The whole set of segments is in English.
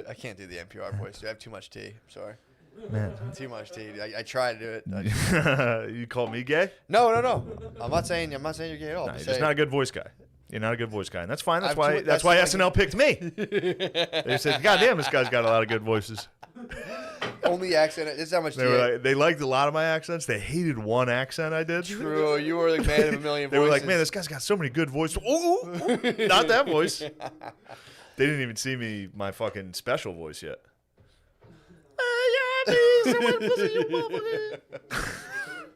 I can't do the NPR voice, dude. I have too much tea. Sorry. Man. Too much tea. I try to do it. You call me gay? No. I'm not saying you're gay at all. No, I'm you're just just saying, not a good voice guy. You're not a good voice guy, and that's fine. That's I've why. too- That's that's why like- SNL picked me. They said, "God damn, this guy's got a lot of good voices." only accent. This is how much tea. They liked a lot of my accents. They hated one accent I did. True. You were the man of a million They voices. were like, "Man, this guy's got so many good voices." Ooh, not that voice. They didn't even see my fucking special voice yet.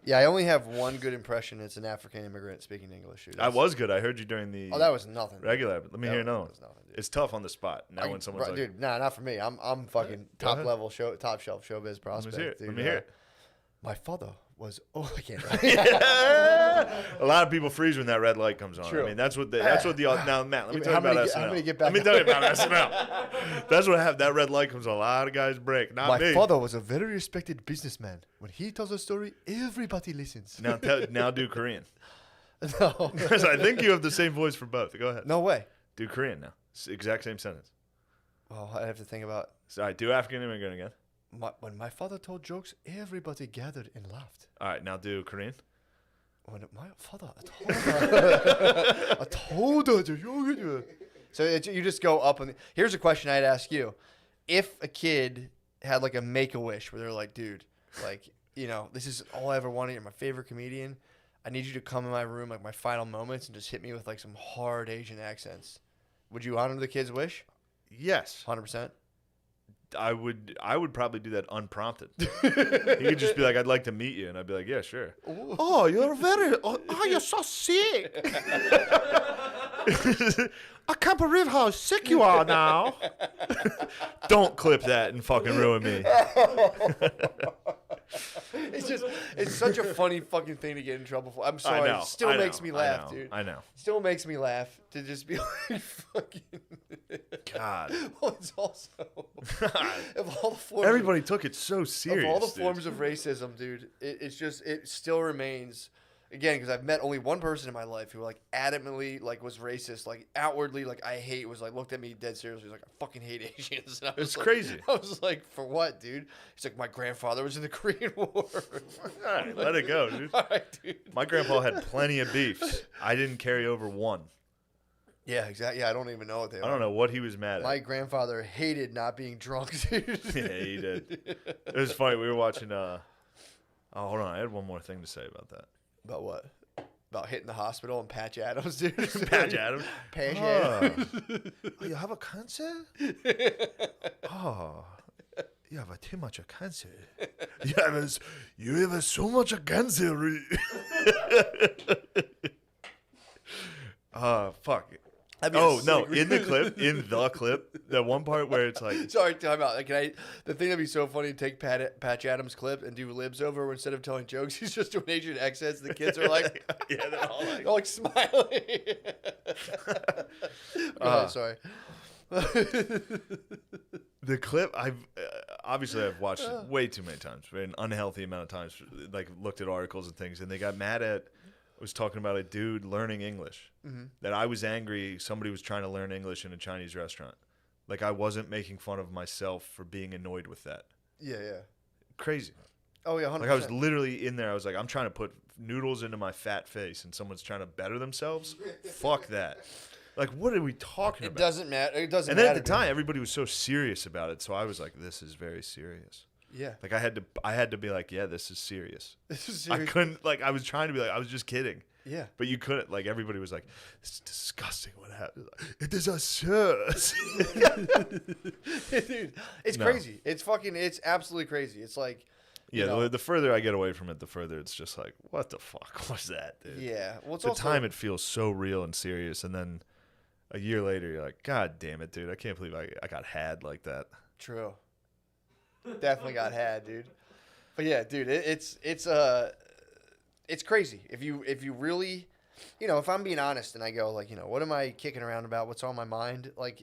Yeah, I only have one good impression. It's an African immigrant speaking English. Dude. I was good. I heard you during the Oh, that was nothing. regular. Let me hear another one. Was nothing, dude. It's tough on the spot. Now when someone's like, dude, nah, not for me. I'm fucking Go top ahead. level top shelf showbiz prospect. "Let me hear it. Dude. Let me hear it." My father was. Oh, I can't. A lot of people freeze when that red light comes on. True. I mean, that's what the now, Matt. Let me tell you How about many SNL. get- how many get back Let me on? tell you about SNL. That's what happened. That red light comes on. A lot of guys break. Not My me. father was a very respected businessman. When he tells a story, everybody listens. Now do Korean. No. Because I think you have the same voice for both. Go ahead. No way. Do Korean now. Exact same sentence. Oh, I have to think about. So, all right, do African immigrant again. When my father told jokes, everybody gathered and laughed. All right, now do Korean. When my father told So you just go up and here's a question I'd ask you: if a kid had like a make-a-wish where they're like, dude, like, you know, this is all I ever wanted. You're my favorite comedian. I need you to come in my room like my final moments and just hit me with like some hard Asian accents. Would you honor the kid's wish? Yes. 100%. I would probably do that unprompted. He could just be like, "I'd like to meet you," and I'd be like, "Yeah, sure." Oh, you're so sick. I can't believe how sick you are now. Don't clip that and fucking ruin me. It's such a funny fucking thing to get in trouble for. I'm sorry. know, It still I makes know, me I laugh, know, dude. I know. Still makes me laugh to just be like, fucking. God. Well, it's also of all the forms. Everybody took it so serious. Of all the dude. forms of racism, dude, it still remains. Again, because I've met only one person in my life who like adamantly like was racist, like outwardly like I hate was like looked at me dead seriously. He was like, I fucking hate Asians. And I was It's like, crazy. I was like, for what, dude? He's like, my grandfather was in the Korean War. All right, let it go, dude. All right, dude. My grandpa had plenty of beefs. I didn't carry over one. Yeah, exactly. Yeah, I don't even know what they are. I don't know what he was mad at. My grandfather hated not being drunk, dude. Yeah, he did. It was funny. We were watching. Oh, hold on. I had one more thing to say about that. About what? About hitting the hospital and Paytch Adams, dude. Paytch Adams. Paytch Adams. Oh, you have a cancer? Oh, you have too much of cancer. You have so much of cancer. Fuck. Oh no! In the clip, the one part where it's like, sorry, time out. Like, the thing that'd be so funny to take Paytch Adams' clip and do libs over where instead of telling jokes, he's just doing Asian accents. The kids are like, yeah, they're all like, they're like smiling. Go ahead, sorry. The clip I've watched it way too many times, an unhealthy amount of times. Like looked at articles and things, and they got mad at. Was talking about a dude learning English. Mm-hmm. That I was angry somebody was trying to learn English in a Chinese restaurant. Like I wasn't making fun of myself for being annoyed with that. Yeah. Crazy. Oh yeah, 100%. Like I was literally in there. I was like, I'm trying to put noodles into my fat face, and someone's trying to better themselves. Fuck that. Like, what are we talking about? It doesn't matter. It doesn't. And then matter, at the time, everybody was so serious about it. So I was like, this is very serious. Yeah. Like I had to be like, yeah, this is serious. This is serious. I couldn't, like, I was trying to be like, I was just kidding. Yeah. But you couldn't, like, everybody was like, it's disgusting what happened. It is absurd. Dude, it's crazy. It's absolutely crazy. It's like, yeah, the further I get away from it, the further it's just like, what the fuck was that, dude? Yeah. Well, it's the also, time it feels so real and serious. And then a year later, you're like, God damn it, dude. I can't believe I got had like that. True. Definitely got had, dude. But yeah, dude, it's crazy. If you really, if I'm being honest and I go like, what am I kicking around about? What's on my mind? Like,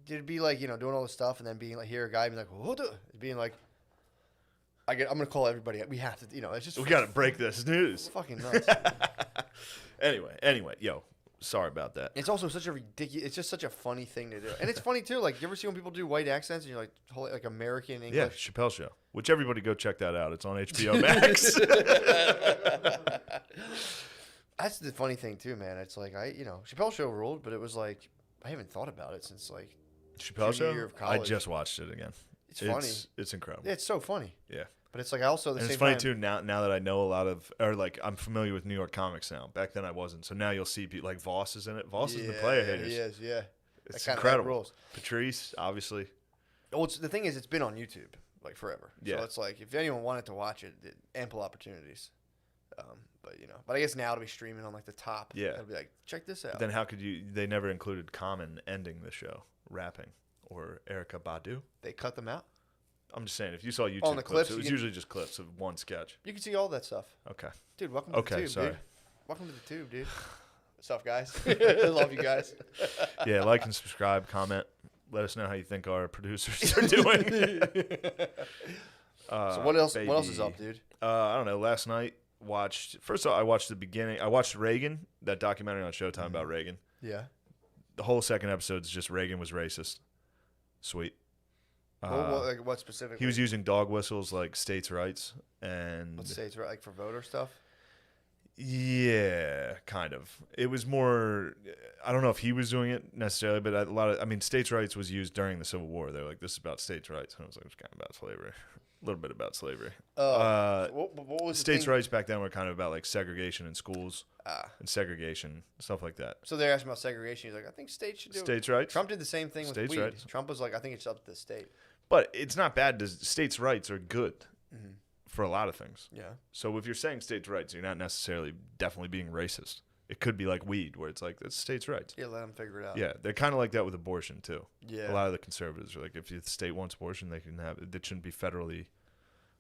did it be like, doing all this stuff and then being like, hear a guy being like, what? Being like, I'm gonna call everybody. We have to, it's just We gotta break this news. fucking nuts. Anyway, yo. sorry about that. It's also such a ridiculous. It's just such a funny thing to do, and it's funny too. Like, you ever see when people do white accents and you're like American English? Yeah, Chappelle Show. Which everybody go check that out. It's on HBO Max. That's the funny thing too, man. It's like Chappelle Show ruled, but it was like I haven't thought about it since like Chappelle junior Show. year of I college. just watched it again. It's funny. It's incredible. Yeah, it's so funny. Yeah. But it's like I also at the And same it's funny time, too now that I know a lot of, or like I'm familiar with New York comics now. Back then I wasn't. So now you'll see people like Voss is in it. Voss is the player haters. He is, yeah. It's that incredible. rules. Patrice, obviously. Well, the thing is, it's been on YouTube like forever. Yeah. So it's like if anyone wanted to watch it, ample opportunities. But I guess now it'll be streaming on like the top. Yeah. It'll be like, check this out. Then how could you? They never included Common ending the show, rapping, or Erica Badu. They cut them out. I'm just saying, if you saw YouTube On the clips, clips, it was you can- usually just clips of one sketch. You can see all that stuff. Okay. Dude, welcome to the tube, sorry. dude. Welcome to the tube, dude. What's up, guys? I love you guys. Yeah, like and subscribe, comment. Let us know how you think our producers are doing. So what else? Baby. What else is up, dude? I don't know. Last night, first of all, I watched the beginning. I watched Reagan, that documentary on Showtime about Reagan. Yeah. The whole second episode is just Reagan was racist. Sweet. What specifically? He was using dog whistles like states' rights and What states, right? Like for voter stuff? yeah, kind of. It was more. I don't know if he was doing it necessarily, but states' rights was used during the Civil War. They're like, this is about states' rights, and I was like, it's kind of about slavery, a little bit about slavery. What was the States' thing? rights back then were kind of about like segregation in schools Ah. and segregation stuff like that. So they're asking about segregation. He's like, I think states should do it. States' rights. Trump did the same thing with States' weed. rights. Trump was like, I think it's up to the state. But it's not bad. States' rights are good for a lot of things. Yeah. So if you're saying states' rights, you're not necessarily definitely being racist. It could be like weed, where it's like, it's states' rights. Yeah, let them figure it out. Yeah, they're kind of like that with abortion, too. Yeah. A lot of the conservatives are like, if the state wants abortion, they can have it. It shouldn't be federally,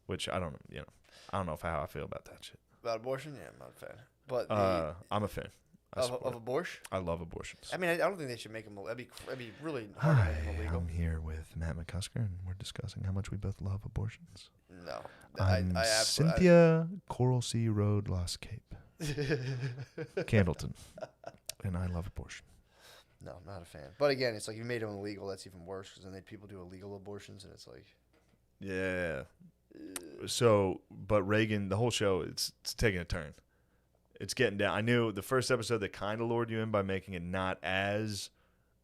which I don't know, I don't know how I feel about that shit. About abortion? Yeah, I'm not a fan. But I'm a fan. of abortion? I love abortions. I mean, I don't think they should make them. That'd be really hard to make them illegal. I'm here with Matt McCusker, and we're discussing how much we both love abortions. No. I'm I Cynthia Coral Sea Road, Lost Cape, Candleton, and I love abortion. No, I'm not a fan. But again, it's like you made them illegal. That's even worse because then people do illegal abortions, and it's like. Yeah. So, but Reagan, the whole show, it's taking a turn. It's getting down. I knew the first episode they kind of lured you in by making it not as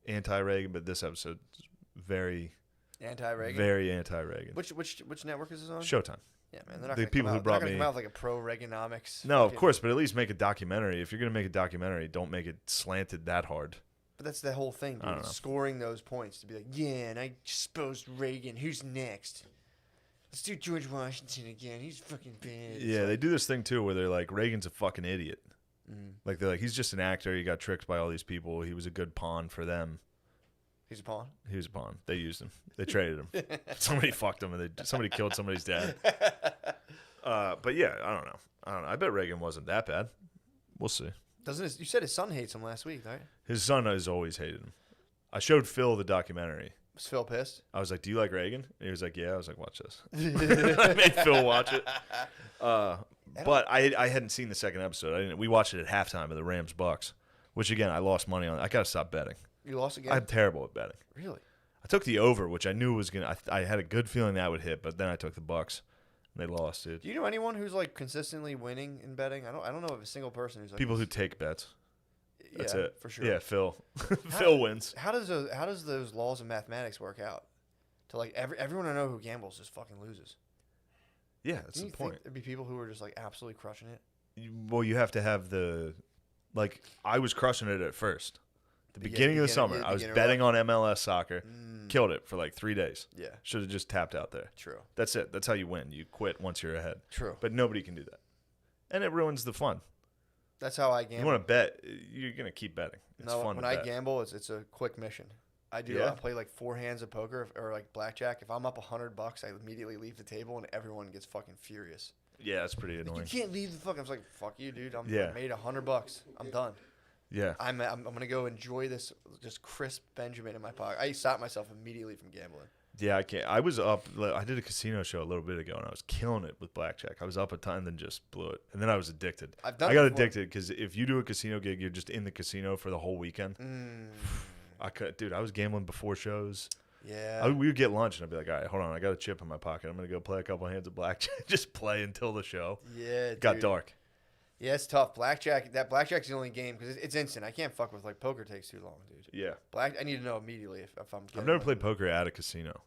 anti-Reagan, but this episode's very Anti-Reagan. very anti-Reagan. Which network is this on? Showtime. Yeah, man. They're not The gonna people come who out, brought they're not me- gonna come out with like a pro-Reaganomics. No, of fucking- course, but at least make a documentary. If you're gonna make a documentary, don't make it slanted that hard. But that's the whole thing, I don't dude. know. Scoring those points to be like, yeah, and I exposed Reagan. Who's next? Let's do George Washington again. He's fucking bad. It's Yeah, like, they do this thing too where they're like, Reagan's a fucking idiot. mm, Like they're like, he's just an actor. He got tricked by all these people. He was a good pawn for them. he's a pawn. He was a pawn. They used him. They traded him. Somebody fucked him, and somebody killed somebody's dad. But yeah, I don't know. I bet Reagan wasn't that bad. We'll see. You said his son hates him last week, right? His son has always hated him. I showed Phil the documentary. Was Phil pissed? I was like, "Do you like Reagan?" And he was like, "Yeah." I was like, "Watch this." I made Phil watch it. But I hadn't seen the second episode. We watched it at halftime of the Rams Bucks, which again I lost money on. I gotta stop betting. You lost again? I'm terrible at betting. Really? I took the over, which I knew was gonna. I had a good feeling that would hit, but then I took the Bucks, and they lost, dude. Do you know anyone who's like consistently winning in betting? I don't know of a single person who's like People who take bets. That's yeah, it for sure. Yeah, Phil. Phil wins. How does those laws of mathematics work out? To like everyone I know who gambles just fucking loses. Yeah, that's Don't the you think point. there'd be people who are just like absolutely crushing it? You have to have the, like, I was crushing it at first. The beginning of the summer, yeah, I was beginner betting on MLS soccer, Mm, killed it for like 3 days. yeah, Should have just tapped out there. true, That's it. That's how you win. You quit once you're ahead. true. But nobody can do that. And it ruins the fun. That's how I You gamble. want to bet, you're going to keep betting. It's No, fun when to I bet. gamble, it's a quick mission. I Yeah? play like 4 hands of poker or like blackjack. If I'm up $100, I immediately leave the table and everyone gets fucking furious. Yeah, that's pretty Like, annoying. you can't leave the fucking. I was like, fuck you, dude. I Yeah. made $100. I'm done. Yeah. I'm gonna go enjoy this just crisp Benjamin in my pocket. I stopped myself immediately from gambling. Yeah, I can't. I was up. I did a casino show a little bit ago, and I was killing it with blackjack. I was up a ton, then just blew it, and then I was addicted. I got addicted because if you do a casino gig, you're just in the casino for the whole weekend. I could, dude. I was gambling before shows. Yeah. We would get lunch, and I'd be like, all right, hold on, I got a chip in my pocket. I'm gonna go play a couple hands of blackjack. Just play until the show. Yeah. Got dark. Yeah, it's tough. Blackjack's the only game because it's instant. I can't fuck with like poker takes too long, dude. Yeah. I need to know immediately if I'm. I've never played poker at a casino.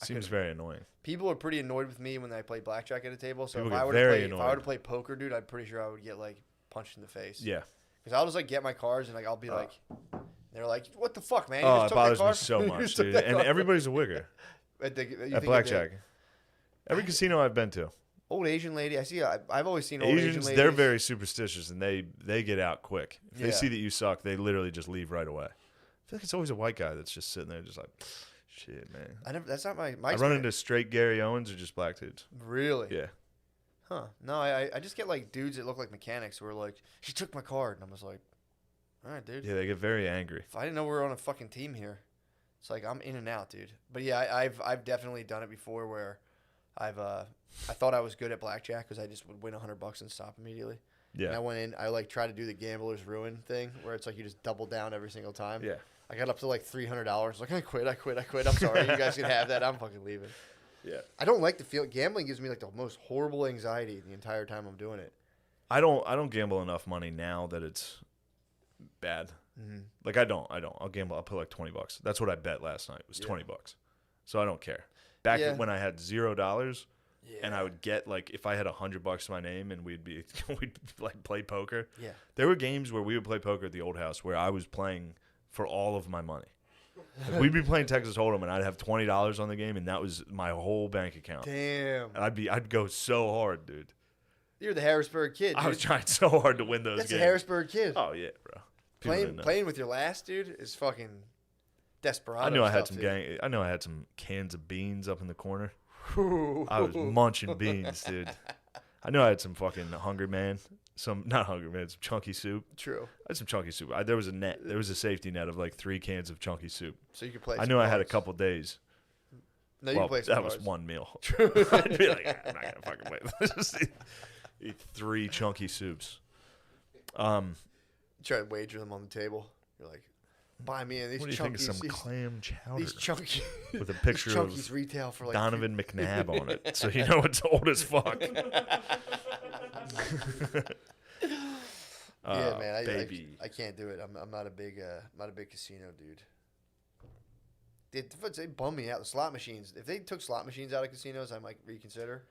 Seems very annoying. People are pretty annoyed with me when I play blackjack at a table. So if I were to play poker, dude, I'm pretty sure I would get like punched in the face. Yeah. Because I'll just like get my cards and like I'll be like, they're like, "What the fuck, man?" Oh, it bothers me so much, dude. And everybody's a wigger at blackjack. Every casino I've been to. Old Asian lady, I see. I've always seen old Asian ladies. They're very superstitious and they get out quick. If they see that you suck, they literally just leave right away. I feel like it's always a white guy that's just sitting there, just like. Shit, man. That's not my. I run into straight Gary Owens or just black dudes. Really? Yeah. Huh. No, I just get like dudes that look like mechanics who are like, she took my card, and I'm just like, all right, dude. Yeah, they get very angry. If I didn't know we were on a fucking team here, it's like I'm in and out, dude. But yeah, I've definitely done it before where I thought I was good at blackjack because I just would win $100 and stop immediately. Yeah. And I went in, I like tried to do the gambler's ruin thing where it's like you just double down every single time. Yeah. I got up to like $300. Like, I quit. I'm sorry. You guys can have that. I'm fucking leaving. Yeah. I don't like the feel. Gambling gives me like the most horrible anxiety the entire time I'm doing it. I don't gamble enough money now that it's bad. Mm-hmm. Like I don't. I'll gamble. I'll put like $20. That's what I bet last night. It was $20. So I don't care. Back when I had $0 and I would get like if I had $100 to my name and we'd like play poker. Yeah. There were games where we would play poker at the old house where I was playing for all of my money. Like we'd be playing Texas Hold'em and I'd have $20 on the game and that was my whole bank account. Damn. And I'd go so hard, dude. You're the Harrisburg kid, dude. I was trying so hard to win those games. That's a Harrisburg kid. Oh yeah, bro. Playing with your last dude is fucking desperado. I knew I know I had some cans of beans up in the corner. I was munching beans, dude. I knew I had some fucking Hungry Man. Some chunky soup. True. I had some chunky soup. There was a net. There was a safety net of like 3 cans of chunky soup. So you could play. I knew I had a couple days. No, you could play some that cards. Was one meal. True. I'd be like, I'm not gonna fucking play this. Just eat 3 chunky soups. Try to wager them on the table. You're like, buy me in these. What do you think of some clam chowder? These chunky with a picture of retail for like Donovan McNabb on it, so you know it's old as fuck. Yeah, man, baby. I can't do it. I'm not a big casino dude. They bum me out. The slot machines. If they took slot machines out of casinos, I might reconsider.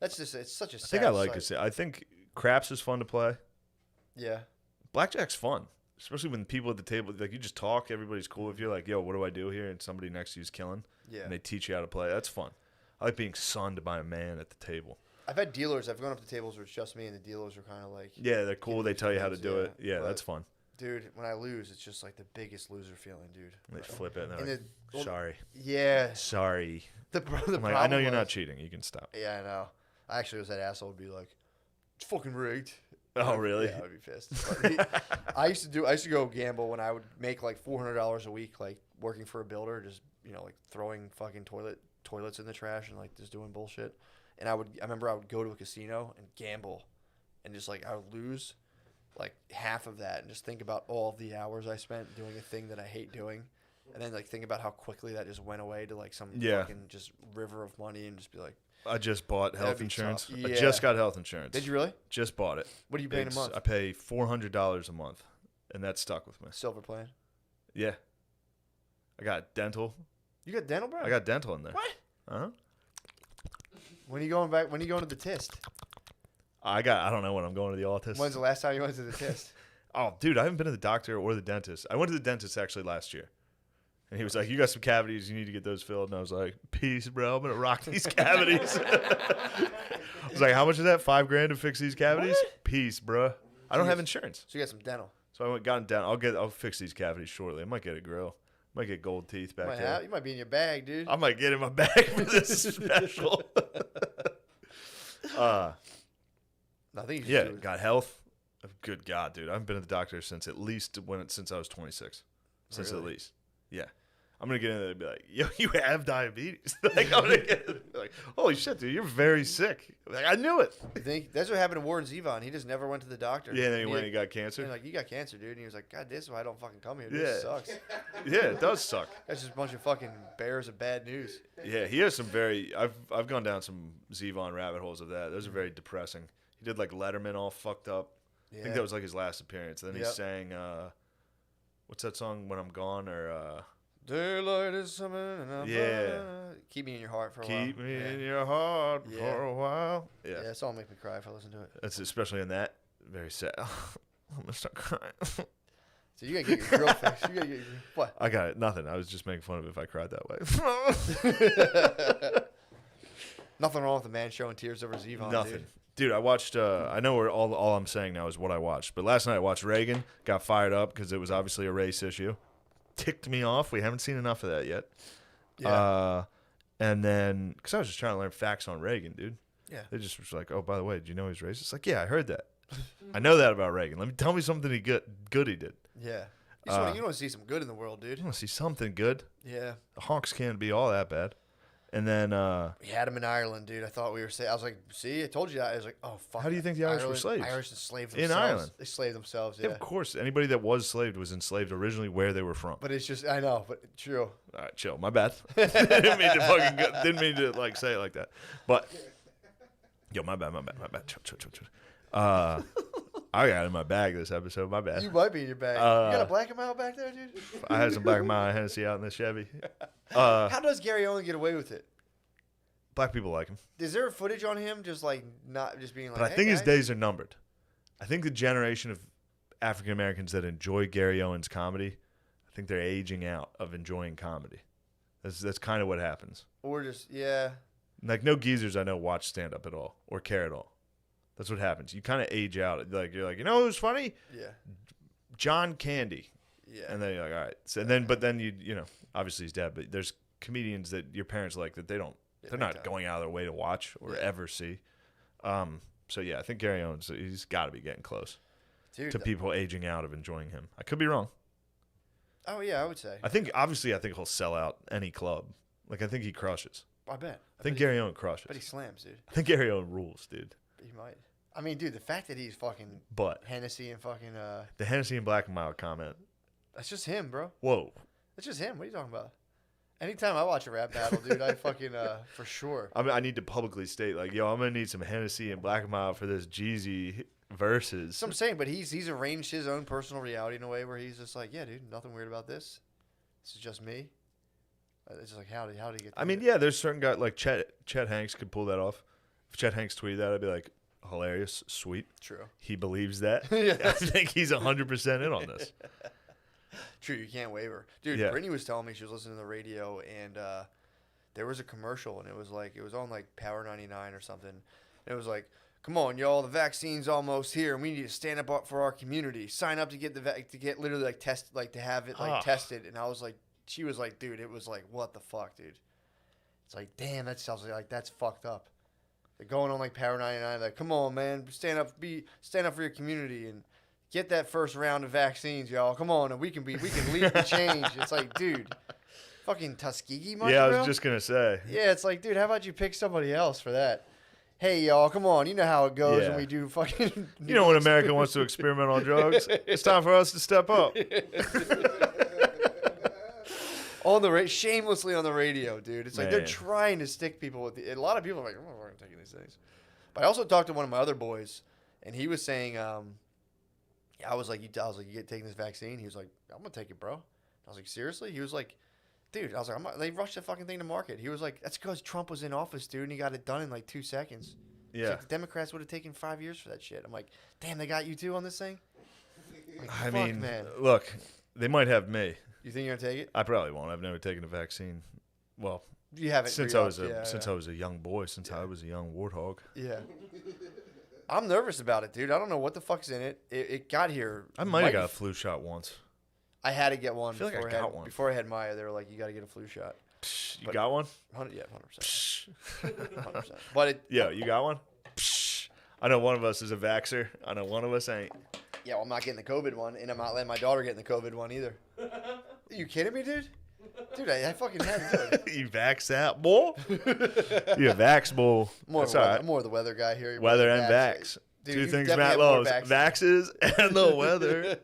It's such a. I think I like casino. I think craps is fun to play. Yeah. Blackjack's fun, especially when people at the table like you just talk. Everybody's cool with you. Like, yo, what do I do here? And somebody next to you's killing. Yeah. And they teach you how to play. That's fun. I like being sunned by a man at the table. I've had dealers. I've gone up to tables where it's just me, and the dealers are kind of like. Yeah, they're cool. They tell you how to do it. Yeah, that's fun. Dude, when I lose, it's just like the biggest loser feeling, dude. They flip it and they're like, sorry. Yeah. Sorry. The like, I know you're not cheating. You can stop. Yeah, I know. I actually was that asshole would be like, it's fucking rigged. Oh, really? Yeah, I would be pissed. I used to go gamble when I would make like $400 a week, like working for a builder, just like throwing fucking toilets in the trash and like just doing bullshit. And I remember I would go to a casino and gamble, and just like I would lose like half of that, and just think about all of the hours I spent doing a thing that I hate doing, and then like think about how quickly that just went away to like some fucking just river of money, and just be like. I just bought health insurance. Yeah. I just got health insurance. Did you really? Just bought it. What are you paying a month? I pay $400 a month, and that stuck with me. Silver plan? Yeah. I got dental. You got dental, bro? I got dental in there. What? Uh-huh. When are you going back? When are you going to the tist? I don't know when I'm going to the office. When's the last time you went to the tist? Oh, dude, I haven't been to the doctor or the dentist. I went to the dentist actually last year. And he was like, you got some cavities. You need to get those filled. And I was like, peace, bro. I'm going to rock these cavities. I was like, how much is that? $5,000 to fix these cavities? What? Peace, bro. I don't have insurance. So you got some dental. So I got dental. I'll fix these cavities shortly. I might get a grill. Might get gold teeth back there. You might be in your bag, dude. I might get in my bag for this special. I think got health. Good God, dude. I haven't been to the doctor since I was 26. Since really? At least. Yeah. I'm gonna get in there and be like, "Yo, you have diabetes." Like, I'm gonna get like, "Holy shit, dude, you're very sick." Like, I knew it. I think that's what happened to Warren Zevon. He just never went to the doctor. Yeah, and then he went and he got cancer. And like, you got cancer, dude. And he was like, God, this is why I don't fucking come here. This sucks. Yeah, it does suck. That's just a bunch of fucking bears of bad news. Yeah, he has some very. I've gone down some Zevon rabbit holes of that. Those are very depressing. He did like Letterman all fucked up. Yeah. I think that was like his last appearance. Then he sang, what's that song, When I'm Gone, or Daylight is coming and I'm Keep Me in Your Heart for a while. Keep Me in Your Heart for a while. Yeah, that song make me cry if I listen to it. That's especially in that. Very sad. I'm gonna start crying. So you gotta get your grill fixed. You gotta get your what? I got it. Nothing. I was just making fun of it if I cried that way. Nothing wrong with the man showing tears over Zevon. Nothing. Dude, I watched, I know where all I'm saying now is what I watched. But last night I watched Reagan, got fired up because it was obviously a race issue. Ticked me off. We haven't seen enough of that yet. Yeah. And then, because I was just trying to learn facts on Reagan, dude. Yeah. They just was like, oh, by the way, did you know he's racist? Like, yeah, I heard that. I know that about Reagan. Tell me something good he did. Yeah. You want to see some good in the world, dude. You want to see something good. Yeah. The honks can't be all that bad. And then we had him in Ireland, dude. I thought we were saying. I was like, see, I told you that. I was like, oh fuck. How do you think the Irish were slaves? Irish enslaved themselves. In Ireland. They slaved themselves. Yeah. Of course, anybody that was enslaved was enslaved originally where they were from. But it's just, I know, but true. All right, chill. My bad. Didn't mean to like say it like that. But yo, my bad. Chill. I got it in my bag this episode. My bad. You might be in your bag. You got a Black and Mild back there, dude? I had some Black and Mild Hennessy out in the Chevy. How does Gary Owen get away with it? Black people like him. Is there footage on him just like not just being like? But I think his days are numbered. I think the generation of African Americans that enjoy Gary Owen's comedy, I think they're aging out of enjoying comedy. That's kind of what happens. Or just Like no geezers I know watch stand up at all or care at all. That's what happens. You kind of age out. Like you're like, you know who's funny? Yeah. John Candy. Yeah. And then you're like, all right. So but then you know, obviously he's dead. But there's comedians that your parents like that they don't. They're not going out of their way to watch or ever see. So yeah, I think Gary Owens, he's got to be getting close to people aging out of enjoying him. I could be wrong. Oh yeah, I would say. I think he'll sell out any club. Like I think he crushes. I bet. I think Gary Owen crushes. But he slams, dude. I think Gary Owen rules, dude. He might. I mean, dude, the fact that he's fucking Hennessy and fucking the Hennessy and Black and Mild comment. That's just him, bro. Whoa. That's just him. What are you talking about? Anytime I watch a rap battle, dude, I fucking for sure. I need to publicly state, like, yo, I'm gonna need some Hennessy and Black and Mild for this Jeezy verses. So I'm saying, but he's arranged his own personal reality in a way where he's just like, yeah, dude, nothing weird about this. This is just me. It's just like how did he get? I mean, yeah, there's certain guys like Chet Hanks could pull that off. If Chet Hanks tweeted that, I'd be like, hilarious, sweet. True. He believes that. I think he's 100% in on this. True, you can't waver. Dude, Brittany was telling me she was listening to the radio and there was a commercial and it was on like Power 99 or something. And it was like, come on, y'all, the vaccine's almost here and we need to stand up for our community. Sign up to get to get literally like test like to have it like tested. And I was like, she was like, dude, it was like, what the fuck, dude? It's like, damn, that sounds like that's fucked up. They're going on like Power 99, like, come on, man, stand up for your community and get that first round of vaccines, y'all. Come on, and we can lead the change. It's like, dude, fucking Tuskegee money, Yeah, I bro? was just gonna say. Yeah, it's like, dude, how about you pick somebody else for that? Hey, y'all, come on. You know how it goes when we do fucking... You know when America wants to experiment on drugs? It's time for us to step up. Shamelessly on the radio, dude. It's like they're trying to stick people with a lot of people are like, oh, we're taking these things. But I also talked to one of my other boys, and he was saying, I was like, you get taking this vaccine? He was like, I'm gonna take it, bro. I was like, seriously? He was like, dude. I was like, they rushed the fucking thing to market. He was like, that's because Trump was in office, dude, and he got it done in like 2 seconds. Yeah. Like the Democrats would have taken 5 years for that shit. I'm like, damn, they got you too on this thing. Like, I mean, man. Look, they might have me. You think you're gonna take it? I probably won't. I've never taken a vaccine. Well, you haven't since I was a young boy, since I was a young warthog. Yeah. I'm nervous about it, dude. I don't know what the fuck's in it. It got here. I might have got a flu shot once. I had to get one. I feel like I got one. Before I had Maya, they were like, you got to get a flu shot. You got one? 100%. 100%. But you got one? I know one of us is a vaxxer. I know one of us ain't. Yeah, well, I'm not getting the COVID one, and I'm not letting my daughter get in the COVID one either. Are you kidding me, dude? Dude, I fucking had to. You vax that, boy? You vax, boy. That's all right. I'm more the weather guy here. You're Weather more and the vax. Dude, Two you things definitely Matt have more loves. vaxes. Vaxes and the weather.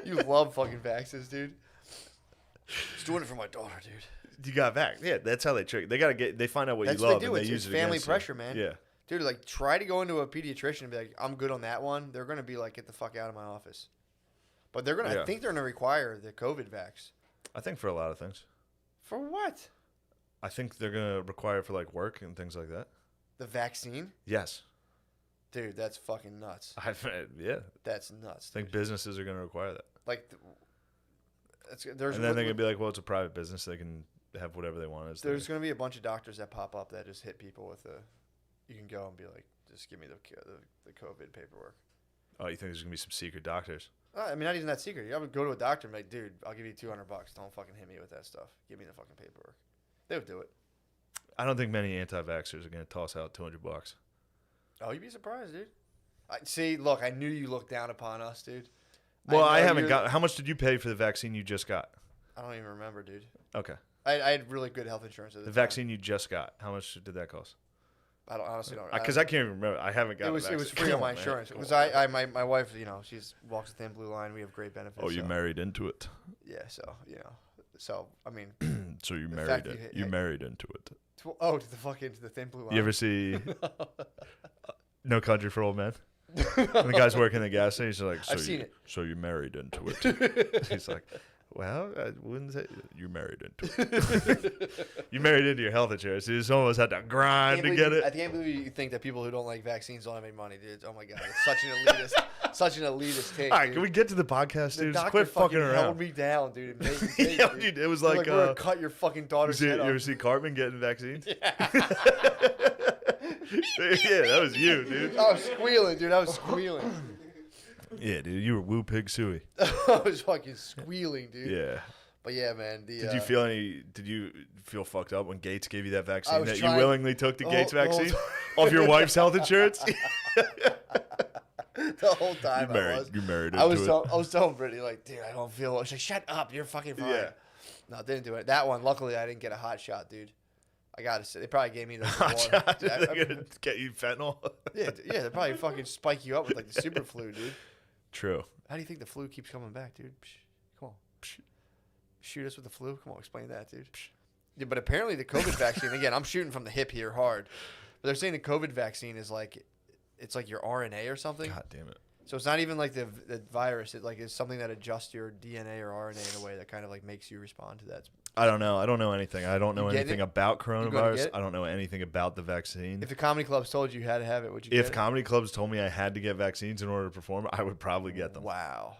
You love fucking vaxes, dude. Just doing it for my daughter, dude. You got vax. Yeah, that's how they trick. They find out what That's you what love they do. and they It's use it family against pressure, you. man. Yeah. Dude, like, try to go into a pediatrician and be like, I'm good on that one. They're going to be like, get the fuck out of my office. But they're going to, I think they're going to require the COVID vax. I think for a lot of things. For what? I think they're going to require it for like work and things like that. The vaccine? Yes. Dude, that's fucking nuts. Yeah. That's nuts. I think businesses are going to require that. Like, and then they're going to be like, well, it's a private business. They can have whatever they want. There's going to be a bunch of doctors that pop up that just hit people with you can go and be like, just give me the COVID paperwork. Oh, you think there's going to be some secret doctors? I mean, not even that secret. You would go to a doctor and be like, dude, I'll give you $200. Don't fucking hit me with that stuff. Give me the fucking paperwork. They would do it. I don't think many anti-vaxxers are going to toss out $200. Oh, you'd be surprised, dude. See, look, I knew you looked down upon us, dude. Well, I haven't got. How much did you pay for the vaccine you just got? I don't even remember, dude. Okay. I had really good health insurance at the time. Vaccine you just got. How much did that cost? I honestly don't. Because I can't even remember. I haven't got. It was free on my insurance because my wife, you know, she's walks a thin blue line. We have great benefits. Oh, you married into it. Yeah, so I mean. So you married it. You married into it. To the thin blue line. You ever see No Country for Old Men? And the guy's working the gas station. He's like, I've seen it. So you married into it. He's like, well, I wouldn't say you married into it. You married into your health insurance. You just almost had to grind to get it. I can't believe you think that people who don't like vaccines don't have any money, dude. Oh my god, it's such an elitist take. All right, dude. can we get to the podcast, dude? Just Doctor quit fucking around. Held me down, dude. It made me take, Yeah, dude. dude, it was They're like we're gonna cut your fucking daughter's head off. You ever see Cartman getting vaccines? Yeah. Yeah, that was you, dude. I was squealing, dude. I was squealing. Yeah, dude, you were Woo Pig Suey. I was fucking squealing, dude. Yeah. But yeah, man. Did you feel fucked up when Gates gave you that vaccine that trying, you willingly took the Gates vaccine off your wife's health insurance? The whole time you married into it. I was telling Brittany, like, dude, I don't feel it. She's like, shut up. You're fucking fine. Yeah. No, didn't do it. That one, luckily, I didn't get a hot shot, dude. I gotta say, they probably gave me the Hot shot? They're gonna get you fentanyl? Yeah, they probably fucking spike you up with like the super flu, dude. True. How do you think the flu keeps coming back, dude? Come on. Shoot us with the flu? Come on, explain that, dude. Yeah, but apparently the COVID vaccine, again, I'm shooting from the hip here hard, but they're saying the COVID vaccine is like, it's like your RNA or something. God damn it. So it's not even like the virus. It like is something that adjusts your DNA or RNA in a way that kind of like makes you respond to that. I don't know. I don't know anything. I don't know anything about coronavirus. It? I don't know anything about the vaccine. If the comedy clubs told you had to have it, would you get it? If comedy clubs told me I had to get vaccines in order to perform, I would probably get them. Wow.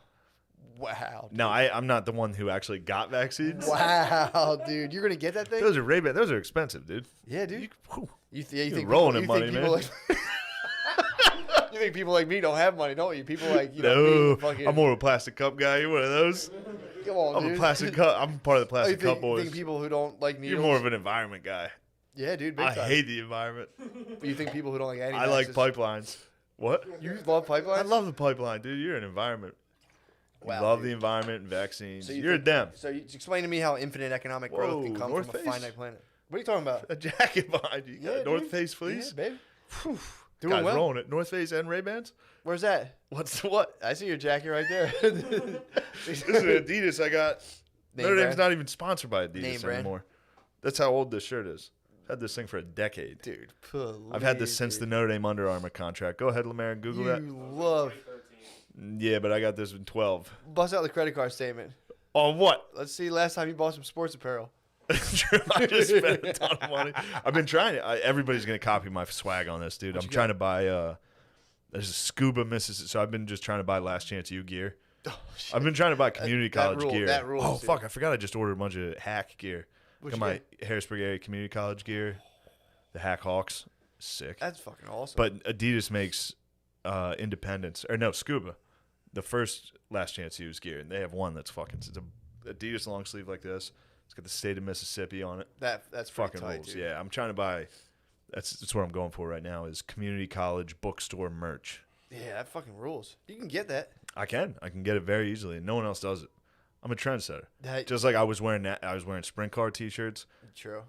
Dude. No, I'm not the one who actually got vaccines. Wow, dude. You're going to get that thing? Those are Ray-Ban. Those are expensive, dude. Yeah, dude. You think rolling in money, man. You think people like me don't have money, don't you? People like, no, fucking... I'm more of a plastic cup guy. You're one of those. Come on, I'm a plastic cup. I'm part of the plastic cup boys. You think people who don't like needles? You're more of an environment guy. Yeah, dude. Big I time. hate the environment. But you think people who don't like I like pipelines. What? You love pipelines? I love the pipeline, dude. You're an environment. Wow, you love the environment and vaccines. So you're a dem. So you explain to me how infinite economic growth can come North from Face. a finite planet. What are you talking about? A jacket behind you. Yeah, North dude. Face fleece. Yeah, baby. Guys well. rolling it. North Face and Ray-Bans? Where's that? What's what? I see your jacket right there. This is Adidas I got. Notre Dame's not even sponsored by Adidas anymore. That's how old this shirt is. I've had this thing for a decade. Dude, please, I've had this since the Notre Dame Under Armour contract. Go ahead, Lemaire, and Google that. You love. Yeah, but I got this in 12. Bust out the credit card statement. On what? Let's see last time you bought some sports apparel. True. I just spent a ton of money. I've been trying to. Everybody's going to copy my swag on this, dude. I'm trying to buy. There's a Scuba Mississippi. So I've been just trying to buy Last Chance U gear. Oh, shit. I've been trying to buy community college gear. That rules, oh, dude. fuck. I forgot I just ordered a bunch of hack gear. What'd Got you my Harrisburg area community college gear. The Hack Hawks. Sick. That's fucking awesome. But Adidas makes Independence. Or no, Scuba. The first Last Chance U's gear. And they have one that's fucking. It's a Adidas long sleeve like this. It's got the state of Mississippi on it. That's fucking tight, rules. dude. Yeah, I'm trying to buy. That's what I'm going for right now is community college bookstore merch. Yeah, that fucking rules. You can get that. I can get it very easily, and no one else does it. I'm a trendsetter. Just like I was wearing sprint car T-shirts. True.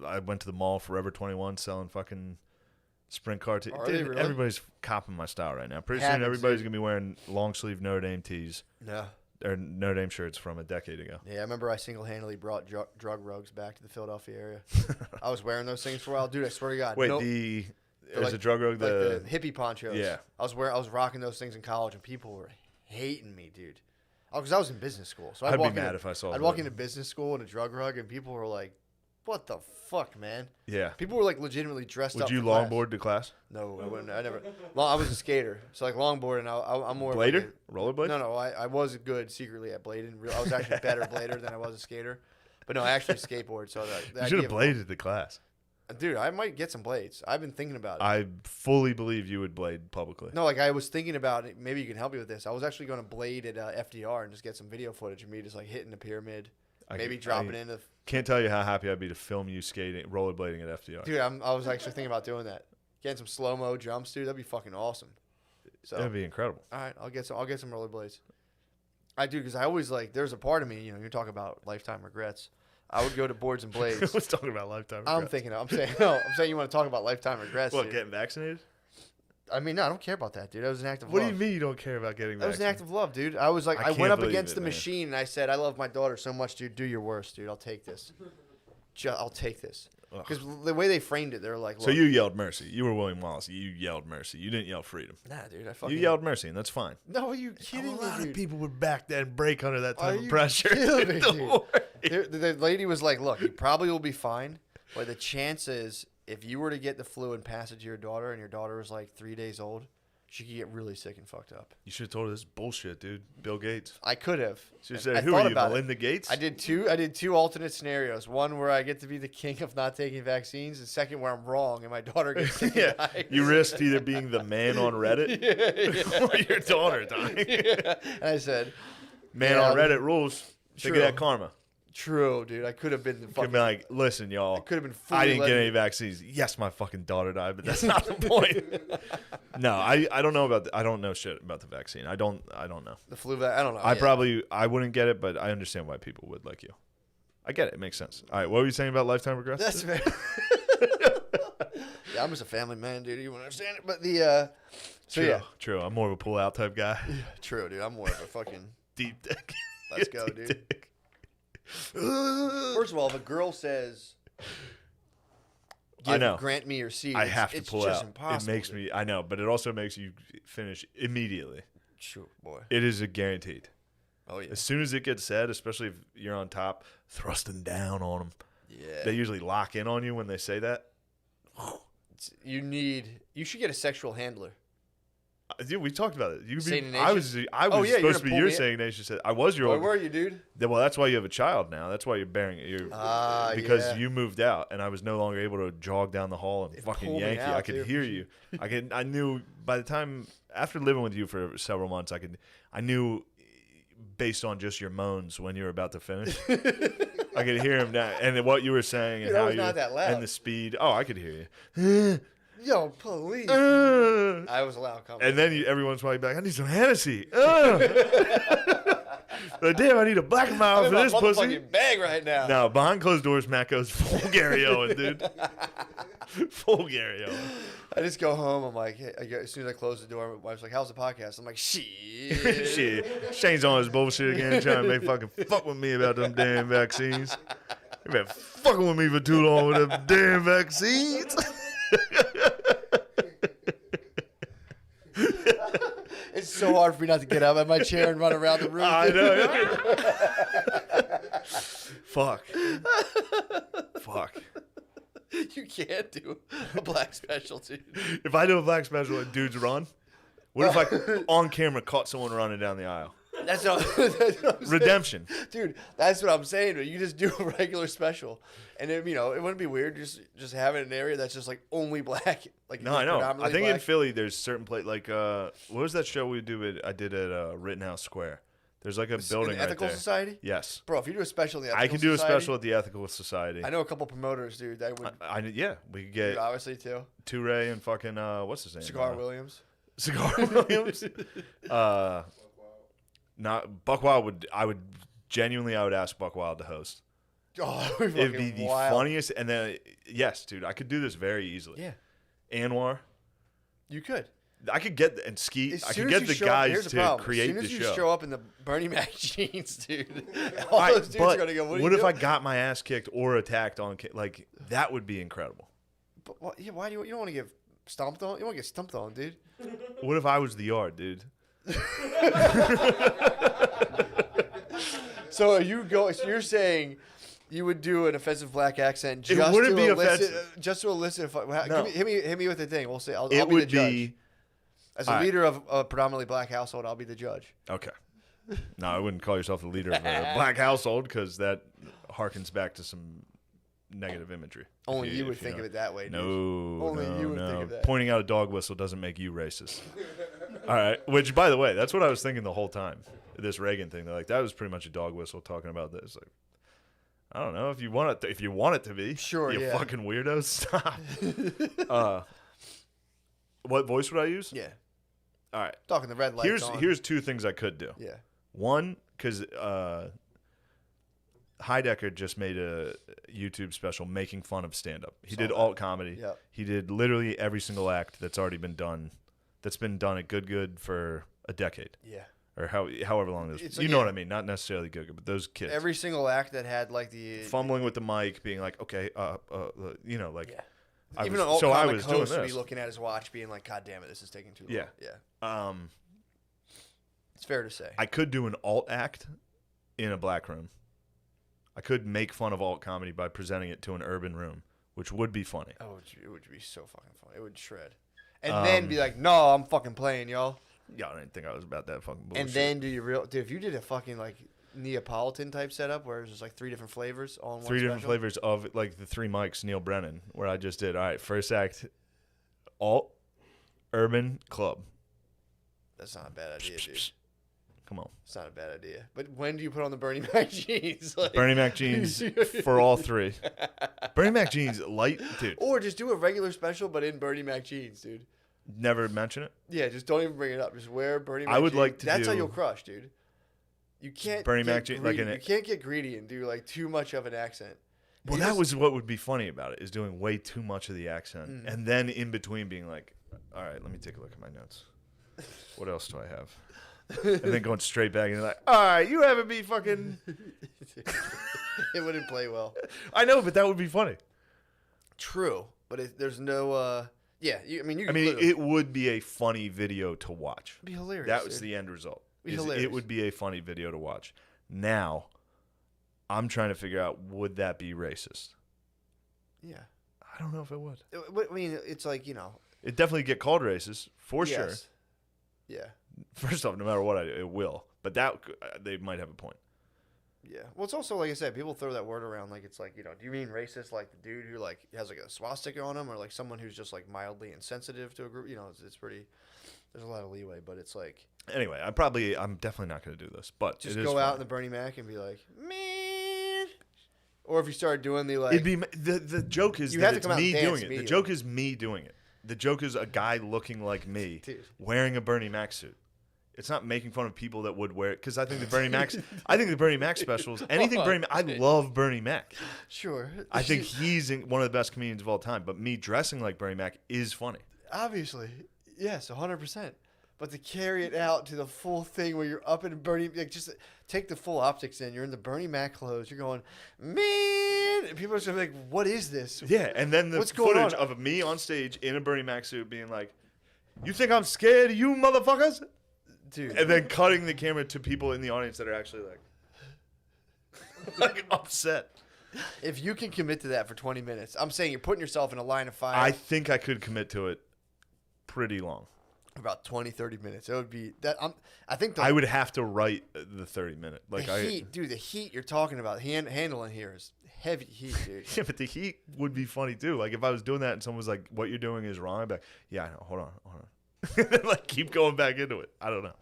I went to the mall, Forever 21, selling fucking sprint car T-shirts. Are they really? Everybody's copping my style right now. Pretty soon, Happens, everybody's dude. gonna be wearing long sleeve Notre Dame tees. Yeah. Or Notre Dame shirts from a decade ago. Yeah, I remember I single-handedly brought drug rugs back to the Philadelphia area. I was wearing those things for a while, dude. I swear to God. Wait, nope. there's like- a drug rug. Like the hippie ponchos. Yeah. I was rocking those things in college, and people were hating me, dude. Because I was in business school, so I'd be walk mad into, if I saw. I'd walk into business school in a drug rug, and people were like, "What the fuck, man?" Yeah. People were like legitimately dressed up. Would you for class. longboard to class? No, I wouldn't. I never. Well, I was a skater, so like longboard, and I'm more Blader? Like Rollerblade? no. I was good secretly at blading. I was actually a better blader than I was a skater. But no, I actually skateboard. So You should have bladed the class. Dude, I might get some blades. I've been thinking about it. I fully believe you would blade publicly. No, like I was thinking about it. Maybe you can help me with this. I was actually going to blade at FDR and just get some video footage of me just like hitting the pyramid, maybe dropping into. Can't tell you how happy I'd be to film you skating, rollerblading at FDR. Dude, I was actually thinking about doing that. Getting some slow mo jumps, dude. That'd be fucking awesome. So That'd be incredible. all right, I'll get some rollerblades. I do because I always like. There's a part of me, you talk about lifetime regrets. I would go to Boards and Blades. Let's talk about lifetime regrets. I'm saying you want to talk about lifetime regrets. What, dude. getting vaccinated? I mean, no, I don't care about that, dude. That was an act of What love. do you mean you don't care about getting That was an vaccinated? act of love, dude. I was like, I I can't went up believe against it, the man. machine and I said, I love my daughter so much, dude. Do your worst, dude. I'll take this. I'll take this. Ugh. Because the way they framed it, they're like, So look, you yelled mercy. You were William Wallace. You yelled mercy. You didn't yell freedom. nah, dude. I fucking. You yelled mercy, and that's fine. No, are you kidding A me, lot dude? of people would back then break under that Are type of you pressure. kidding me, Don't dude? worry. The lady was like, look, you probably will be fine, but the chances, if you were to get the flu and pass it to your daughter, and your daughter was like 3 days old, she could get really sick and fucked up. You should have told her this is bullshit, dude. Bill Gates. I could have. She I said, "Who thought are you, about it. Melinda Gates?" I did two alternate scenarios. One where I get to be the king of not taking vaccines, and second where I'm wrong and my daughter gets sick. Yeah, and dies. you risked either being the man on Reddit or your daughter dying. Yeah. And I said, Man Yeah, on Reddit rules. Think of true. that karma. "True, dude. I could have been the Could fucking. be like, listen, y'all. could have been. I fully didn't get led- any vaccines. Yes, my fucking daughter died, but that's not the point. No, I don't know about. I don't know shit about the vaccine. I don't know. the flu. I don't know. I wouldn't get it, but I understand why people would like you. I get it. It makes sense. All right, what were you saying about lifetime regrets? That's fair. Yeah, I'm just a family man, dude. You understand it? But the. So true. yeah, True. I'm more of a pull out type guy. true, dude. I'm more of a fucking. Deep dick. Let's go, Deep dude. dick. First of all, if a girl says, I know. grant me your seed, I have to it's pull just out. impossible. It makes me. I know, but it also makes you finish immediately. Sure, boy. It is a guaranteed. Oh yeah. As soon as it gets said, especially if you're on top, thrusting down on them, Yeah. they usually lock in on you when they say that. You should get a sexual handler. Dude, we talked about it. Saint I was Oh, yeah, you're supposed to gonna be pull your me in. Saint Ignatius. Said I was your Where old. were you, dude? Well, that's why you have a child now. That's why you're bearing it. Because yeah. you moved out, and I was no longer able to jog down the hall and It fucking pulled me yank you. out, I could too. hear you. I knew by the time after living with you for several months, I knew based on just your moans when you were about to finish. I could hear him now, and what you were saying, Dude, and I how was you not that loud. and the speed. Oh, I could hear you. Yo, please. and I was loud coming. then every once in a while, you'd be like, I need some Hennessy. Like, damn, I need a black mile I'm for in my this pussy. motherfucking bag right now. No, behind closed doors, Matt goes full Gary Owen, dude. Full Gary Owen. I just go home. I'm like, hey, as soon as I close the door, my wife's like, "How's the podcast?" I'm like, "Shit." Shit. Shane's on his bullshit again, trying to make fucking fuck with me about them damn vaccines. You been fucking with me for too long with them damn vaccines. It's so hard for me not to get up out of my chair and run around the room. I know. Fuck. Fuck. You can't do a black special, dude. If I do a black special and dudes run, what if I on camera caught someone running down the aisle? That's what I'm saying. Redemption. Dude, that's what I'm saying. You just do a regular special, and it wouldn't be weird just having an area that's just like only black. Like No, I know. I predominantly think in black. Philly, there's certain place like what was that show I did at Rittenhouse Square. There's like a building the right Ethical there. Society. Yes, Bro, if you do a special in the Ethical I can do Society, a special at the Ethical Society. I know a couple promoters, dude. That would Yeah, we could dude, get obviously too. Toure and fucking what's his name? Cigar Williams. Cigar Williams. Not Buck Wild I would Genuinely, I would ask Buck Wild to host. Oh, It'd be the funniest. And then, yes, dude, I could do this very easily. Yeah. Anwar. You could. I could get and ski. As I soon could as get you the show up, guys here's the to problem. create as soon the as you show. show up in the Bernie Mac jeans, dude, all those dudes are gonna go. What if I got my ass kicked or attacked on? Like that would be incredible. But why do you don't want to get stomped on? You want to get stumped on, dude. What if I was the yard, dude? So you're saying you would do an offensive black accent just It wouldn't to be elicit, offensive. just to elicit. No. Hit me with the thing. We'll see. I'll It be the would judge. be As a leader of a predominantly black household, I'll be the judge. okay. No, I wouldn't call yourself the leader of a black household because that harkens back to some negative imagery. Only you would think of it that way. Dude. No, Only no, you would no. think of that. Pointing out a dog whistle doesn't make you racist. All right. Which, by the way, that's what I was thinking the whole time. This Reagan thing, they're like, that was pretty much a dog whistle talking about this. Like, I don't know if you want it. If you want it to be, sure, you yeah. fucking weirdos. Stop. What voice would I use? Yeah. All right. Talking the red lights. Here's two things I could do. Yeah. One, because Heidecker just made a YouTube special making fun of stand-up. He did alt comedy. Yep. He did literally every single act that's already been done. That's been done at Good for a decade. Yeah. Or however long it is. It's You like, know yeah. what I mean? Not necessarily Good, but those kids. Every single act that had like the fumbling with the mic, being like, okay, you know, like. Yeah. Even an alt I comic was doing host would be this. looking at his watch, being like, "God damn it, this is taking too long." Yeah. Yeah. It's fair to say. I could do an alt act in a black room. I could make fun of alt comedy by presenting it to an urban room, which would be funny. Oh, it would be so fucking funny. It would shred. And then be like, "No, I'm fucking playing, y'all." Yeah, I didn't think I was about that fucking bullshit. And then do your real dude. If you did a fucking like Neapolitan type setup where it was just like 3 different flavors all in one three different special. flavors of like the 3 mics, Neil Brennan, where I just did, all right, first act, alt, urban, club. That's not a bad idea, dude. Come on. It's not a bad idea. But when do you put on the Bernie Mac jeans? Like, Bernie Mac jeans for all 3. Bernie Mac jeans, light, dude. or just do a regular special, but in Bernie Mac jeans, dude. Never mention it. Yeah, just don't even bring it up. Just wear Bernie Mac I would jeans. like to That's how do- you'll crush, dude. You can't Bernie get Mac jeans, like greedy. an- You can't get greedy and do like too much of an accent. Well, You that just- was what would be funny about it, is doing way too much of the accent. Mm. And then in between being like, all right, let me take a look at my notes. What else do I have? And then going straight back and like, all right, you haven't been fucking... it wouldn't play well. I know, but that would be funny. True, but there's no. Yeah, you I could mean, literally- it would be a funny video to watch. it'd be hilarious. That was dude. the end result. Be Is hilarious. It would be a funny video to watch. Now, I'm trying to figure out, would that be racist? Yeah. I don't know if it would. I mean, it's like, It definitely get called racist, for sure. yes. Yeah. First off, no matter what I do, it will. But that they might have a point. Yeah. Well, it's also like I said, people throw that word around like it's like, do you mean racist like the dude who like has like a swastika on him, or like someone who's just like mildly insensitive to a group? It's pretty. There's a lot of leeway, but it's like Anyway, I'm definitely not going to do this. But just it is go out in funny. the Bernie Mac and be like, man. Or if you start doing the like, It'd be the joke is You that have to it's come out and me dance doing it. The immediately. joke is me doing it. The joke is a guy looking like me Dude. wearing a Bernie Mac suit. It's not making fun of people that would wear it, because I think the Bernie Mac specials, anything Bernie Mac, I love Bernie Mac. sure. I think he's one of the best comedians of all time. But me dressing like Bernie Mac is funny. Obviously, yes, 100%. But to carry it out to the full thing where you're up in Bernie, like just take the full optics in. You're in the Bernie Mac clothes. You're going, man. And people are just gonna be like, what is this? Yeah, and then the What's going footage on? of me on stage in a Bernie Mac suit being like, "You think I'm scared of you motherfuckers?" Dude. And then cutting the camera to people in the audience that are actually like upset. If you can commit to that for 20 minutes, I'm saying you're putting yourself in a line of fire. I think I could commit to it pretty long. About 20, 30 minutes. It would be that. I think I would have to write the 30-minute. Like the heat, dude. The heat you're talking about, handling here is heavy heat, dude. Yeah, but the heat would be funny too. Like if I was doing that and someone was like, "What you're doing is wrong," I'd be like, "Yeah, I know. Hold on." Like keep going back into it. I don't know.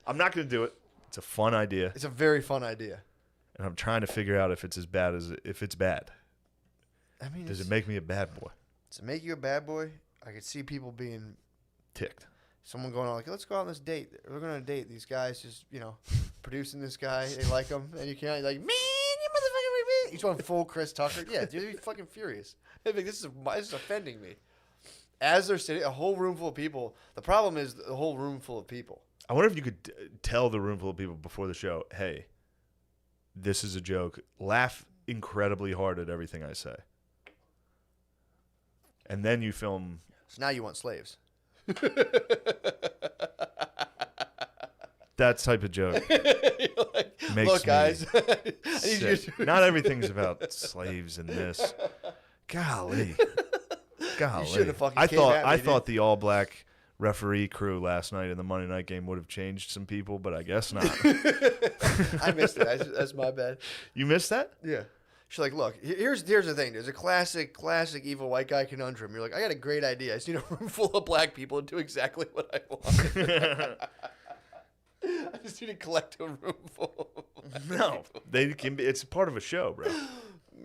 I'm not gonna do it. It's a fun idea, It's a very fun idea. and I'm trying to figure out if it's as bad as if it's bad. I mean, Does it make me a bad boy? does it make you a bad boy? I could see people being Ticked. someone going on like, let's go out on this date. We're going on a date. These guys just, producing this guy. They like him. And you can't, like, man, you motherfucker. He's going full Chris Tucker. Yeah, dude, he'd be fucking furious. He'd be like, this is offending me. As they're sitting, a whole room full of people. The problem is the whole room full of people. I wonder if you could tell the room full of people before the show, hey, this is a joke. Laugh incredibly hard at everything I say. And then you film. So now you want slaves. That type of joke like, makes look, guys. sick. Not everything's about slaves in this. Golly. You should have fucking I came at me, I dude. thought the all-black referee crew last night in the Monday night game would have changed some people, but I guess not. I missed it. That's my bad. You missed that? Yeah. She's like, look, here's the thing. There's a classic evil white guy conundrum. You're like, I got a great idea. I just need a room full of black people to do exactly what I want. I just need to collect a room full of No. They can be, it's part of a show, bro.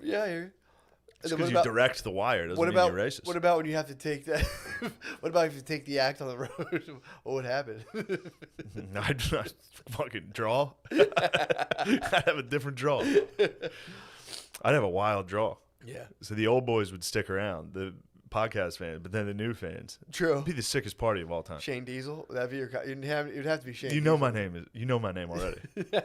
Yeah, I hear you. Just because you direct the wire doesn't mean you're racist. What about when you have to take that? What about if you take the act on the road? What would happen? I'd fucking draw. I'd have a different draw. I'd have a wild draw. Yeah. So the old boys would stick around, the podcast fans, but then the new fans. True. It'd be the sickest party of all time. Shane Diesel. That'd be your. It'd have to be Shane. You know Diesel. my name is. You know my name already.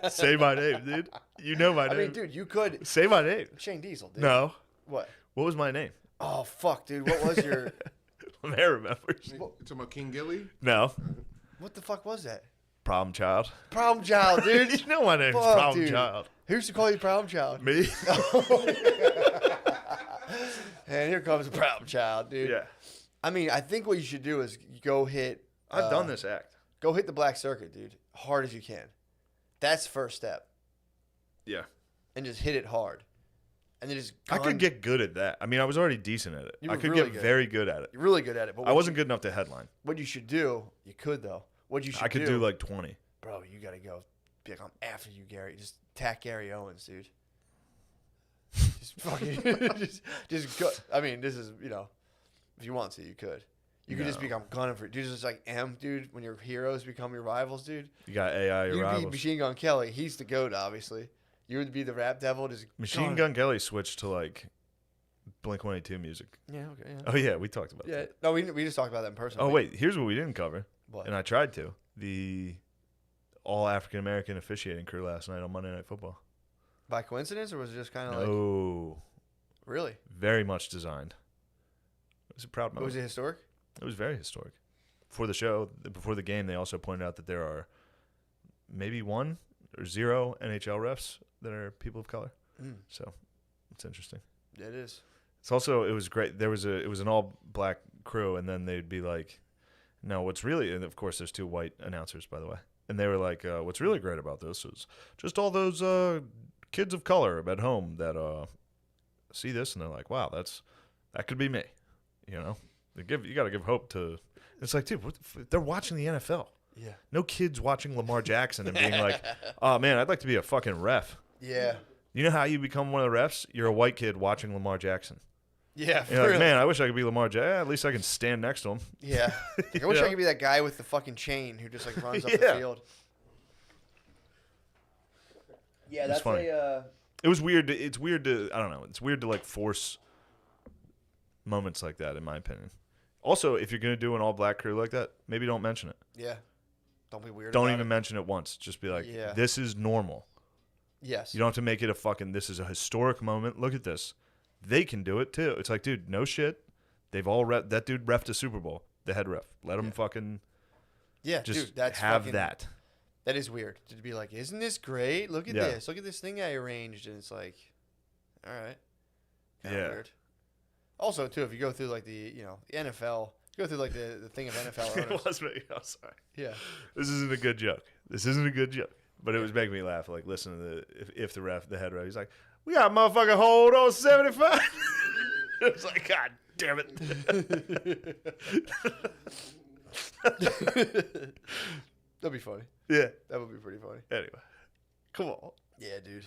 Say my name, dude. You know my name. I mean, dude, you could. Say my name. Shane Diesel. Dude. No. What? What was my name? Oh fuck, dude. What was your? Mayor remembers. You talking about King Gilly? No. What the fuck was that? Problem child. Problem child, dude. You know my name's Fuck, Problem dude. Child. Who used to call you problem child? Me? And here comes the problem child, dude. Yeah. I mean, I think what you should do is go hit. I've done this act. Go hit the black circuit, dude, hard as you can. That's first step, Yeah. and just hit it hard, and then just. I could get good at that. I mean, I was already decent at it. You I were could really get good. very good at it. You're really good at it, but I wasn't good enough to headline. What you should do, you could though. What you should I could do like 20. bro, you gotta go. Be like, I'm after you, Gary. Just attack Gary Owens, dude. Just fucking, just go. I mean, this is if you want to, you could. You could just No. become gunning for. Dude, just like dude. When your heroes become your rivals, dude. You got AI your You'd be rivals. Machine Gun Kelly. He's the goat, obviously. You would be the rap devil. Just Machine Gun Kelly switched to like Blink-182 music. Yeah. Okay. Yeah. Oh yeah, we talked about Yeah. that. No, we just talked about that in person. Oh wait, here's what we didn't cover, What? and I tried to. The all African American officiating crew last night on Monday Night Football. By coincidence, or was it just kind of like No, really? very much designed. It was a proud moment. Was it historic? It was very historic. Before the show, before the game, they also pointed out that there are maybe 1 or 0 NHL refs that are people of color. So it's interesting. It is. It's also, it was great. It was an all black crew, and then they'd be like, no, what's really, and of course there's 2 white announcers, by the way. And they were like, what's really great about this is just all those kids of color at home that see this, and they're like, wow, that could be me. You know, you got to give hope to. It's like, dude, they're watching the NFL. Yeah. No kids watching Lamar Jackson and being like, oh man, I'd like to be a fucking ref. Yeah. You know how you become one of the refs? You're a white kid watching Lamar Jackson. Yeah. You're like, man, I wish I could be Lamar Jackson. At least I can stand next to him. Yeah. Like, I wish I could be that guy with the fucking chain who just like runs up the Yeah. field. Yeah, It's that's funny. It was weird. It's weird to, I don't know. It's weird to like force moments like that, in my opinion. Also, if you're going to do an all black crew like that, maybe don't mention it. Yeah. Don't be weird. Don't about even it. mention it once. Just be like, Yeah. this is normal. Yes. You don't have to make it a fucking, this is a historic moment. Look at this. They can do it too. It's like, dude, no shit. They've all that dude refed a Super Bowl, the head ref. Let him fucking Yeah, just dude, that's have fucking, that. That is weird to be like, isn't this great? Look at Yeah. this. Look at this thing I arranged, and it's like, all right, kinda Yeah. weird. Also, too, if you go through like the the NFL, go through like the thing of NFL owners. It was me. I'm sorry. Yeah. This isn't a good joke. This isn't a good joke. But it was making me laugh. Like, listen to if the head ref, he's like, we got a motherfucking hold on 75. It was like, God damn it. That'd be funny. Yeah. That would be pretty funny. Anyway, come on. Yeah, dude.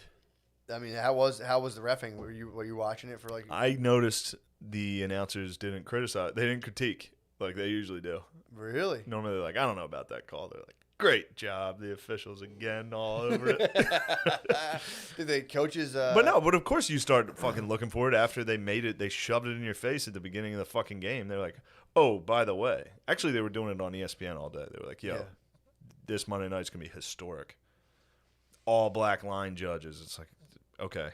I mean, how was the reffing? Were you watching it for like? I noticed the announcers didn't criticize. They didn't critique like they usually do. Really? Normally they're like, I don't know about that call. They're like, great job, the officials again, all over it. Did the coaches? But of course you start fucking looking for it after they made it. They shoved it in your face at the beginning of the fucking game. They're like, oh, by the way. Actually, they were doing it on ESPN all day. They were like, yo, this Monday night's going to be historic. All black line judges. It's like, okay.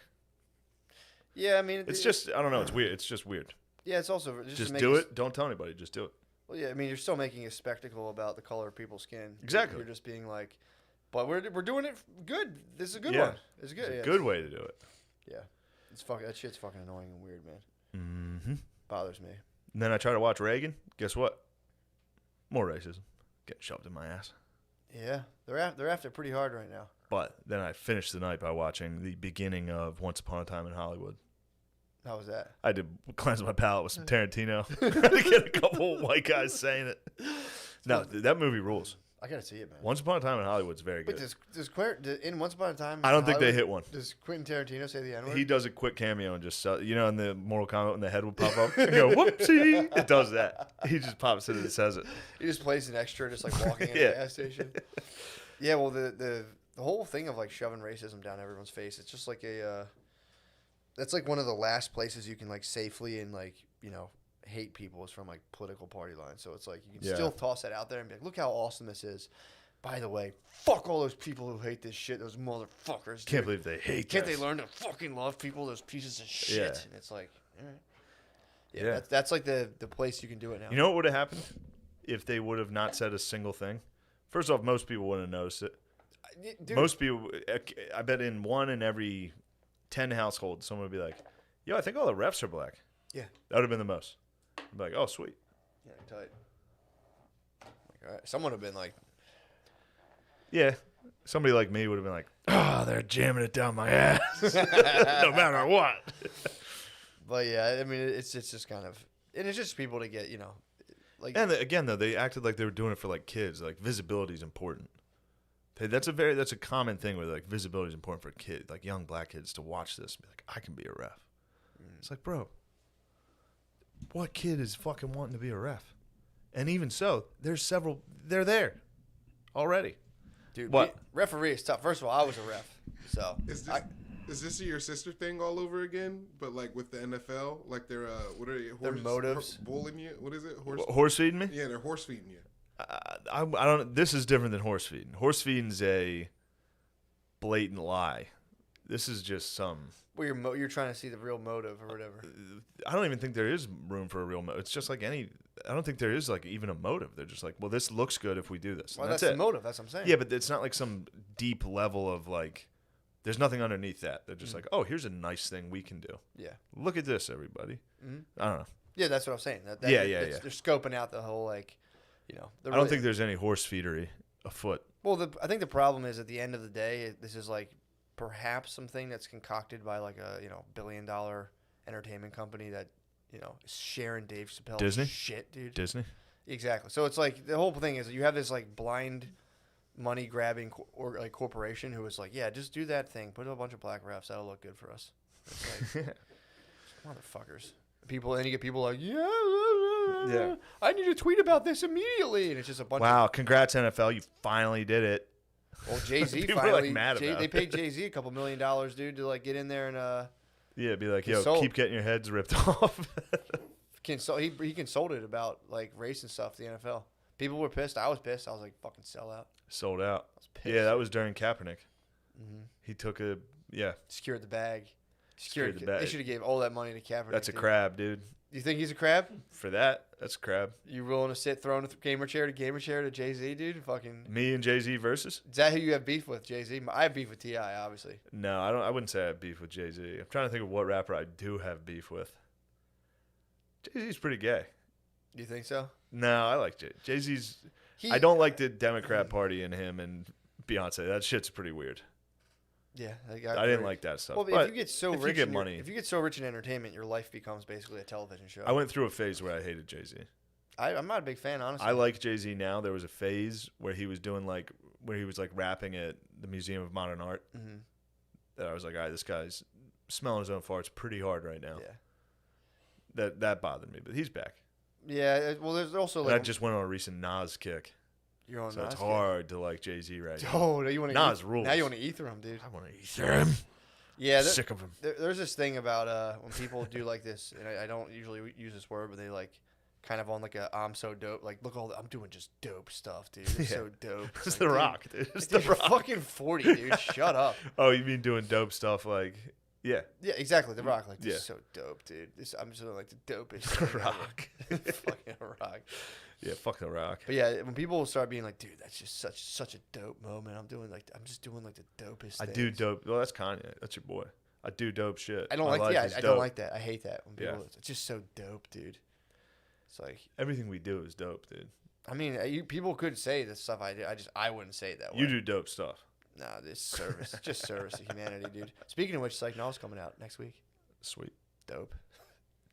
Yeah, I mean. It's just, I don't know. It's weird. It's just weird. Yeah, it's also. Just do it. Don't tell anybody. Just do it. Well, yeah, I mean, you're still making a spectacle about the color of people's skin. Exactly. You're just being like, but we're doing it good. This is a good one. It's good. It's a good way to do it. Yeah. That shit's fucking annoying and weird, man. Mm-hmm. Bothers me. And then I try to watch Reagan. Guess what? More racism. Getting shoved in my ass. Yeah. They're after pretty hard right now. But then I finished the night by watching the beginning of Once Upon a Time in Hollywood. How was that? I did cleanse my palate with some Tarantino to get a couple of white guys saying it. No, that movie rules. I gotta see it, man. Once Upon a Time in Hollywood's very good. But in Once Upon a Time, I don't think they hit one. Does Quentin Tarantino say the N-word? He does a quick cameo and just, in the Mortal Kombat when the head would pop up and go, whoopsie. It does that. He just pops in and says it. He just plays an extra, just like walking in a gas station. Yeah, well, the whole thing of like shoving racism down everyone's face, it's just like that's like one of the last places you can like safely and like, hate people is from like political party lines. So it's like you can still toss that out there and be like, look how awesome this is. By the way, fuck all those people who hate this shit, those motherfuckers. Dude. Can't believe they hate Can't this. they learn to fucking love people, those pieces of shit? Yeah. And it's like, all right. Yeah. That's like the place you can do it now. You know what would have happened if they would have not said a single thing? First off, most people wouldn't have noticed it. Dude. Most people, I bet in 1 in every 10 households, someone would be like, yo, I think all the refs are black. Yeah. That would have been the most. I'd be like, oh, sweet. Yeah, tight. Like, all right. Someone would have been like, yeah. Somebody like me would have been like, oh, they're jamming it down my ass. No matter what. But yeah, I mean, it's just kind of, and it's just people to get, like. And again, though, they acted like they were doing it for like kids. Like visibility is important. That's a common thing where like visibility is important for kids, like young black kids, to watch this and be like, I can be a ref. It's like, bro, what kid is fucking wanting to be a ref? And even so, they're there already. Dude, what? Referee is tough. First of all, I was a ref, so. Is this your sister thing all over again? But like with the NFL, like they're what are they? Their motives. Bullying you? What is it? Horse feeding me? Yeah, they're horse feeding you. I don't. This is different than horse feeding. Horse feeding's a blatant lie. This is just some. Well, you're trying to see the real motive or whatever. I don't even think there is room for a real motive. It's just like any. I don't think there is like even a motive. They're just like, well, this looks good if we do this. Well, that's the motive. That's what I'm saying. Yeah, but it's not like some deep level of like. There's nothing underneath that. They're just like, oh, here's a nice thing we can do. Yeah. Look at this, everybody. Mm-hmm. I don't know. Yeah, that's what I'm saying. Yeah. They're scoping out the whole like, I don't think there's any horse feedery afoot. Well, I think the problem is at the end of the day, this is like perhaps something that's concocted by like a $1 billion entertainment company that is sharing Dave Chappelle's Disney shit, dude. Disney. Exactly. So it's like the whole thing is you have this like blind money grabbing or like corporation who is like, yeah, just do that thing. Put a bunch of black refs. That'll look good for us. It's like, motherfuckers. And you get people like, yeah, I need to tweet about this immediately, and it's just a bunch. Wow, congrats NFL, you finally did it. Well, Jay-Z People finally. are like mad about they paid Jay-Z a couple $1 million, dude, to like get in there and be like, yo, keep getting your heads ripped off. He consulted about like race and stuff to the NFL. People were pissed. I was pissed. I was like, fucking sell out. Sold out. I was pissed. Yeah, that was during Kaepernick. Mm-hmm. He took secured the bag. Secured the bag. They should have gave all that money to Kaepernick. That's a crab, dude. You think he's a crab? For that, that's a crab. You willing to sit throwing a gamer chair to Jay-Z, dude? Fucking. Me and Jay-Z versus? Is that who you have beef with, Jay-Z? I have beef with T.I., obviously. No, I don't. I wouldn't say I have beef with Jay-Z. I'm trying to think of what rapper I do have beef with. Jay-Z's pretty gay. Do you think so? No, I like Jay-Z's. I don't like the Democrat Party and him and Beyonce. That shit's pretty weird. Yeah, I didn't like that stuff. Well, but if you get so if rich, you get money, if you get so rich in entertainment, your life becomes basically a television show. I went through a phase where I hated Jay-Z. I'm not a big fan, honestly. I like Jay-Z now. There was a phase where he was rapping at the Museum of Modern Art. Mm-hmm. That I was like, all right, this guy's smelling his own farts pretty hard right now. Yeah. That bothered me, but he's back. Yeah, well, there's also And I like just went on a recent Nas kick, you're on so it's Nas. hard to like Jay-Z right now. Oh, now you want Nas rules. Now you want to ether him, dude. I want to ether him. Yeah, Sick of him. There's this thing about when people do like this, and I don't usually use this word, but they like kind of on like a I'm so dope. Like, look, I'm doing just dope stuff, dude. It's so dope. It's like, The dude, Rock, dude. It's dude, The you're Rock. fucking 40, dude. Shut up. Oh, you mean doing dope stuff like, yeah. Yeah, exactly. The Rock, like, this Yeah. is so dope, dude. I'm just doing like the dopest. The thing Rock. ever. Fucking Rock. Yeah, fuck The Rock. But yeah, when people start being like, dude, that's just such a dope moment. I'm just doing like the dopest. I things. do dope. Well, that's Kanye. That's your boy. I do dope shit. I don't My like. life Yeah, is I dope. don't like that. I hate that when people. Yeah. It's just so dope, dude. It's like, Everything we do is dope, dude. I mean, people could say the stuff I do. I wouldn't say it that way. You do dope stuff. Nah, this service, just service to humanity, dude. Speaking of which, Psych Now's coming out next week. Sweet. Dope.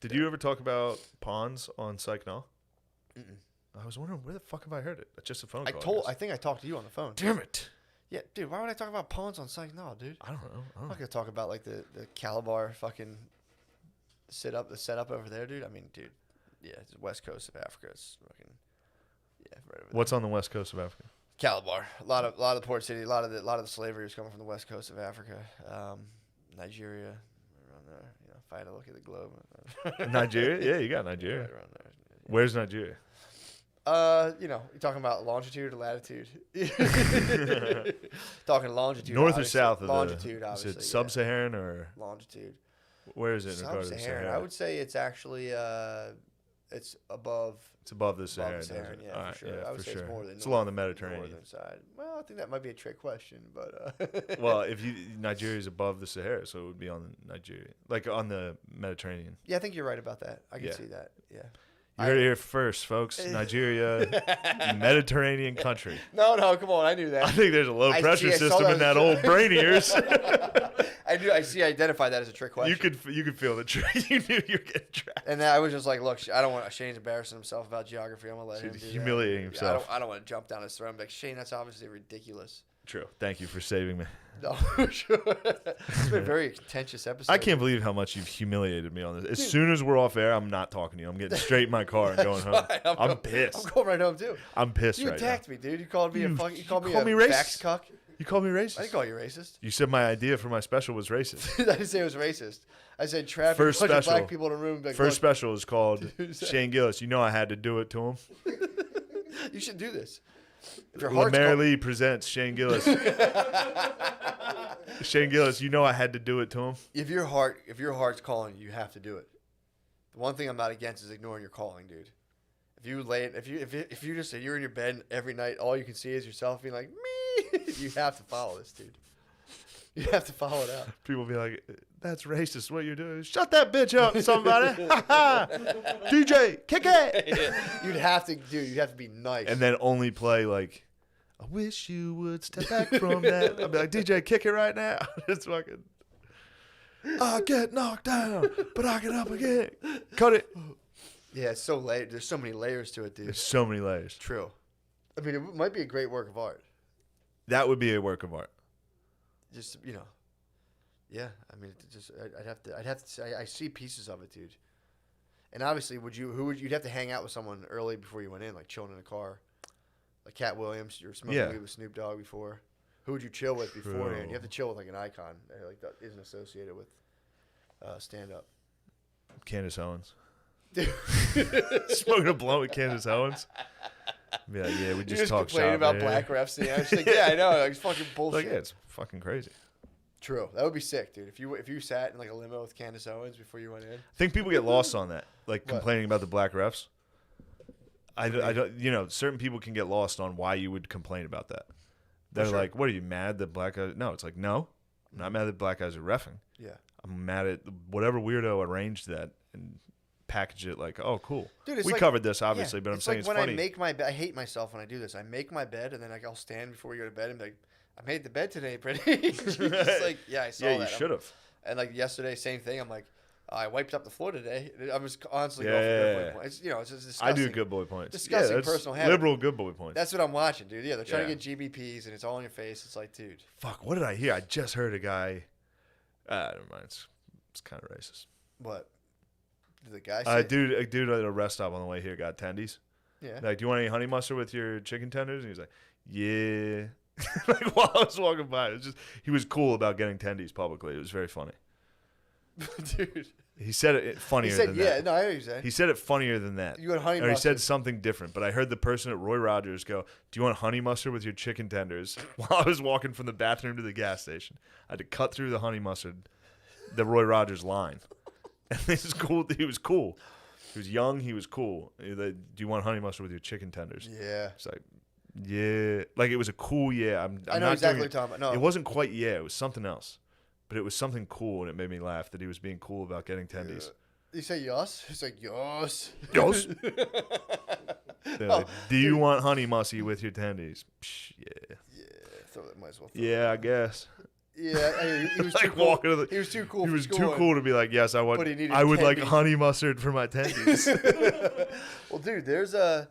Did you ever talk about pawns on Psych Now? Mm-mm. I was wondering where the fuck have I heard it? It's just a phone I call. think I talked to you on the phone. Damn it. Yeah, dude. Why would I talk about pawns on Psych Now, dude? I don't know. I'm not gonna talk about like the Calabar fucking the setup over there, dude. I mean, dude. Yeah, it's the west coast of Africa. It's fucking right over there. What's on the west coast of Africa? Calabar. A lot of the port city. A lot of the slavery is coming from the west coast of Africa. Nigeria, around there. You know, if I had to look at the globe. Nigeria? Yeah, you got Nigeria. Right around there. Where's Nigeria? You know, you're talking about longitude or latitude? Talking longitude. North or obviously. south of longitude, the, obviously. Is it sub-Saharan or longitude? where is it in regard to the Sub-Saharan. Sahara? I would say it's actually it's above. It's above the Sahara. Above the Saharan, doesn't it? yeah, All for right, sure. yeah, I would for say sure. it's more than It's along the Mediterranean. northern side. Well, I think that might be a trick question, but Well, if Nigeria is above the Sahara, so it would be on Nigeria, like on the Mediterranean. yeah, I think you're right about that. I can Yeah. see that. Yeah. You heard it here first, folks. Nigeria, Mediterranean country. No, come on. I knew that. I think there's a low I pressure saw system in that old brain of yours. I identified that as a trick question. You could feel the trick. You knew you were getting trapped. And then I was just like, look, I don't want Shane's embarrassing himself about geography. I'm gonna let him do Humiliating that. himself. I don't want to jump down his throat. I'm like, Shane, that's obviously ridiculous. True. Thank you for saving me. No, sure. It's been a very contentious episode. I can't believe how much you've humiliated me on this. As soon as we're off air, I'm not talking to you. I'm getting straight in my car and going home. I'm pissed. I'm going right home too. I'm pissed You right now. attacked me, dude. You called me a fucking. You called me called a me racist. vax cuck. You called me I racist. didn't call you racist. You said my idea for my special was racist. I didn't say it was racist. I said trap a First bunch of special. black people in a room. Like, First look, special is called Shane Gillis. You know I had to do it to him. you should do this. If your heart's Lemaire Lee presents Shane Gillis. Shane Gillis, you know I had to do it to him. if your heart's calling you, you have to do it. The one thing I'm not against is ignoring your calling, dude. If you just say you're in your bed every night, all you can see is yourself being like me. You have to follow this, dude. You have to follow it out. People be like, that's racist what you're doing. Shut that bitch up, somebody. DJ, kick it. You'd have to be nice. And then only play like, I wish you would step back from that. I'd be like, DJ, kick it right now. It's fucking, I get knocked down, but I get up again. Cut it. yeah, it's so late. There's so many layers to it, dude. There's so many layers. True. I mean, it might be a great work of art. That would be a work of art. Just yeah. I mean, I'd have to say I see pieces of it, dude. And obviously, you'd have to hang out with someone early before you went in, like chilling in a car, like Cat Williams. You were smoking weed with Snoop Dogg before. Who would you chill with beforehand? You have to chill with like an icon, like that isn't associated with stand up. Candace Owens. Smoking a blunt with Candace Owens. Be like, yeah, we You just talk complaining shop. about man. black refs. I was like, yeah, I know. Like, it's fucking bullshit. Like, yeah, it's fucking crazy. True. That would be sick, dude. If you sat in like a limo with Candace Owens before you went in. I think people get lost on that, like What? complaining about the black refs. I don't, certain people can get lost on why you would complain about that. They're sure. like, what are you mad that black guys? No, it's like, no, I'm not mad that black guys are reffing. Yeah. I'm mad at whatever weirdo arranged that and packaged it like, oh, cool. Dude, it's we like- covered this, obviously, Yeah, but I'm saying like it's when funny. I make my bed. I hate myself when I do this. I make my bed and then like I'll stand before we go to bed and be like, I made the bed today, pretty. It's like, yeah, I saw yeah, that. you should have. And like yesterday, same thing. I'm like, I wiped up the floor today. I was constantly Yeah, going for good yeah, boy yeah. points. It's just I disgusting. do good boy points. disgusting that's personal habit. liberal good boy points. That's what I'm watching, dude. Yeah, they're trying Yeah. to get GBPs and it's all in your face. It's like, dude. Fuck, what did I hear? I just heard a guy. Never mind. It's kind of racist. What? Did the guy A say? dude at a rest stop on the way here got tendies. Yeah. Like, do you want any honey mustard with your chicken tenders? And he was like, yeah. Like, while I was walking by, it was just, he was cool about getting tendies publicly. It was very funny. Dude. He said it funnier He said, than yeah. that. No, I know what you're saying. He said it funnier than that. You got honey Or he mustard. said something different, but I heard the person at Roy Rogers go, do you want honey mustard with your chicken tenders? While I was walking from the bathroom to the gas station. I had to cut through the honey mustard, the Roy Rogers line. And this is cool. He was cool. He was young. He was cool. Do you want honey mustard with your chicken tenders? Yeah. It's like, yeah. Like, it was a cool yeah. I know not exactly doing what you're talking about. No. It wasn't quite yeah. It was something else. But it was something cool, and it made me laugh that he was being cool about getting tendies. You say yes? He's like, yes. Yes. They're like, do you want honey musty with your tendies? Psh, yeah. Yeah. Might as well. Throw Yeah, I guess. Yeah. He was too Like cool. walking to the, He was too cool. he for was too schooling. cool to be like, yes, I But want. he needed I would like tendies. honey mustard for my tendies. Well, dude, there's a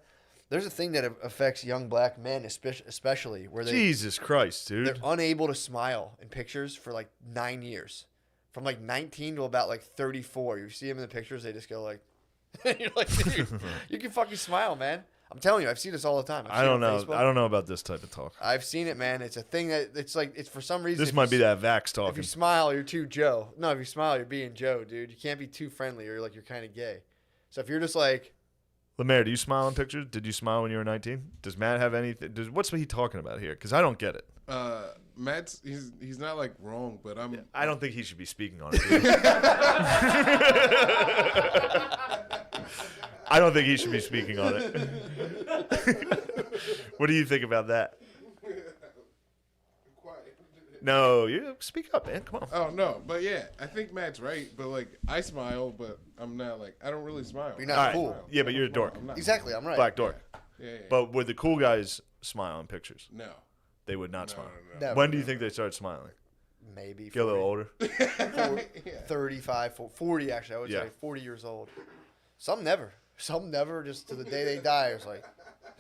thing that affects young black men, especially where Jesus Christ, they're dude. unable to smile in pictures for like 9 years, from like 19 to about like 34. You see them in the pictures, they just go like, you're like, dude, you can fucking smile, man. I'm telling you, I've seen this all the time. I don't know. I don't know about this type of talk. I've seen it, man. It's a thing that it's like it's for some reason. This might be that Vax If talking. you smile, you're too Joe. No, if you smile, you're being Joe, dude. You can't be too friendly or like you're kind of gay. So if you're just like, Lemaire, do you smile in pictures? Did you smile when you were 19? Does Matt have anything? What's he talking about here? Because I don't get it. Matt's he's not like wrong, but I don't think he should be speaking on it. Dude. I don't think he should be speaking on it. What do you think about that? quiet. No, you speak up, man. Come on. Oh no, but yeah, I think Matt's right. But like, I smile, but I'm not like I don't really smile. You're not All right. cool. Yeah, but you're a dork. I'm not. exactly, I'm right. Black dork. Yeah. But would the cool guys smile in pictures? No. They would not smile. No. Never. When do you think they start smiling? Maybe Get a little older. 35, 40 actually. I would Yeah. say 40 years old. Some never. Some never. Just to the day they die. It's like,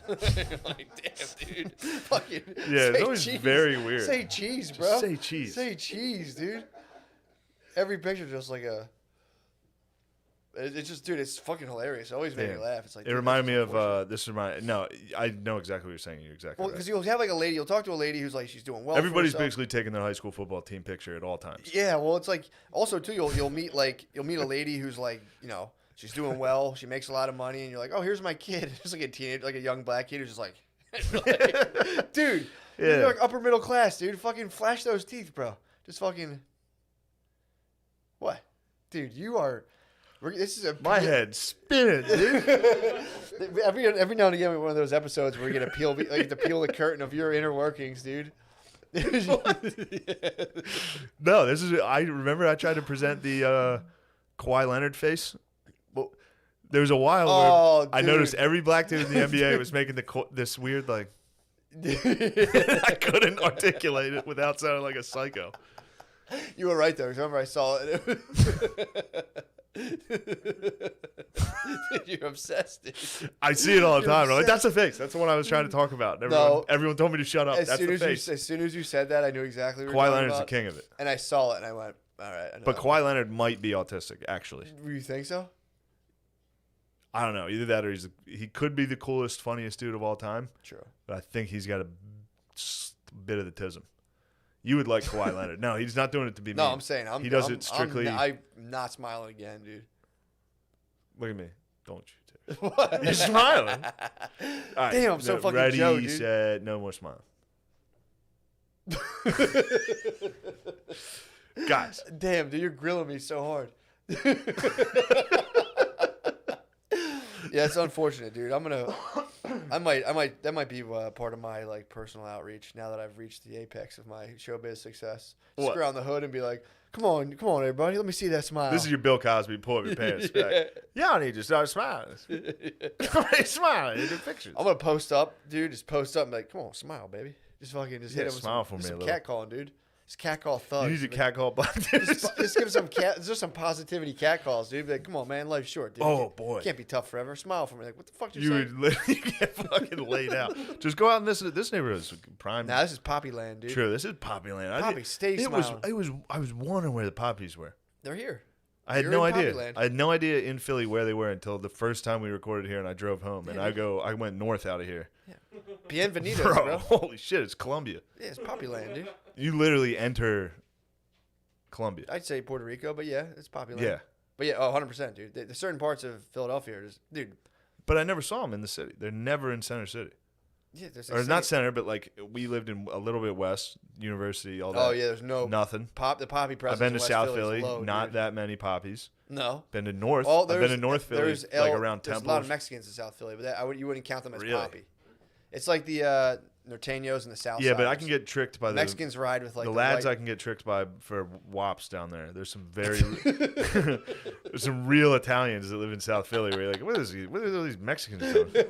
like damn, dude. Fucking. Yeah, it's say always cheese. very weird. Say cheese, bro. Just say cheese. Say cheese, dude. Every picture just like a. It's just, dude. It's fucking hilarious. It always made me Damn. laugh. It's like It dude, reminded me that's of unfortunate. No, I know exactly what you're saying. You're exactly Well, right. because you'll have like a lady. You'll talk to a lady who's like she's doing well. Everybody's for herself. basically taking their high school football team picture at all times. Yeah, well, it's like also too you'll meet a lady who's like she's doing well, she makes a lot of money, and you're like, oh, here's my kid. It's like a teenager, like a young black kid who's just like, dude, Yeah. you're like upper middle class, dude. Fucking flash those teeth, bro. Just fucking what, dude? You are. This is My head's spinning, dude. every now and again we have one of those episodes where we get to peel the curtain of your inner workings, dude. No, this is. I remember I tried to present the Kawhi Leonard face. Well, There was a while Oh, where I dude. noticed every black dude in the NBA was making this weird like. I couldn't articulate it without sounding like a psycho. You were right though. 'Cause remember I saw it. Dude, you're obsessed, dude. I see it all the You're time. I'm like, obsessed. that's the face. That's the one I was trying to talk about. And No. everyone told me to shut up. As That's soon the as face. as soon as you said that, I knew exactly what you were Kawhi talking Leonard's the about. king of it. And I saw it, and I went, "All right." I know But that Kawhi Leonard might be autistic, actually. one. You think so? I don't know. Either that or he could be the coolest, funniest dude of all time. True. But I think he's got a bit of the tism. You would like Kawhi Leonard. No, he's not doing it to be No, mean. I'm saying He does it strictly. I'm not smiling again, dude. Look at me. Don't you too. What? You're smiling. All right, Damn, I'm so fucking ready, Joe, dude. Set, no more smiling. Guys. Damn, dude, you're grilling me so hard. Yeah, it's unfortunate, dude. That might be part of my like personal outreach now that I've reached the apex of my showbiz success. Just What? go around the hood and be like, come on, everybody, let me see that smile. This is your Bill Cosby pull up your pants. Be like, y'all need to start smiling. Somebody smiling in the pictures. I'm gonna post up, dude. Just post up and be like, come on, smile, baby. Just fucking just hit Yeah, him with smile some, for me a some little. catcalling, dude. Just catcall You thugs. need to man. catcall black dudes. Just give some just some positivity catcalls, dude. Be like, come on, man, life's short, dude. Oh, You boy. can't be tough forever. Smile for me. Like, what the fuck you You saying? would literally get fucking laid out. Just go out in this neighborhood is prime. Nah, this is poppy land, dude. True, this is poppy land. Poppy, stay it smiling. was. I was wondering where the poppies were. They're here. I had You're no in idea. Poppyland. I had no idea in Philly where they were until the first time we recorded here and I drove home. And I went north out of here. Bienvenidos, Bro, bro. holy shit, it's Colombia. Yeah, it's Poppyland, dude. You literally enter Colombia. I'd say Puerto Rico, but yeah, it's Poppyland. Yeah. But yeah, 100%, dude. There's certain parts of Philadelphia are just, dude. But I never saw them in the city. They're never in Center City. Yeah, there's Or not center, but like we lived in a little bit west, university, all that. Oh yeah, there's no Nothing. the poppy presence. I've been in to West South Philly Philly, is low, not dude. that many poppies. No. Been to North. Oh, I've been to North Philly, there's like around There's Temple. a lot of Mexicans in South Philly, but you wouldn't count them as Really? poppy. It's like the Norteños and the South. Yeah, but I Siders. can get tricked by the Mexicans ride with like the the lads. white- I can get tricked by for wops down there. There's some very there's some real Italians that live in South Philly. Where you're like, what are all these Mexicans doing?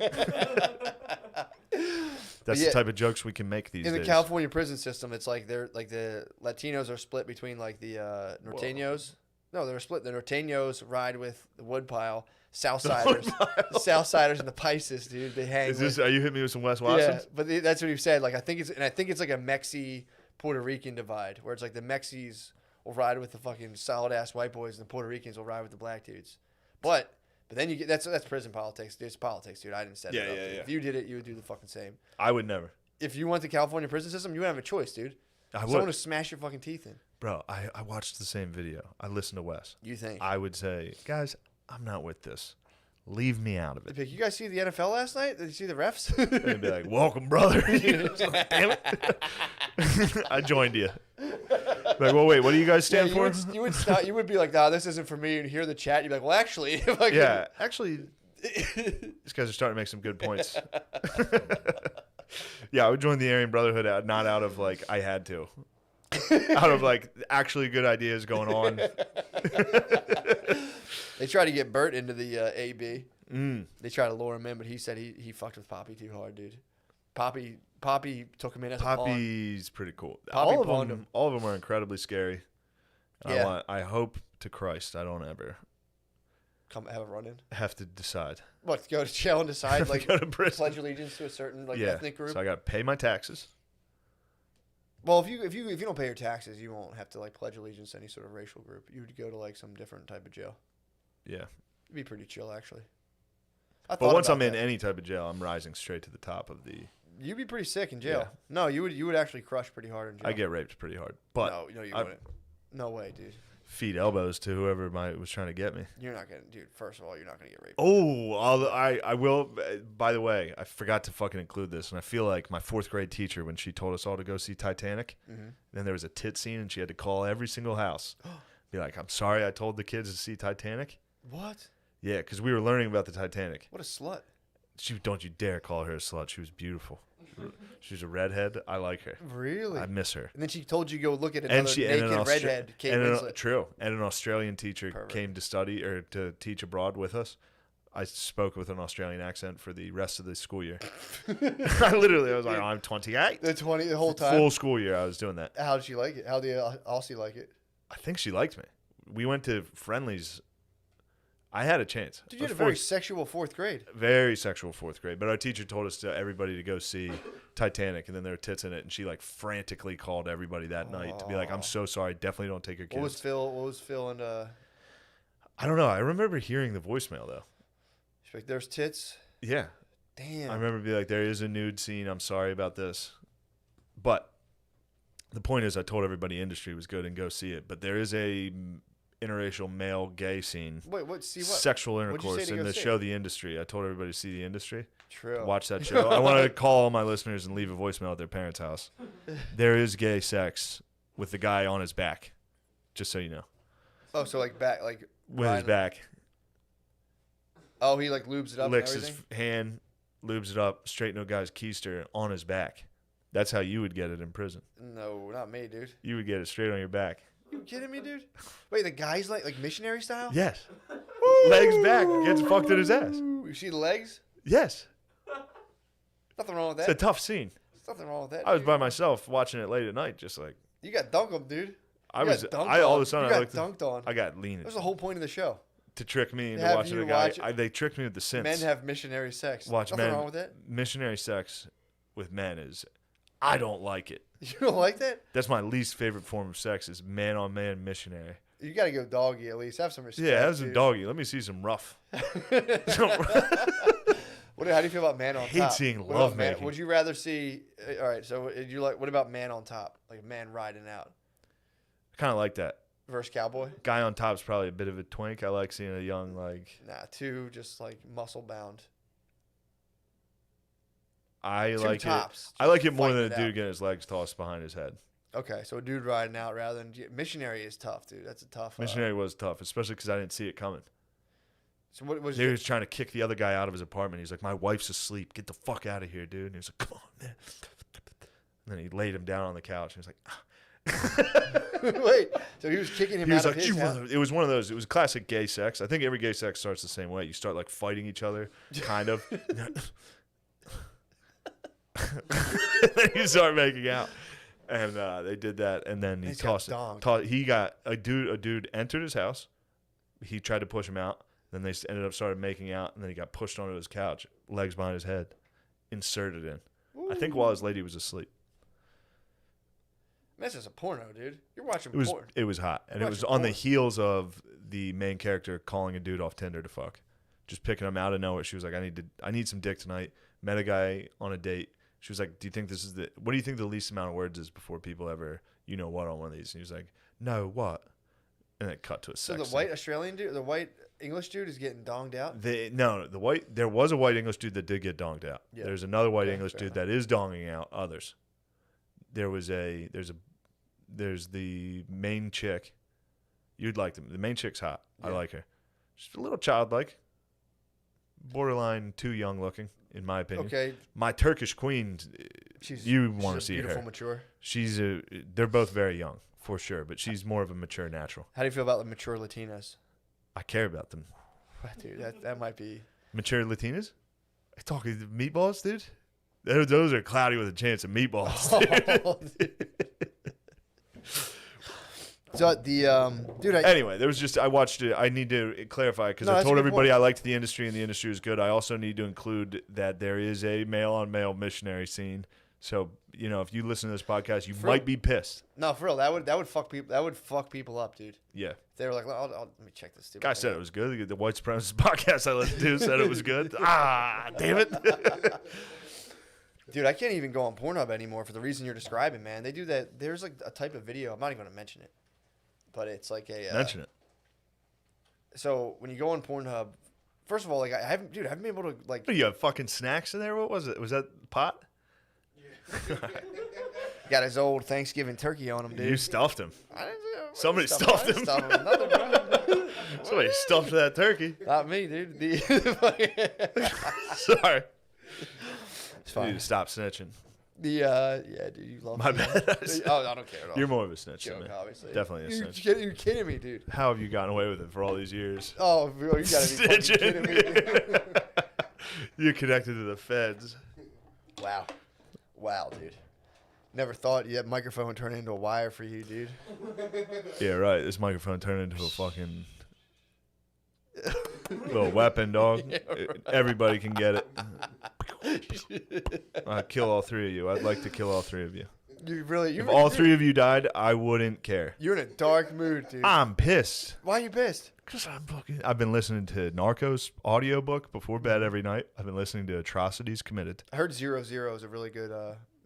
That's Yeah, the type of jokes we can make these in days. the California prison system, it's like they're like the Latinos are split between like the Norteños. No, they're split. The Norteños ride with the Woodpile. Southsiders, the Southsiders and the Pisces, dude. They hang. Are you hitting me with some Wes Yeah, Watsons? but that's what he said. Like I think it's like a Mexi Puerto Rican divide, where it's like the Mexis will ride with the fucking solid ass white boys, and the Puerto Ricans will ride with the black dudes. But then you get that's prison politics. Dude. It's politics, dude. I didn't set it up. Yeah, Dude. yeah. If you did it, you would do the fucking same. I would never. If you went to California prison system, you wouldn't have a choice, dude. I Someone would. would smash your fucking teeth in. Bro, I watched the same video. I listened to Wes. You think? I would say, guys, I'm not with this. Leave me out of it. You guys see the NFL last night? Did you see the refs? They'd be like, welcome, brother. Like, damn it. I joined you. Like, well, wait, what do you guys stand you for? would, you would stop. You would be like, "Nah, this isn't for me." And hear the chat, you'd be like, "Well, actually, if I could-" Yeah, actually, these guys are starting to make some good points. Yeah, I would join the Aryan Brotherhood not out of, like, I had to. Out of, like, actually good ideas going on. They tried to get Bert into the AB. Mm. They tried to lure him in, but he said he fucked with Poppy too hard, dude. Poppy took him in as a pawn. Poppy's pretty cool. Poppy all pawned him. of them are incredibly scary. Yeah. I hope to Christ I don't ever Come have a run in. have to decide. What, go to jail and decide like Go to prison. pledge allegiance to a certain like Yeah, ethnic group? so I got to pay my taxes. Well, if you don't pay your taxes, you won't have to like pledge allegiance to any sort of racial group. You would go to like some different type of jail. Yeah. It'd be pretty chill, actually. I But thought once about I'm in that. any type of jail, I'm rising straight to the top of the. You'd be pretty sick in jail. Yeah. No, you would actually crush pretty hard in jail. I get raped pretty hard, but no, you I- wouldn't. No way, dude. feed elbows to whoever was trying to get me. You're not gonna, dude. First of all, you're not gonna get raped. Oh, I will. By the way, I forgot to fucking include this, and I feel like my 4th grade teacher when she told us all to go see Titanic. Mm-hmm. Then there was a tit scene, and she had to call every single house, be like, "I'm sorry, I told the kids to see Titanic." What? Yeah, because we were learning about the Titanic. What a slut. Don't you dare call her a slut. She was beautiful. She's a redhead. I like her. Really? I miss her. And then she told you to go look at another naked redhead, Kate Winslet. True. And an Australian teacher Pervert. came to study or to teach abroad with us. I spoke with an Australian accent for the rest of the school year. I was like, I'm 28. The whole time. Full school year, I was doing that. How did she like it? How did Aussie like it? I think she liked me. We went to friendlies. I had a chance. Dude, you I had a was very fourth- sexual 4th grade. very sexual 4th grade. But our teacher told us everybody to go see Titanic, and then there were tits in it, and she like frantically called everybody that night to be like, "I'm so sorry. Definitely don't take your kids." What was Phil and I don't know. I remember hearing the voicemail though. she's like, there's tits. Yeah, Damn. I remember being like, "There is a nude scene. I'm sorry about this," but the point is, I told everybody industry was good and go see it. But there is a interracial male gay scene. Wait, what? See what? Sexual What'd you say intercourse to in go the see? show The Industry. I told everybody to see The Industry. True. Watch that show. I want to call all my listeners and leave a voicemail at their parents' house. There is gay sex with the guy on his back, just so you know. Oh, so like back, like With his back. Oh, he like lubes it up Licks and his everything. hand, lubes it up, straight no guy's keister on his back. That's how you would get it in prison. No, not me, dude. You would get it straight on your back. You kidding me, dude? Wait, the guy's like missionary style? Yes. Legs back, gets fucked in his ass. Ooh, you see the legs? Yes. Nothing wrong with It's that. a tough scene. There's nothing wrong with that. I was dude. by myself watching it late at night, just like You got dunked on, dude. I You was. got dunked All of on. a sudden, you I got looked. dunked on. I got leaning That was the whole point of the show. to trick me into have watching you a guy. watch- They tricked me with the synths. Men have missionary sex. Watch Nothing men. wrong with that. Missionary sex with men is. I don't like it. You don't like that? That's my least favorite form of sex. Is man on man missionary. You got to go doggy at least. Have some respect. Yeah, have some dude. doggy. Let me see some rough. How do you feel about man on top? I hate seeing What love about man- making. Would you rather see? All right. So you like? What about man on top? Like a man riding out I kind of like that. versus cowboy? Guy on top's probably a bit of a twink. I like seeing a young Nah, two just like muscle bound. I Two like tops. it. I like it more fighting than it a dude out. getting his legs tossed behind his head. Okay, so a dude riding out rather than missionary is tough, dude. That's a tough. Missionary was tough, especially because I didn't see it coming. So what was He was trying to kick the other guy out of his apartment. He's like, "My wife's asleep. Get the fuck out of here, dude." And he was like, "Come on, man." And then he laid him down on the couch. And he was like, Wait, so he was kicking him he was out like, of his house? It was one of those. It was classic gay sex. I think every gay sex starts the same way. You start like fighting each other, kind of. Then you start making out, and they did that, and then he He's got tossed it. donked. He got a dude entered his house. He tried to push him out. Then they ended up started making out, and then he got pushed onto his couch, legs behind his head, inserted in. I think while his lady was asleep. This is a porno, dude. You're watching It porn. was hot, and it was Watching on the porn. heels of the main character calling a dude off Tinder to fuck, just picking him out of nowhere. She was like, I need some dick tonight. Met a guy on a date. She was like, what do you think the least amount of words is before people ever, what on one of these? And he was like, no, what? And it cut to a So sex the scene. white Australian dude, the white English dude is getting donged out. There was a white English dude that did get donged out. Yeah. There's another white Okay, English fair dude that is donging out others. There's the main chick. You'd like them. The main chick's hot. I Yeah. like her. She's a little childlike. Borderline too young looking, in my opinion. Okay, My Turkish queen, she's you want to she's see beautiful, her. mature. They're both very young, for sure, but she's more of a mature natural. How do you feel about the mature Latinas? I care about them. Dude, that might be. Mature Latinas? I'm talking meatballs, dude? Those are cloudy with a chance of meatballs, dude. So dude, Anyway, I watched it. I need to clarify because No, I that's a told good everybody point. I liked the industry and the industry was good. I also need to include that there is a male-on-male missionary scene. So, if you listen to this podcast, you might be pissed. no, for real, that would fuck people. That would fuck people up, dude. Yeah. They were like, let me check this stupid Guy thing said out. it was good. The white supremacist podcast I listened to said it was good. Damn it. Dude, I can't even go on Pornhub anymore for the reason you're describing, man. They do that. There's like a type of video. I'm not even going to mention it, but it's like a Mention it. So when you go on Pornhub, first of all, like I haven't been able to like. What, you have fucking snacks in there? What was it? Was that pot? Got his old Thanksgiving turkey on him, dude. You stuffed him. I didn't- Somebody I stuffed didn't him. stuff him. Nothing, bro. Somebody stuffed that turkey. Not me, dude. Sorry. It's You fine. need to stop snitching. Yeah, dude, you love My me. bad. Oh, I don't care at all. You're more of a snitch than joke, me. obviously. Definitely a You're snitch. kidding, you're kidding me, dude. How have you gotten away with it for all these years? Oh, bro, you gotta be fucking kidding me. Dude. You're connected to the feds. Wow, dude. Never thought that microphone would turn into a wire for you, dude. Yeah, right. This microphone turned into a fucking little weapon, dog. Everybody can get it. I'd kill all three of you. I'd like to kill all three of you. If all three of you died, I wouldn't care. You're in a dark mood, dude. I'm pissed. Why are you pissed? Because I've been listening to Narcos audiobook before bed every night. I've been listening to Atrocities Committed. I heard 0 0 is a really good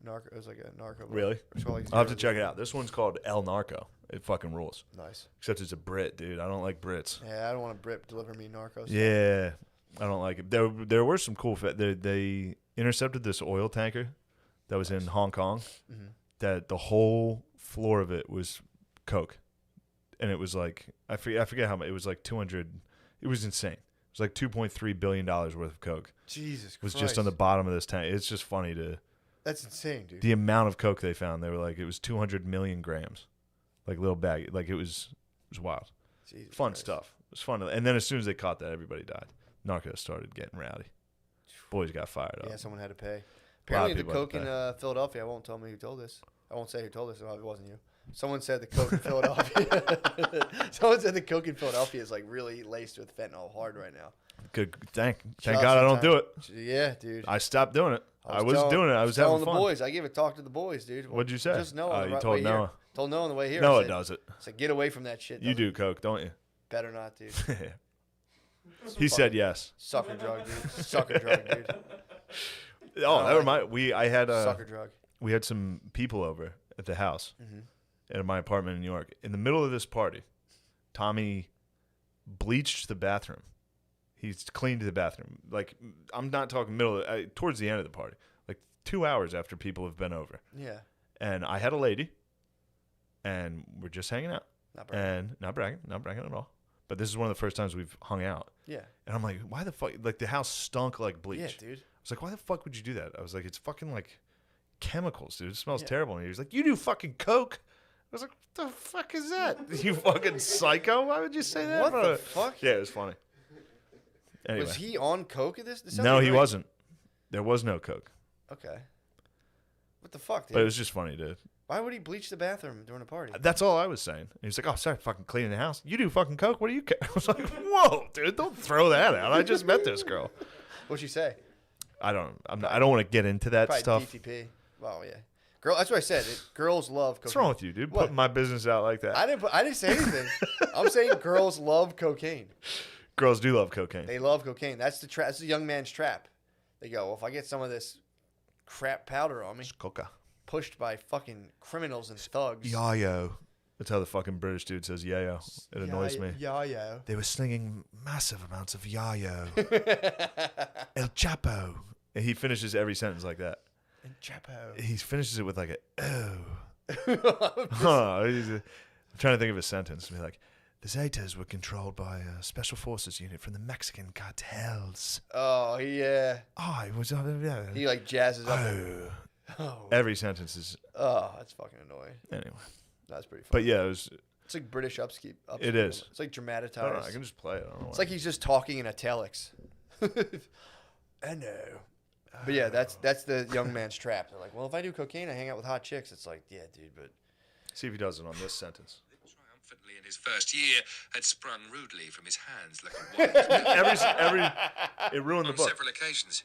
narco. It was like a narco. book. Really? It's called, like, I'll have to 0 check it out. This one's called El Narco. It fucking rules. Nice. Except it's a Brit, dude. I don't like Brits. Yeah, I don't want a Brit deliver me narcos. Yeah, I don't like it. There were some cool. They intercepted this oil tanker that was in Hong Kong. Mm-hmm. That the whole floor of it was coke, and it was like I forget how much. It was like 200. It was insane. It was like $2.3 billion worth of coke. Jesus Christ. Was just on the bottom of this tank. It's just funny to That's insane, dude. the amount of coke they found. They were like it was 200 million grams, like little bag. Like it was wild. Jesus Fun Christ. stuff. It was fun. And then as soon as they caught that, everybody died. Narcos started getting rowdy. Boys got fired up. Yeah, someone had to pay. A lot of Apparently, the people had coke to in Philadelphia. I won't tell me who told this. I won't say who told this. It wasn't you. Someone said the coke in Philadelphia. Someone said the coke in Philadelphia is like really laced with fentanyl hard right now. Good. Thank Shout God out I don't do it. Yeah, dude. I stopped doing it. I was doing it. I was having telling fun. the boys. I gave a talk to the boys, dude. What'd you say? Just Noah. You told Noah. Here. Told Noah on the way here. Noah does it. So get away from that shit. You do coke, don't you? Better not, dude. He said yes. Sucker drug, dude. Sucker drug, dude. Oh, that reminds I had sucker drug. We had some people over at the house at my apartment in New York. In the middle of this party, Tommy bleached the bathroom. He's cleaned the bathroom. Like, I'm not talking towards the end of the party. Like 2 hours after people have been over. Yeah. And I had a lady, and we're just hanging out. Not bragging. Not bragging at all. But this is one of the first times we've hung out. Yeah. And I'm like, why the fuck? Like, the house stunk like bleach. Yeah, dude. I was like, why the fuck would you do that? I was like, it's fucking like chemicals, dude. It smells terrible. And he was like, you do fucking coke? I was like, what the fuck is that? You fucking psycho? Why would you say that? What the fuck? Yeah, it was funny. Anyway. Was he on coke at this? No, he wasn't. There was no coke. Okay. What the fuck, dude? But it was just funny, dude. Why would he bleach the bathroom during a party? That's all I was saying. And he was like, oh, sorry, fucking cleaning the house. You do fucking coke? What do you care? I was like, whoa, dude, don't throw that out. I just met this girl. What'd she say? I don't want to get into that Probably stuff. DTP. Oh, yeah. Girl, that's what I said. Girls love cocaine. What's wrong with you, dude? What? Putting my business out like that. I didn't say anything. I'm saying girls love cocaine. Girls do love cocaine. They love cocaine. That's the trap. That's the young man's trap. They go, well, if I get some of this crap powder on me, It's coca. pushed by fucking criminals and thugs. Yayo. That's how the fucking British dude says yayo. It annoys me. Yayo. They were slinging massive amounts of yayo. El Chapo. And he finishes every sentence like that. And Chapo. He finishes it with like I'm trying to think of a sentence. Be like, the Zetas were controlled by a special forces unit from the Mexican cartels. Oh, yeah. Oh, it was... yeah. He like jazzes up. Oh. Oh. Every sentence is... Oh, that's fucking annoying. Anyway. That's pretty funny. But yeah, it was... It's like British upkeep. It is. It's like dramatized. I don't know. I can just play it. I don't know It's why. like he's just talking in italics. I know. But yeah, that's the young man's trap. They're like, well, if I do cocaine, I hang out with hot chicks. It's like, yeah, dude, but... See if he does it on this sentence. Triumphantly in his first year had sprung rudely from his hands like a wand. It ruined the On book. several occasions,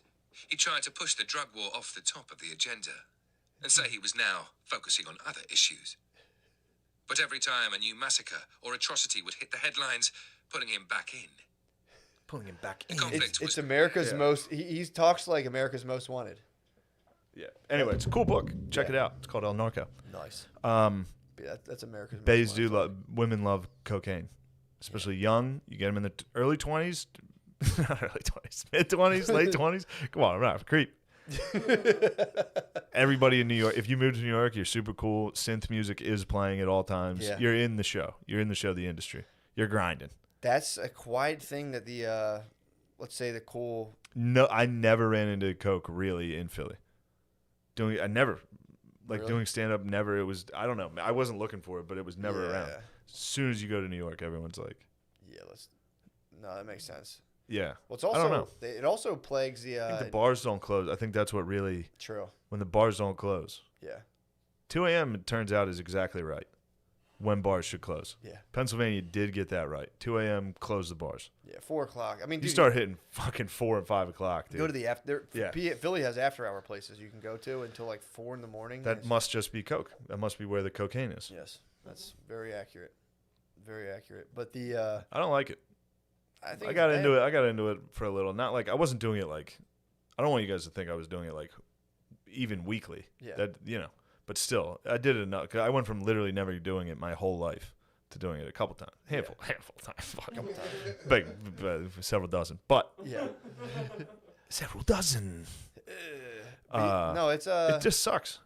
he tried to push the drug war off the top of the agenda and say he was now focusing on other issues. But every time a new massacre or atrocity would hit the headlines, putting him back in. Pulling him back in. The conflict It's was America's most... He talks like America's Most Wanted. Yeah. Anyway, it's a cool book. Check it out. It's called El Narco. Nice. But yeah, that's America's Most Bays Wanted. do love... Women love cocaine. Especially young. You get them in the early 20s. Not early 20s. Mid-20s. Late 20s. Come on. I'm not a creep. Everybody in New York, if you move to New York, you're super cool. Synth music is playing at all times. Yeah. You're in the show. You're in the show, the industry. You're grinding. That's a quiet thing that the, let's say the cool... No, I never ran into coke really in Philly. I never, Really? doing stand up. Never. It was. I don't know. I wasn't looking for it, but it was never Yeah. around. As soon as you go to New York, everyone's like, Yeah, no, that makes sense. yeah. Well, it's also... I don't know. It also plagues the... I think the bars don't close. I think that's what really True. when the bars don't close. Yeah. 2 a.m. it turns out is exactly right when bars should close. Yeah. Pennsylvania did get that right. 2 a.m. close the bars. Yeah, 4 o'clock. I mean, You dude, start hitting fucking 4 and 5 o'clock, dude. go to the after. Yeah. Philly has after-hour places you can go to until like 4 in the morning. That must just be coke. That must be where the cocaine is. Yes, that's very accurate. Very accurate. But the I don't like it. I think I it's got bad. into it. I got into it for a little. Not like I wasn't doing it like. I don't want you guys to think I was doing it like even weekly. Yeah. That but still, I did it enough. 'Cause I went from literally never doing it my whole life to doing it a couple times, handful of times, fuck, big, several dozen, but Yeah. several dozen. No, it's It just sucks.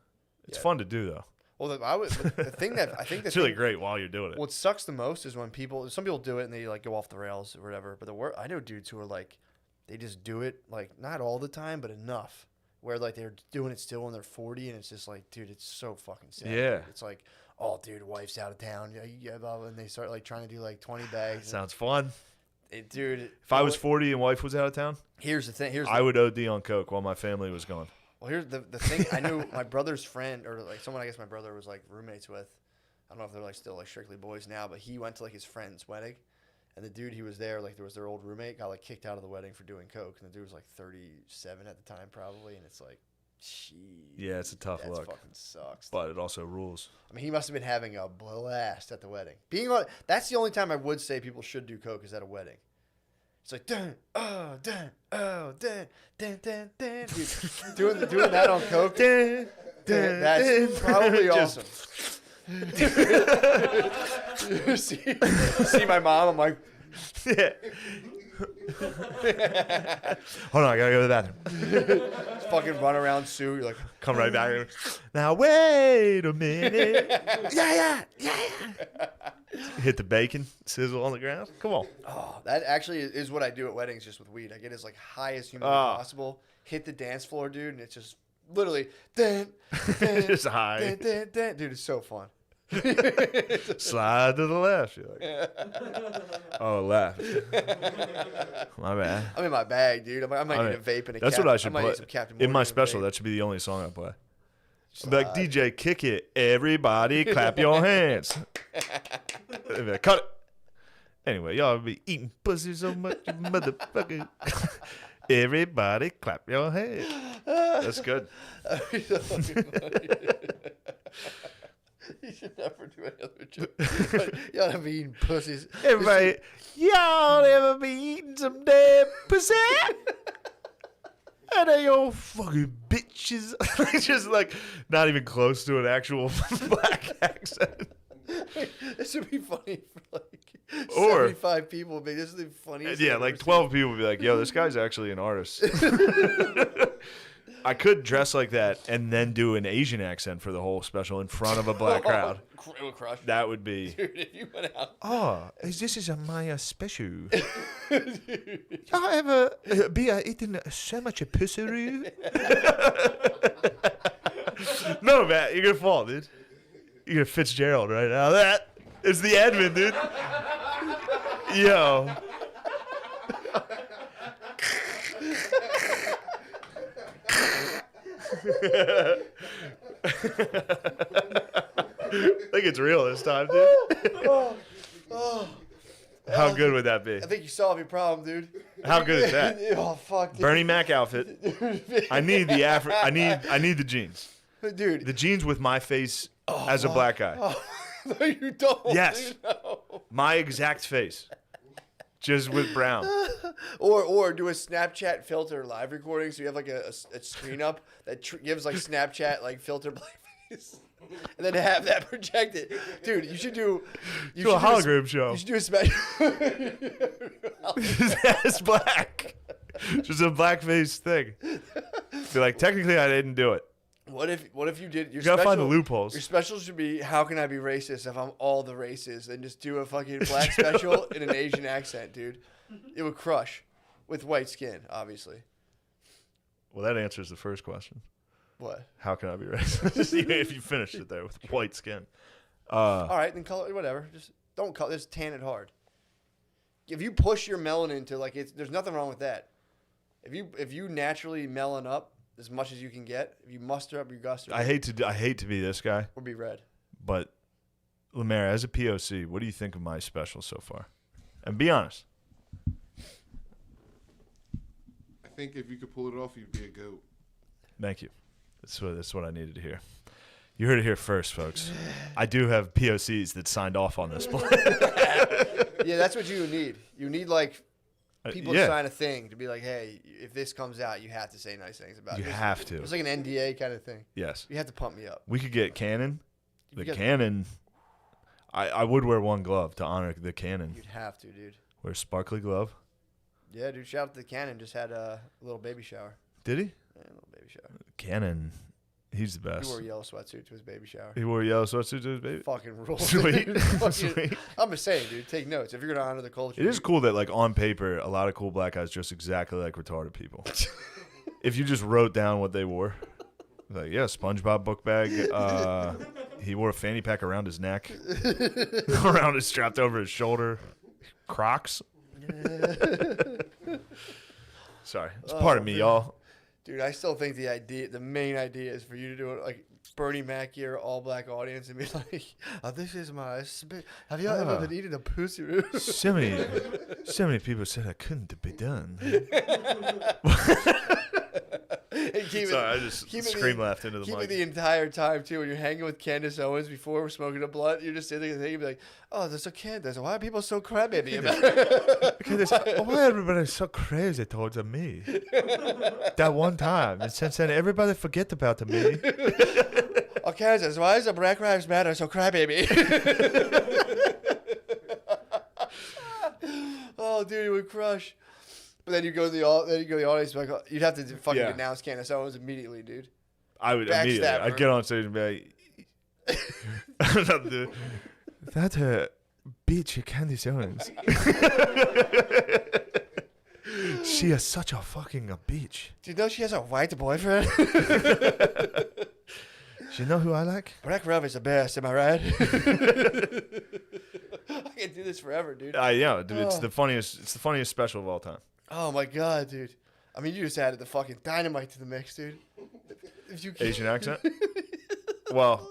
It's Yeah. fun to do though. well, the thing that I think the It's really thing- great while you're doing it. What sucks the most is when some people do it and they like go off the rails or whatever. But I know dudes who are like, they just do it like not all the time, but enough where like they're doing it still when they're 40, and it's just like, dude, it's so fucking sad. Yeah. dude. It's like, oh, dude, wife's out of town. Yeah, blah, blah, and they start like trying to do like 20 bags. Sounds fun. Dude, If I was 40 and wife was out of town, here's the thing. I would OD on coke while my family was gone. Well, here's the thing. I knew my brother's friend, or like someone I guess my brother was like roommates with. I don't know if they're like still like strictly boys now, but he went to like his friend's wedding, and the dude he was there, like there was their old roommate, got like kicked out of the wedding for doing coke, and the dude was like 37 at the time probably, and it's like, Jeez. Yeah, it's a tough That look, fucking sucks. but it also rules. I mean, he must have been having a blast at the wedding. That's the only time I would say people should do coke is at a wedding. It's like dun, oh, dun, oh, dun, dun, dun, dun. Dude, doing that on coke. Dun, dun, that's probably awesome. see my mom. I'm like, Yeah. Hold on, I gotta go to the bathroom. fucking run around Sue. You're like, Come right back. Now wait a minute. Yeah. Hit the bacon, sizzle on the ground. Come on. oh, that actually is what I do at weddings, just with weed. I get as like high as humanly Oh. possible. Hit the dance floor, dude, and it's just literally dun, dun, Just high. dun, dun, dun. Dude, it's so fun. Slide to the left. You're like, oh, left. My bad. I'm in my bag, dude. I might need a vape and a That's Cap- what I should might play. need some Captain In my Morgan and a special, vape. that should be the only song I play. I'll be like, DJ, kick it. Everybody clap your hands. They'd be like, cut it. Anyway, y'all be eating pussy so much, you motherfucker. Everybody clap your hands. That's good. You should never do any other joke. Y'all have eating pussies. Everybody, y'all ever be eating some damn pussy? And they all fucking bitches. Just like not even close to an actual black accent. This would be funny for like Or- 75 people. But this is the funniest. Yeah, I've like ever 12 people would be like, yo, this guy's actually an artist. I could dress like that and then do an Asian accent for the whole special in front of a black seen. crowd. It would crush. That would be. Dude, if you went out. Oh, this is a Maya special. Y'all ever be eating so much pussy? No, Matt, you're gonna fall, dude. You're gonna Fitzgerald right now. That is the Edmund, dude. Yo. I think it's real this time, dude. How good would that be? I think you solved your problem, dude. How good is that? Oh fuck, dude. Bernie Mac outfit. I need the I need the jeans. Dude. The jeans with my face as a black guy. Oh, no, you don't. Yes. Dude, no. My exact face. Just with brown. Or do a Snapchat filter live recording, so you have like a screen up that gives like Snapchat like filter blackface, and then have that projected. Dude, you should do. You Do a should hologram show. You should do a special. It's black. Just a blackface thing. Be like, technically, I didn't do it. What if you did your You gotta find the special- loopholes. Your special should be how can I be racist if I'm all the races, and just do a fucking black special in an Asian accent, dude. It would crush, with white skin, obviously. Well, that answers the first question. What? How can I be racist? If you finished it there with white skin. All right, then color whatever. Just don't color. Just tan it hard. If you push your melanin to like there's nothing wrong with that. If you naturally melon up as much as you can get, if you muster up your guster, I hate to be this guy, or be red. but Lemaire, as a POC, what do you think of my special so far? And be honest. I think if you could pull it off, you'd be a goat. Thank you. That's what I needed to hear. You heard it here first, folks. I do have POCs that signed off on this plan. Yeah, that's what you need. You need like people to yeah. sign a thing to be like, hey, if this comes out, you have to say nice things about it. You have to. It's like an NDA kind of thing. Yes. You have to pump me up. We could get Canon. You The got- Canon. I would wear one glove to honor the Canon. You'd have to, dude. Wear a sparkly glove. Yeah, dude. Shout out to the Cannon. Just had a little baby shower. Did he? Yeah, a little baby shower. Canon. He's the He best. wore a yellow sweatsuit to his baby shower. He wore a yellow sweatsuit to his baby. Fucking rule. Sweet. Dude. Fucking- Sweet. I'm just saying, dude. Take notes if you're gonna honor the culture. It is cool that, like, on paper, a lot of cool black guys dress exactly like retarded people. If you just wrote down what they wore, like, yeah, SpongeBob book bag. He wore a fanny pack around his neck, around his strapped over his shoulder. Crocs. Sorry, it's part of me, y'all. Dude, I still think the main idea is for you to do it like Bernie Mac here, all black audience, and be like, oh, "This is my have you ever been eating a pussy root?" So many people said I couldn't be done. And keep Sorry, I just scream laughed into the keep mic. it the entire time too. When you're hanging with Candace Owens before we're smoking a blunt, you're just sitting there thinking like, "Oh, there's so Candace. Why are people so crybaby about it?" Why everybody so crazy towards me? That one time, and since then everybody forget about me. Oh, Candace, why is the Black Lives Matter so crybaby? Oh, dude, it would crush. But then you go to the audience, like you'd have to fucking Yeah. announce Candace Owens immediately, dude. I would Backstab immediately. her. I'd get on stage and be like, "That bitch, Candace Owens. She is such a fucking bitch. Do you know she has a white boyfriend? You know who I like? Black Love is the best, am I right? I can do this forever, dude. Yeah, dude, it's Oh. the funniest. It's the funniest special of all time. Oh my god, dude. I mean, you just added the fucking dynamite to the mix, dude. If you can, Asian accent. Well,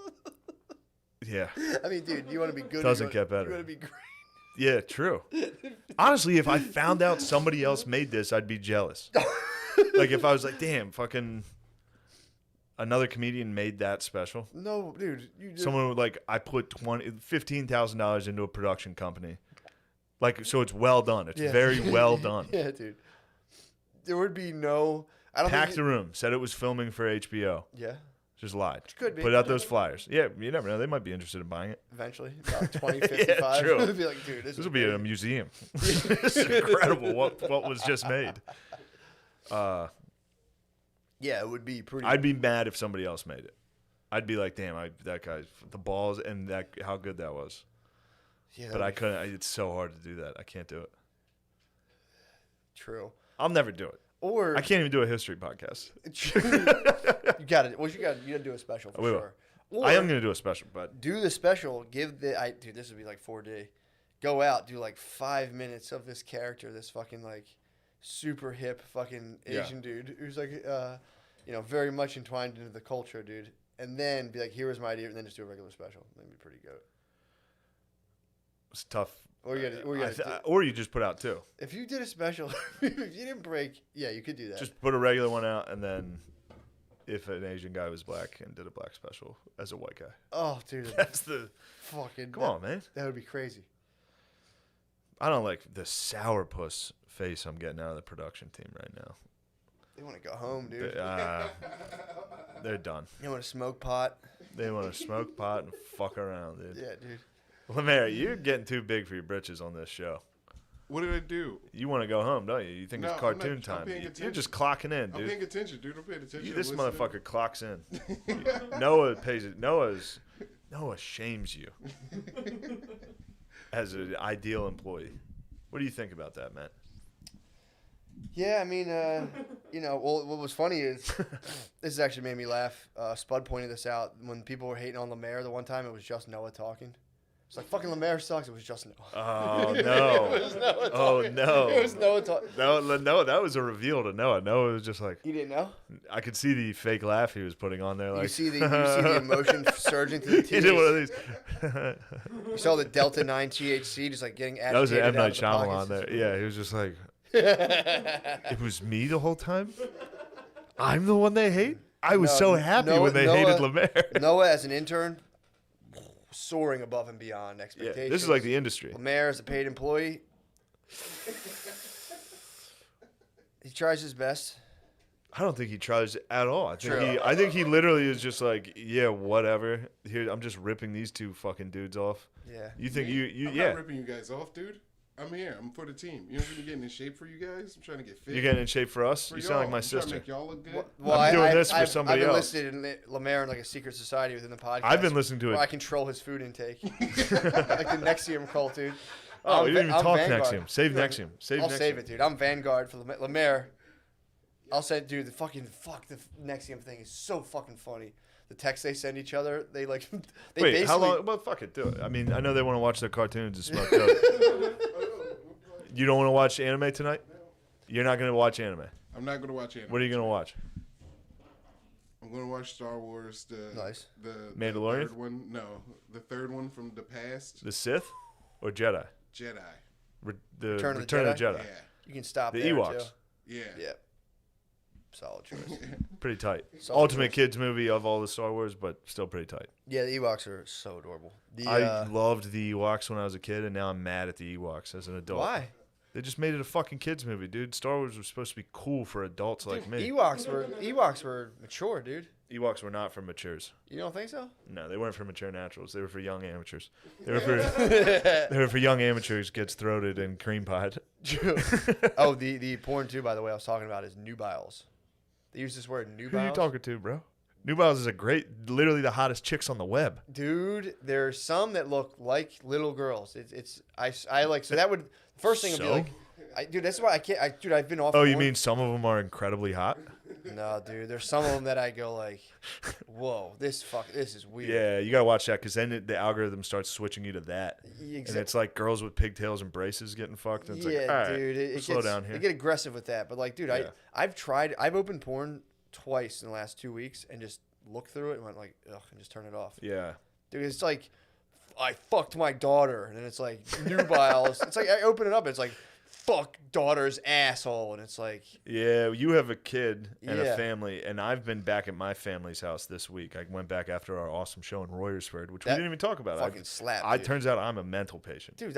yeah, I mean, dude, you want to be good. Doesn't you get better. You want to be great. yeah, true. Honestly, if I found out somebody else made this, I'd be jealous. Like if I was like, damn, fucking another comedian made that special. No, dude. Someone would like, I put $15,000 into a production company. Like, so it's well done. It's Yeah. very well done. Yeah, dude. There would be no. I don't Packed think. the room. Said it was filming for HBO. Yeah, Just lied. could be. Put out those flyers. Yeah, you never know. They might be interested in buying it. eventually, about 2055. true. It'd be like, dude, This will be in a museum. This is incredible. What was just made? Yeah, it would be pretty. I'd be mad if somebody else made it. I'd be like, damn, that guy's the balls and that how good that was. Yeah, But I couldn't. It's so hard to do that. I can't do it. True. I'll never do it. Or I can't even do a history podcast. you got it. Well, you got to do a special for We will. sure. Or I am gonna do a special, but do the special. Dude, this would be like 4D. Go out, do like 5 minutes of this character, this fucking like super hip fucking Asian dude who's like, very much entwined into the culture, dude. And then be like, here was my idea, and then just do a regular special. That'd be pretty good. it's tough. Or Or you just put out two. if you did a special, if you didn't break, yeah, you could do that. Just put a regular one out, and then if an Asian guy was black and did a black special as a white guy, oh, dude, that's the. fucking. Come on, man. That would be crazy. I don't like the sourpuss face I'm getting out of the production team right now. They want to go home, dude. They're done. They want to smoke pot. They want to smoke pot and fuck around, dude. Yeah, dude. Lemaire, you're getting too big for your britches on this show. What did I do? You want to go home, don't you? You think No, it's I'm cartoon not- I'm time. paying You're attention. just clocking in, I'm dude. paying attention, dude. I'm paying attention. This listening. motherfucker clocks in. Noah pays it. Noah shames you as an ideal employee. What do you think about that, Matt? Yeah, I mean, well, what was funny is this has actually made me laugh. Spud pointed this out when people were hating on Lemaire the one time. It was just Noah talking. It's like fucking Lemaire sucks. It was just Noah. Oh no! It was Noah Oh talking. no! It was Noah talking. No, that was a reveal to Noah. Noah was just like, You didn't know? I could see the fake laugh he was putting on there. Like You see the emotion surging through the he did one of teeth. these. You saw the Delta 9 THC just like getting That was an agitated M out Night of the Shyamalan pockets. there. Yeah, he was just like, it was me the whole time. I'm the one they hate. I was No, so happy Noah- when they Noah- hated Lemaire. Noah as an intern, soaring above and beyond Yeah, expectations. this is like the industry. Lemaire as a paid employee. He tries his best. I don't think he tries at all. True. I think he literally is just like, yeah, whatever. Here, I'm just ripping these two fucking dudes off. Yeah. You think Me? you I'm yeah. not ripping you guys off, dude. I'm here. I'm for the team. You know, I'm getting in shape for you guys. I'm trying to get fit. You're getting in shape for us. For You sound like y'all. my I'm trying to sister. make y'all look good. Well, doing this for somebody I've been else. listed in Lemaire in like a secret society within the podcast. I've been listening to where it. I control his food intake. Like the Nexium cult, dude. Oh, I'm you didn't even I'm talk Vanguard. Nexium. Save Nexium. I'll save it, dude. I'm Vanguard for Lemaire. I'll say, dude, the Nexium thing is so fucking funny. The texts they send each other, they like. They Wait, basically, how long? Well, fuck it, do it. I mean, I know they want to watch their cartoons and smoke dope. You don't want to watch anime tonight? You're not going to watch anime. I'm not gonna watch anime. What are you going to watch? I'm gonna watch Star Wars. Nice. The Mandalorian? third one. No, the third one from the past. The Sith or Jedi? Jedi. The Return of the Return of the Yeah. Jedi. You can stop The there Ewoks. too. Yeah. Yeah. Solid choice. Pretty tight. Solid Ultimate choice. kids movie of all the Star Wars, but still pretty tight. Yeah, the Ewoks are so adorable. I loved the Ewoks when I was a kid, and now I'm mad at the Ewoks as an adult. Why? They just made it a fucking kids movie, dude. Star Wars was supposed to be cool for adults like me. Ewoks were mature, dude. Ewoks were not for matures. You don't think so? No, they weren't for mature naturals. They were for young amateurs. They were for young amateurs gets throated and cream pied. Oh, the porn too. By the way, I was talking about is nubiles. They use this word nubiles. Who are you talking to, bro? Nubiles is literally the hottest chicks on the web. Dude, there's some that look like little girls. I like so that would first thing would be So? like, dude, that's why I can't. Dude, I've been off. Oh, you porn. mean some of them are incredibly hot? No, dude. There's some of them that I go like, whoa, this is weird. Yeah, you gotta watch that because then the algorithm starts switching you to that, and it's like girls with pigtails and braces getting fucked. And it's Yeah, like, all right, dude. It slow gets, down here. They get aggressive with that, but like, dude, Yeah. I've opened porn twice in the last 2 weeks and just looked through it and went like, ugh, and just turn it off. Yeah, Dude, it's like, I fucked my daughter, and then it's like nubiles. It's like I open it up, and it's like, fuck daughter's asshole, and it's like, yeah. You have a kid and Yeah. a family, and I've been back at my family's house this week. I went back after our awesome show in Royersford, which we That didn't even talk about. fucking slap. I dude. turns out I'm a mental patient. Dude,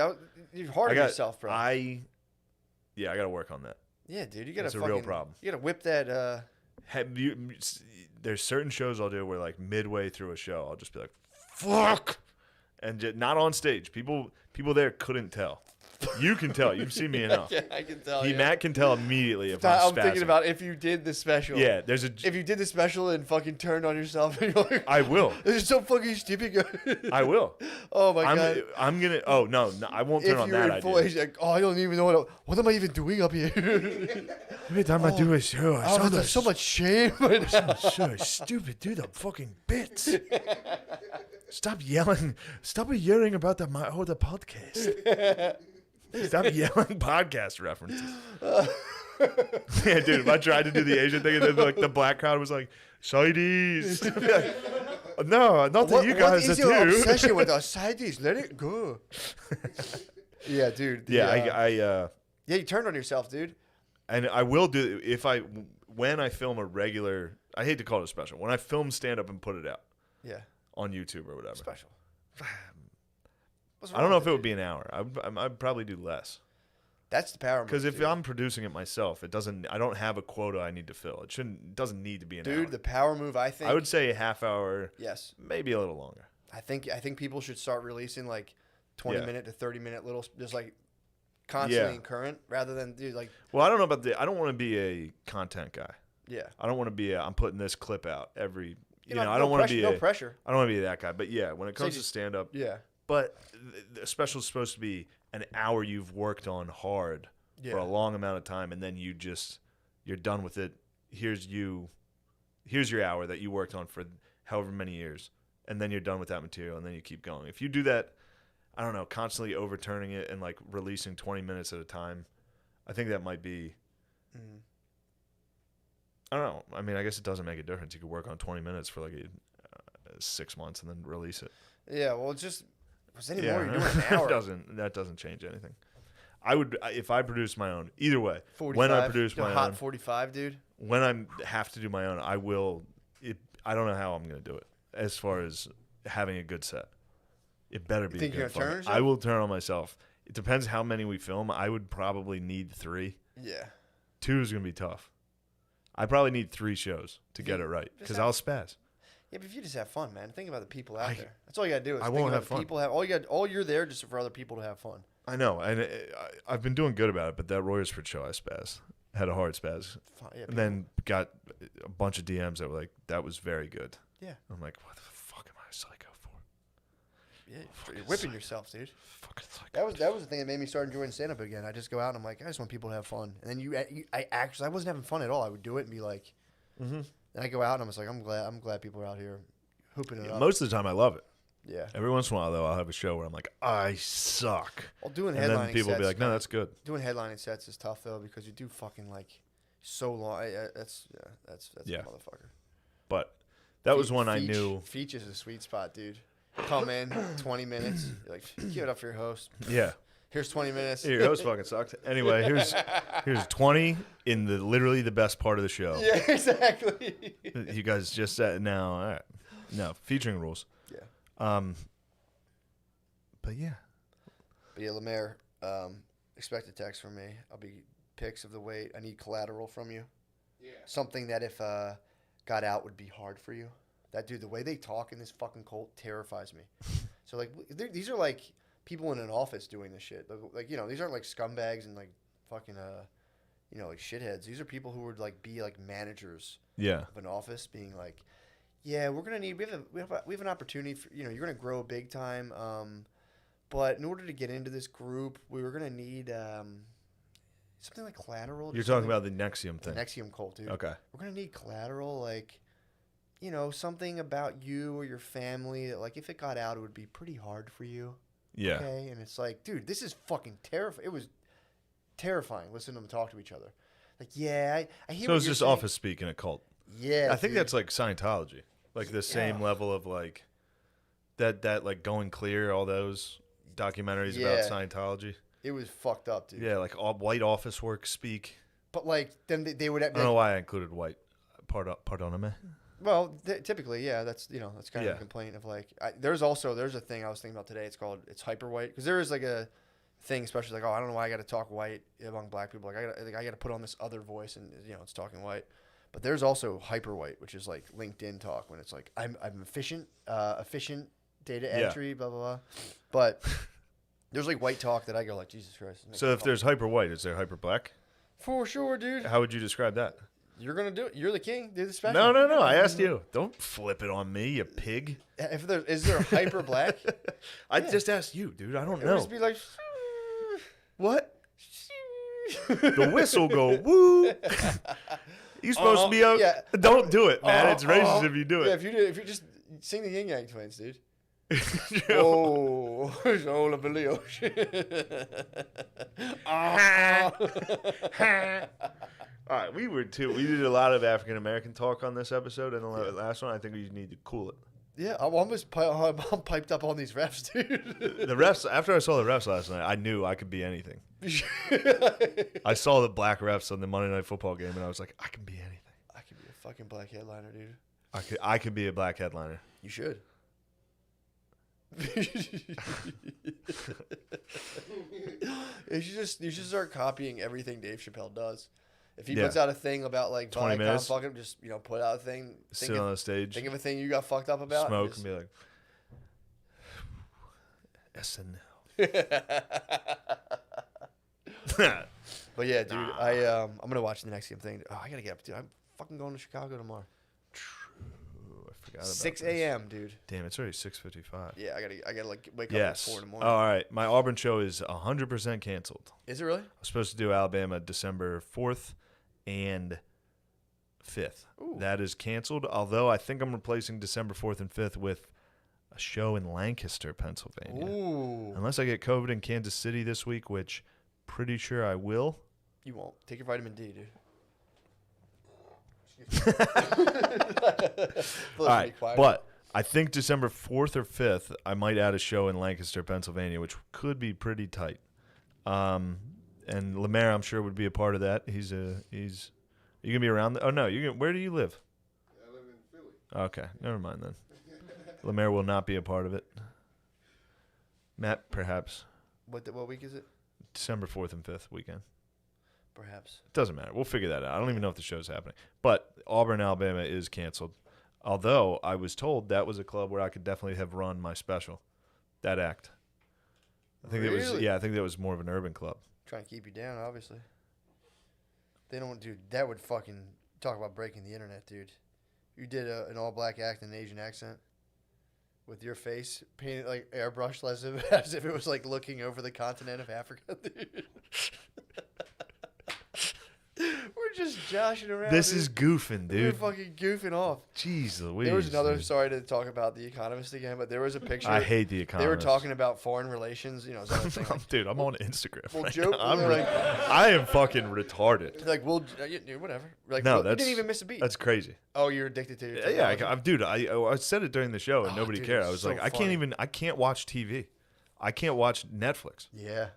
you're hard on yourself, bro. I gotta work on that. Yeah, dude, you gotta. That's a fucking, real problem. You gotta whip that. There's certain shows I'll do where like midway through a show I'll just be like fuck, and just, not on stage. People there couldn't tell. You can tell. You've seen me enough. Yeah, I can tell. Matt can tell immediately if I'm I'm thinking spazzing. about if you did the special. Yeah, If you did the special and fucking turned on yourself, and you're like, I will. this is so fucking stupid. I will. Oh my god. I'm gonna. Oh no, I won't turn If on you're that in idea. full age, like, oh, I don't even know what am I even doing up here? Every time I do a show, I Oh, there's so much shame. so stupid. Do the fucking bits. Stop yelling. Stop yelling about the podcast. Stop yelling podcast references. Yeah, dude, if I tried to do the Asian thing and then like the black crowd was like, Sidees. No, not that you guys what is are your too. obsession with us sideys? Let it go. Yeah, dude. Yeah, yeah, you turned on yourself, dude. and I will do when I film a regular. I hate to call it a special. When I film stand up and put it out Yeah, on YouTube or whatever. special. What's I don't wrong know with if it would be an hour. I'd probably do less. That's the power. Because move, if dude. I'm producing it myself, I don't have a quota I need to fill. It doesn't need to be an hour. Dude, the power move. I think. I would say a half hour, Yes, maybe a little longer. I think people should start releasing like 20-minute to 30-minute little, just like constantly Yeah. and current, rather than dude like Well, I don't know about I don't want to be a content guy. yeah. I don't want to be I'm putting this clip out every. You know, I don't want to be no pressure. I don't want to be that guy. But yeah, when it comes to just- stand up, Yeah, but the special is supposed to be an hour you've worked on hard for Yeah. a long amount of time, and then you're done with it. Here's your hour that you worked on for however many years, and then you're done with that material, and then you keep going. If you do that, I don't know, constantly overturning it and like releasing 20 minutes at a time, I think that might be. Mhm. I don't know. I mean, I guess it doesn't make a difference. You could work on 20 minutes for like 6 months and then release it. yeah. Well, it's just what's any Yeah, more? You're doing an hour. that doesn't change anything. I would if I produce my own. Either way, 45. when I produce The my hot own, 45, dude. when I have to do my own, I will. I don't know how I'm going to do it. As far as having a good set, it better be. think good you're gonna turn on fucking- I will turn on myself. It depends how many we film. I would probably need 3. Yeah. 2 is going to be tough. I probably need 3 shows to get it right because I'll spaz. Yeah, but if you just have fun, man, think about the people out there. That's all you gotta do. Is I think won't about have the fun. People all you're there just for other people to have fun. I know, and I've been doing good about it. But that Royersford show, I spaz. Had a hard spaz. Fun. Yeah, And then got a bunch of DMs that were like, "That was very good." Yeah. I'm like, "What the fuck am I a psycho for?" you're whipping yourself, dude. Fucking psycho. That was the thing that made me start enjoying stand up again. I just go out and I'm like, I just want people to have fun. And then I wasn't having fun at all. I would do it and be like, Mm-hmm. and I go out and I'm just like, I'm glad people are out here hooping it up. Most of the time, I love it. Yeah. Every once in a while, though, I'll have a show where I'm like, "I suck," Well, doing and headlining then people will be sets, like, "No, that's good." doing headlining sets is tough though because you do fucking like so long. That's Yeah. a motherfucker. But that was one I knew. Feach is a sweet spot, dude. Come in 20 minutes. You're like, give it up for your host. Yeah, Here's 20 minutes. Your host fucking sucks. Anyway, here's 20 in the literally the best part of the show. Yeah, exactly. You guys just said now. All right. No, featuring rules. Yeah. But yeah. But yeah, Lemaire, expect a text from me. I'll be pics of the weight. I need collateral from you. Yeah. Something that if got out would be hard for you. That dude, the way they talk in this fucking cult terrifies me. So like, these are like people in an office doing this shit. Like, you know, these aren't like scumbags and like fucking you know, like shitheads. These are people who would like be like managers Yeah. of an office, being like, yeah, we're gonna need we have an opportunity for, you know, you're gonna grow big time. But in order to get into this group, we were gonna need something like collateral. You're talking about the Nexium the thing. Nexium cult, dude. Okay. We're gonna need collateral, like, you know, something about you or your family that, like, if it got out, it would be pretty hard for you. Yeah. Okay, and it's like, dude, this is fucking terrifying. It was terrifying listening to them talk to each other. Like, yeah, I hear. So what it's you're just saying. office speak in a cult. Yeah, I think dude. that's like Scientology. Like the same level of like that like Going Clear, all those documentaries about Yeah. Scientology. It was fucked up, dude. Yeah, like all white office work speak. But like, then they would have. I don't know why I included white. Pardon me. Well, typically, yeah, that's, you know, that's kind of Yeah. a complaint of like. There's a thing I was thinking about today. It's hyper white, because there is like a thing, especially like, oh, I don't know why I got to talk white among black people. Like I got to put on this other voice, and, you know, it's talking white. But there's also hyper white, which is like LinkedIn talk, when it's like I'm efficient data Yeah. entry, blah blah blah. But there's like white talk that I go like, Jesus Christ. So if there's hyper white, is there hyper black? for sure, dude, How would you describe that? you're gonna do it. You're the king. Do the special. No. I asked you. Don't flip it on me, you pig. If there is there hyper black? I Yeah. just asked you, dude. I don't It would know. just be like, What? The whistle go woo. You supposed to be up. yeah. Don't do it, man. It's racist if you do Yeah, it. if you just sing the Yin Yang Twins, dude. Oh, it's all up in the ocean. All right, we did a lot of African American talk on this episode, and the last one, I think we need to cool it. Yeah, I'm almost I'm piped up on these refs, dude. The refs. After I saw the refs last night, I knew I could be anything. I saw the black refs on the Monday Night Football game, and I was like, I can be anything. I could be a fucking black headliner, dude. I could be a black headliner. You should. You should start copying everything Dave Chappelle does. If he Yeah. puts out a thing about like 20 minutes. fucking just, you know, put out a thing. Sit on the stage, Think of a thing you got fucked up about. smoke, just- and be like, SNL. But yeah, dude, I'm gonna watch the Nexium thing. Oh, I gotta get up, dude. I'm fucking going to Chicago tomorrow. Ooh, I forgot about 6 this. a.m., dude. Damn, it's already 6:55. Yeah, I gotta like wake Yes. up at 4 in the Oh, morning. all right. My Auburn show is 100% canceled. Is it really? I was supposed to do Alabama December 4th and 5th. Ooh. That is canceled, although I think I'm replacing December 4th and 5th with a show in Lancaster, Pennsylvania. Ooh. Unless I get COVID in Kansas City this week, which pretty sure I will. You won't. Take your vitamin D, dude. All right, but I think December 4th or 5th, I might add a show in Lancaster, Pennsylvania, which could be pretty tight. And Lemaire, I'm sure, would be a part of that. He's you gonna be around? Oh no, where do you live? I live in Philly. Okay, never mind then. Lemaire will not be a part of it. Matt, perhaps what week is it? December 4th and 5th weekend. Perhaps. Doesn't matter. We'll figure that out. I don't even know if the show's happening. But Auburn, Alabama is canceled. Although I was told that was a club where I could definitely have run my special. That act. I think Really? I think that was more of an urban club. Trying to keep you down, obviously. They don't, dude. That would fucking talk about breaking the internet, dude. You did an all-black act in an Asian accent with your face painted like airbrushed, as if it was like looking over the continent of Africa, dude. We're just joshing around. This dude. is goofing, We're dude. fucking goofing off. Jeez Louise. There was another. dude. Sorry to talk about The Economist again, but there was a picture. I hate The They Economist. were talking about foreign relations. You know, is that a thing? Dude, I'm on Instagram. Well, right joke- now. I'm like- I am fucking retarded. Like, well, whatever. Like, No, you that's didn't even miss a beat. That's crazy. Oh, you're addicted to it. Yeah, dude, I said it during the show and Oh, nobody dude, cared. it's I was so like, funny. I can't watch TV. I can't watch Netflix. Yeah.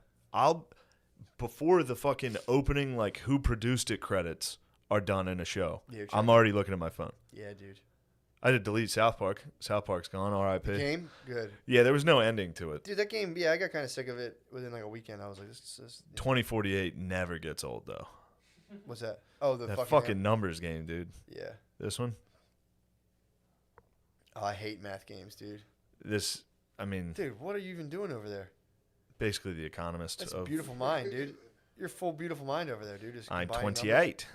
before the fucking opening, like who produced it credits are done in a show. Yeah, I'm already looking at my phone. Yeah, dude. I did delete South Park. South Park's gone. R.I.P. Game? Good. Yeah, there was no ending to it. Dude, that game, I got kind of sick of it within like a weekend. I was like, this 2048 never gets old, though. what's that? Oh, the That fucking numbers game, dude. yeah. This one? Oh, I hate math games, dude. Dude, what are you even doing over there? Basically The Economist. That's a beautiful mind, dude. You're full beautiful mind over there, dude. Just I'm combining 28. numbers.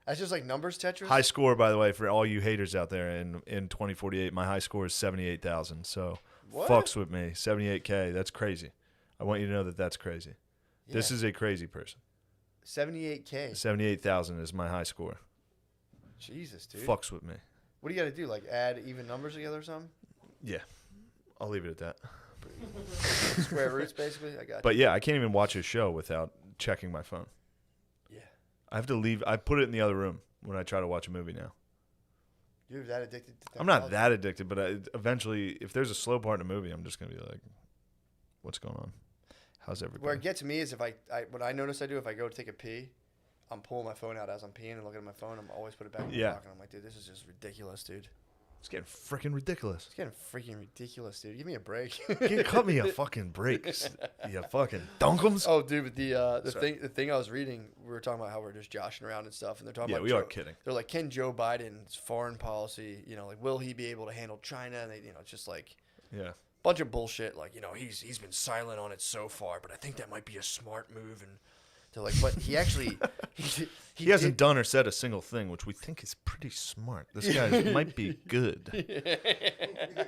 That's just like numbers Tetris? High score, by the way, for all you haters out there in 2048. My high score is 78,000. So What? fucks with me. 78K. That's crazy. I want you to know that that's crazy. Yeah. This is a crazy person. 78K. 78,000 is my high score. Jesus, dude. Fucks with me. What do you got to do? Like add even numbers together or something? Yeah. I'll leave it at that. Square roots, basically? I got you. But yeah, I can't even watch a show without checking my phone. Yeah. I have to leave. I put it in the other room when I try to watch a movie now. You're that addicted to I'm not technology? that addicted, but eventually, if there's a slow part in a movie, I'm just going to be like, what's going on? How's everybody? Where it gets me is if what I notice I do, if I go to take a pee, I'm pulling my phone out as I'm peeing and looking at my phone. I'm always put it back in my Yeah. pocket. I'm like, dude, this is just ridiculous, dude. It's getting freaking ridiculous. It's getting freaking ridiculous, dude. Give me a break. You cut me a fucking break. You fucking dunkums. Oh, dude, but the Sorry. thing I was reading, we were talking about how we're just joshing around and stuff, and they're talking Yeah, about we are kidding. They're like, can Joe Biden's foreign policy, like, will he be able to handle China? And they, it's just like Yeah. bunch of bullshit. Like, he's been silent on it so far, but I think that might be a smart move. And they're like, but he actually He hasn't done or said a single thing, which we think is pretty smart. This guy might be good.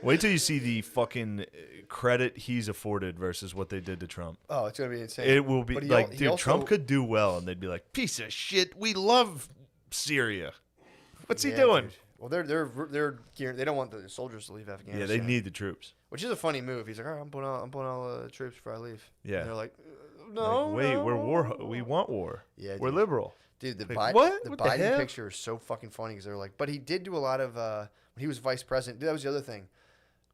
Wait till you see the fucking credit he's afforded versus what they did to Trump. Oh, it's gonna be insane. It will be But like, he dude, also- Trump could do well, and they'd be like, piece of shit. We love Syria. What's he Yeah, doing? dude. Well, they're gearing. They don't want the soldiers to leave Afghanistan. Yeah, they need the troops. Which is a funny move. He's like, all right, I'm putting all the troops before I leave. Yeah. And they're like, no, Like, wait, no. we want war. Yeah, we're dude. liberal. Dude, the Like, Biden, what? the What the Biden hell? picture is so fucking funny because they're like, but he did do a lot of when he was vice president. That was the other thing.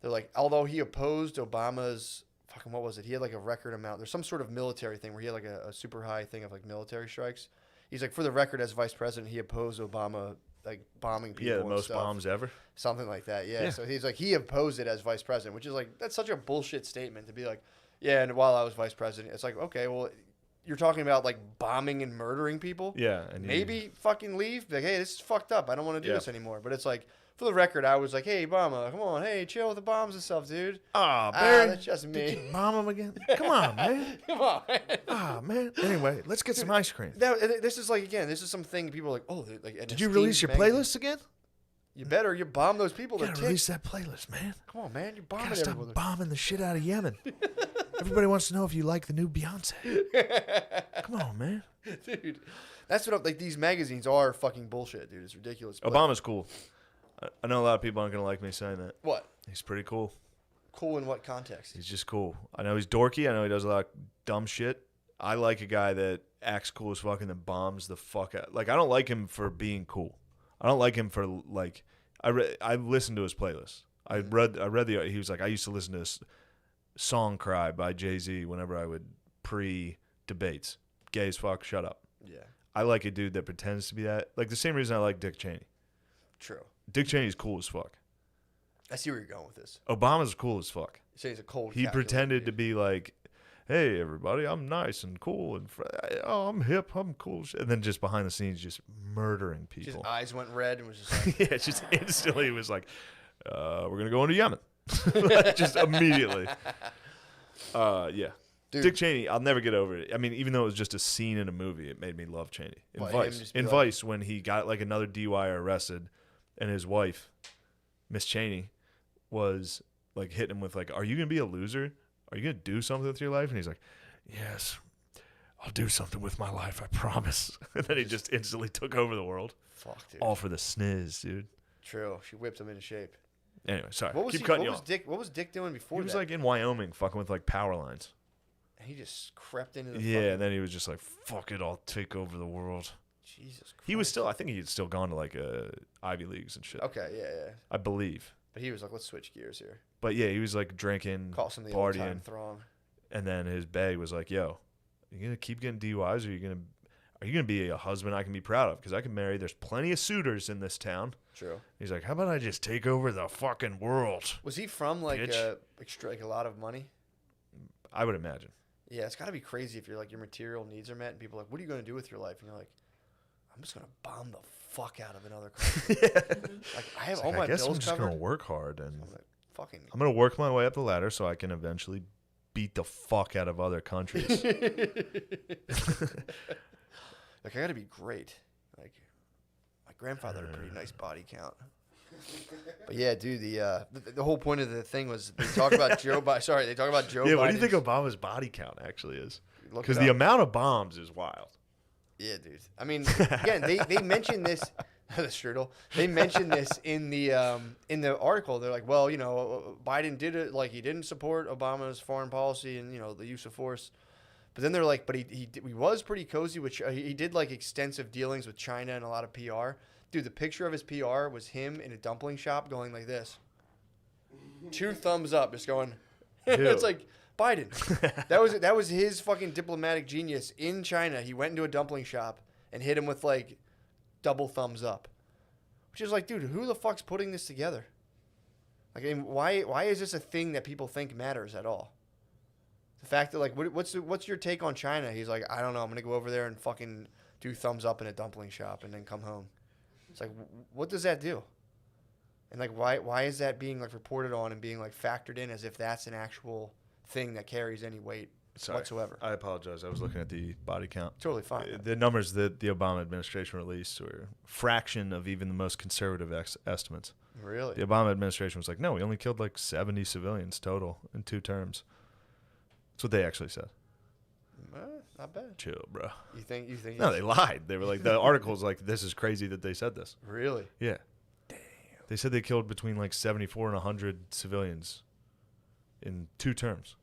They're like, although he opposed Obama's fucking what was it? He had like a record amount. There's some sort of military thing where he had like a super high thing of like military strikes. He's like, for the record, as vice president, he opposed Obama like bombing people. Yeah, the and most stuff. bombs ever. Something like that. Yeah. Yeah. So he's like, he opposed it as vice president, which is like, that's such a bullshit statement to be like, yeah. And while I was vice president, it's like, okay, well, you're talking about like bombing and murdering people. Yeah, and Maybe fucking leave. Be like, hey, this is fucked up. I don't want to do Yeah. this anymore. But it's like, for the record, I was like, hey, Obama, come on, hey, chill with the bombs and stuff, dude. Ah, Barry, that's just me. did you bomb him again? Come on, man. Come on. Ah, man. Anyway, let's get some ice cream. This is like, again, this is something people are like, oh, like. an Did you esteemed release your magazine. playlist again? You better. You bomb those people. You They're gotta release that playlist, man. Come on, man. You're Gotta bombing stop everyone. bombing the shit out of Yemen. Everybody wants to know if you like the new Beyonce. Come on, man. Dude, that's what like these magazines are fucking bullshit, dude. It's ridiculous. But Obama's cool. I know a lot of people aren't gonna like me saying that. what? He's pretty cool. Cool in what context? He's just cool. I know he's dorky. I know he does a lot of dumb shit. I like a guy that acts cool as fuck and then bombs the fuck out. Like, I don't like him for being cool. I don't like him for like. I listened to his playlist. I read the. He was like, I used to listen to this Song Cry by Jay-Z whenever I would pre-debates. Gay as fuck. Shut up. Yeah, I like a dude that pretends to be that. Like the same reason I like Dick Cheney. true. Dick Cheney's cool as fuck. I see where you're going with this. Obama's cool as fuck. You say he's a cold. He calculated pretended dude. to be like, hey, everybody, I'm nice and cool. And I'm hip. I'm cool. And then just behind the scenes, just murdering His people. eyes went red and was just like, Yeah, just instantly was like, we're going to go into Yemen. Like, just immediately. Yeah. Dude. Dick Cheney, I'll never get over it. I mean, even though it was just a scene in a movie, it made me love Cheney. In What, him Vice. just be In like- Vice, when he got like another DUI arrested, and his wife, Miss Cheney, was like hitting him with like, are you going to be a loser? Are you going to do something with your life? And he's like, yes, I'll do something with my life, I promise. And then he just instantly took over the world. fuck, dude. All for the sniz, dude. True. She whipped him into shape. Anyway, sorry. What was Keep he? cutting What you was off. Dick? What was Dick doing before He was that? like in Wyoming fucking with like power lines. And he just crept into the. Yeah, fucking, and then he was just like, fuck it, I'll take over the world. Jesus Christ. He was still, I think he had still gone to like Ivy Leagues and shit. Okay, yeah. I believe. But he was like, let's switch gears here. But yeah, he was like drinking, Call some of the old partying. time throng. And then his bae was like, yo, you gonna keep getting DUIs, or are you gonna be a husband I can be proud of? Because I can marry. There's plenty of suitors in this town. True. He's like, how about I just take over the fucking world? Was he from like Bitch. like a lot of money? I would imagine. Yeah, it's got to be crazy if you're like your material needs are met and people are like, what are you going to do with your life? And you're like, I'm just going to bomb the fuck out of another country. Like I have all my I guess I'm bills just covered. gonna work hard, and I'm like, fucking. I'm gonna work my way up the ladder so I can eventually beat the fuck out of other countries. Like I got to be great. Like my grandfather had a pretty nice body count. But yeah, dude, the whole point of the thing was they talk about Joe Biden. Sorry, they talk about Joe Biden. Yeah, what do you think Obama's body count actually is? Look Because it the up. amount of bombs is wild. Yeah, dude. I mean, again, they mentioned this. The strudel. They mentioned this in the article. They're like, well, you know, Biden did it. Like he didn't support Obama's foreign policy and the use of force. But then they're like, but he was pretty cozy, which he did like extensive dealings with China and a lot of PR. Dude, the picture of his PR was him in a dumpling shop going like this. 2 thumbs up, just going. It's like Biden. That was his fucking diplomatic genius in China. He went into a dumpling shop and hit him with like double thumbs up, which is like, dude, who the fuck's putting this together? Like, I mean, why is this a thing that people think matters at all? The fact that like, what's your take on China? He's like, I don't know. I'm gonna go over there and fucking do thumbs up in a dumpling shop and then come home. It's like, what does that do? And like, why is that being like reported on and being like factored in as if that's an actual thing that carries any weight whatsoever? I apologize. I was looking at the body count. Totally fine. The numbers that the Obama administration released were a fraction of even the most conservative estimates. Really? The Obama administration was like, no, we only killed like 70 civilians total in 2 terms. That's what they actually said. Not bad. Chill, bro. You think? No, they lied. They were like, the article's like, this is crazy that they said this. Really? Yeah. Damn. They said they killed between like 74 and 100 civilians in 2 terms.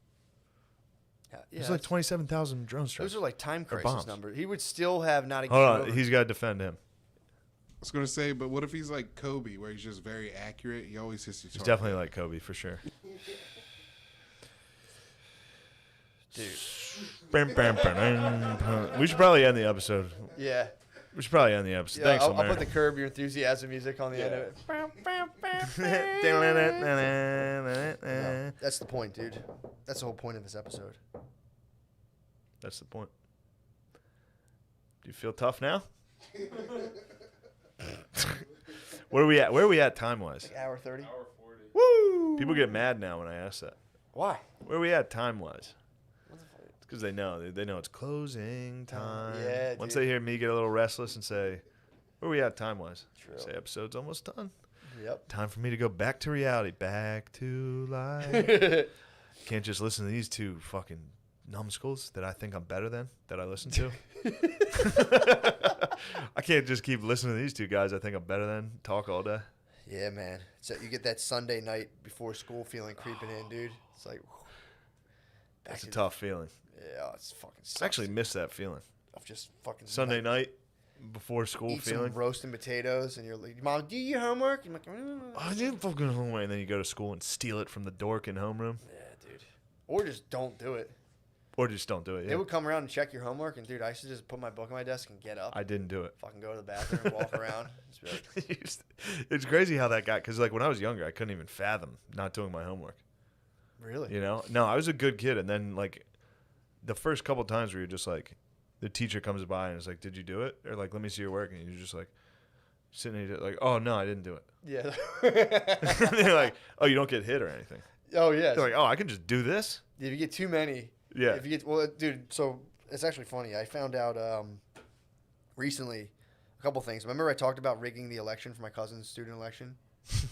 Yeah. It's like 27,000 drone strikes. Those are like time Or crisis bombs. numbers. He would still have not a Hold on. He's got to defend him. I was gonna say, but what if he's like Kobe, where he's just very accurate? He always hits the He's target. definitely like Kobe for sure. Dude. We should probably end the episode. Yeah. We should probably end the episode. Yeah, Thanks, I'll Omer. put the Curb Your Enthusiasm music on the end of it. No, that's the point, dude. That's the whole point of this episode. That's the point. Do you feel tough now? Where are we at? Where are we at time-wise? Like hour 30. Hour 40. Woo! People get mad now when I ask that. Why? Where are we at time-wise? It's because they know. They know it's closing time. Yeah, Once dude. they hear me get a little restless and say, where are we at time-wise? True. Say, episode's almost done. Yep. Time for me to go back to reality. Back to life. Can't just listen to these 2 fucking numbskulls that I think I'm better than, that I listen to. I can't just keep listening to these 2 guys I think I'm better than, talk all day. Yeah, man. So you get that Sunday night before school feeling creeping in, dude. It's like, back It's a to- tough feeling. Yeah, it's fucking sucks. I actually miss that feeling. of just fucking Sunday night before school eat feeling. some roasting potatoes, and you're like, Mom, do your homework? I'm like, I didn't fucking homework, and then you go to school and steal it from the dork in homeroom, yeah, dude. Or just don't do it. or just don't do it. They Yeah. would come around and check your homework, and dude, I used to just put my book on my desk and get up, I didn't do it. fucking go to the bathroom, walk around. Just be like, It's crazy how that got, because like when I was younger, I couldn't even fathom not doing my homework. really? You know, no, I was a good kid, and then like the first couple times where you're just like, the teacher comes by and is like, "Did you do it?" Or like, "Let me see your work," and you're just like sitting there like, "Oh no, I didn't do it." Yeah. And they're like, "Oh, you don't get hit or anything." Oh yeah. They're like, "Oh, I can just do this." If you get too many. Yeah. If you get dude. So it's actually funny. I found out recently a couple things. Remember I talked about rigging the election for my cousin's student election.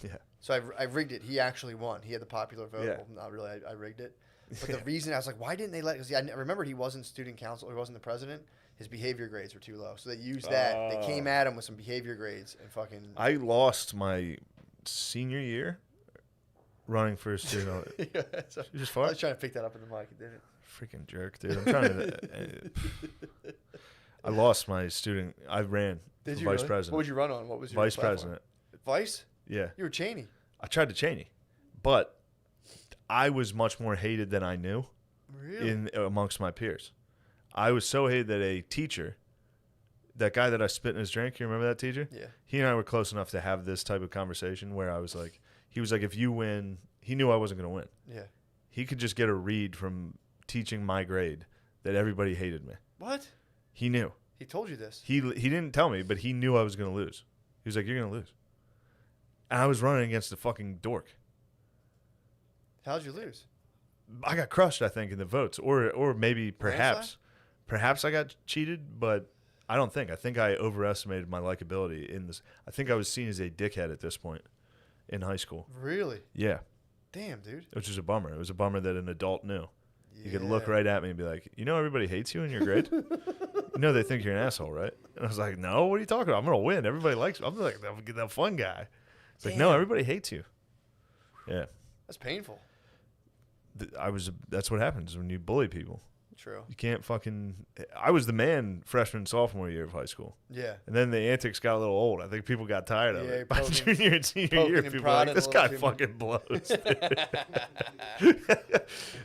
Yeah. So I rigged it. He actually won. He had the popular vote. Yeah. Well, not really. I rigged it. But the reason I was like, why didn't they let? Because I remember he wasn't student council. He wasn't the president. His behavior grades were too low. So they used that. They came at him with some behavior grades and fucking. I lost my senior year running for student. Yeah, so You just I was fart? trying to pick that up in the mic. It didn't. Freaking jerk, dude. I'm trying to. I lost my student. I ran Did for you vice really? president. What would you run on? What was your Vice platform? president. Vice? Yeah. You were Cheney. I tried to Cheney, but I was much more hated than I knew Really? in amongst my peers. I was so hated that a teacher, that guy that I spit in his drink, you remember that teacher? Yeah. He and I were close enough to have this type of conversation where I was like, he was like, if you win, he knew I wasn't going to win. Yeah. He could just get a read from teaching my grade that everybody hated me. What? He knew. He told you this. He didn't tell me, but he knew I was going to lose. He was like, you're going to lose. And I was running against a fucking dork. How'd you lose? I got crushed, I think, in the votes. Or maybe perhaps I got cheated, but I don't think. I think I overestimated my likability in this. I think I was seen as a dickhead at this point in high school. Really? Yeah. Damn, dude. Which was a bummer. It was a bummer that an adult knew. Yeah. He could look right at me and be like, you know everybody hates you in your grade? You know they think you're an asshole, right? And I was like, no, what are you talking about? I'm going to win. Everybody likes me. I'm like the fun guy. It's like, no, everybody hates you. Yeah. That's painful. That's what happens when you bully people. True. You can't fucking. I was the man freshman, sophomore year of high school. Yeah. And then the antics got a little old. I think people got tired of Yeah, it. By poking- junior and senior poking year, and people were like, prodding this a guy little too fucking blows.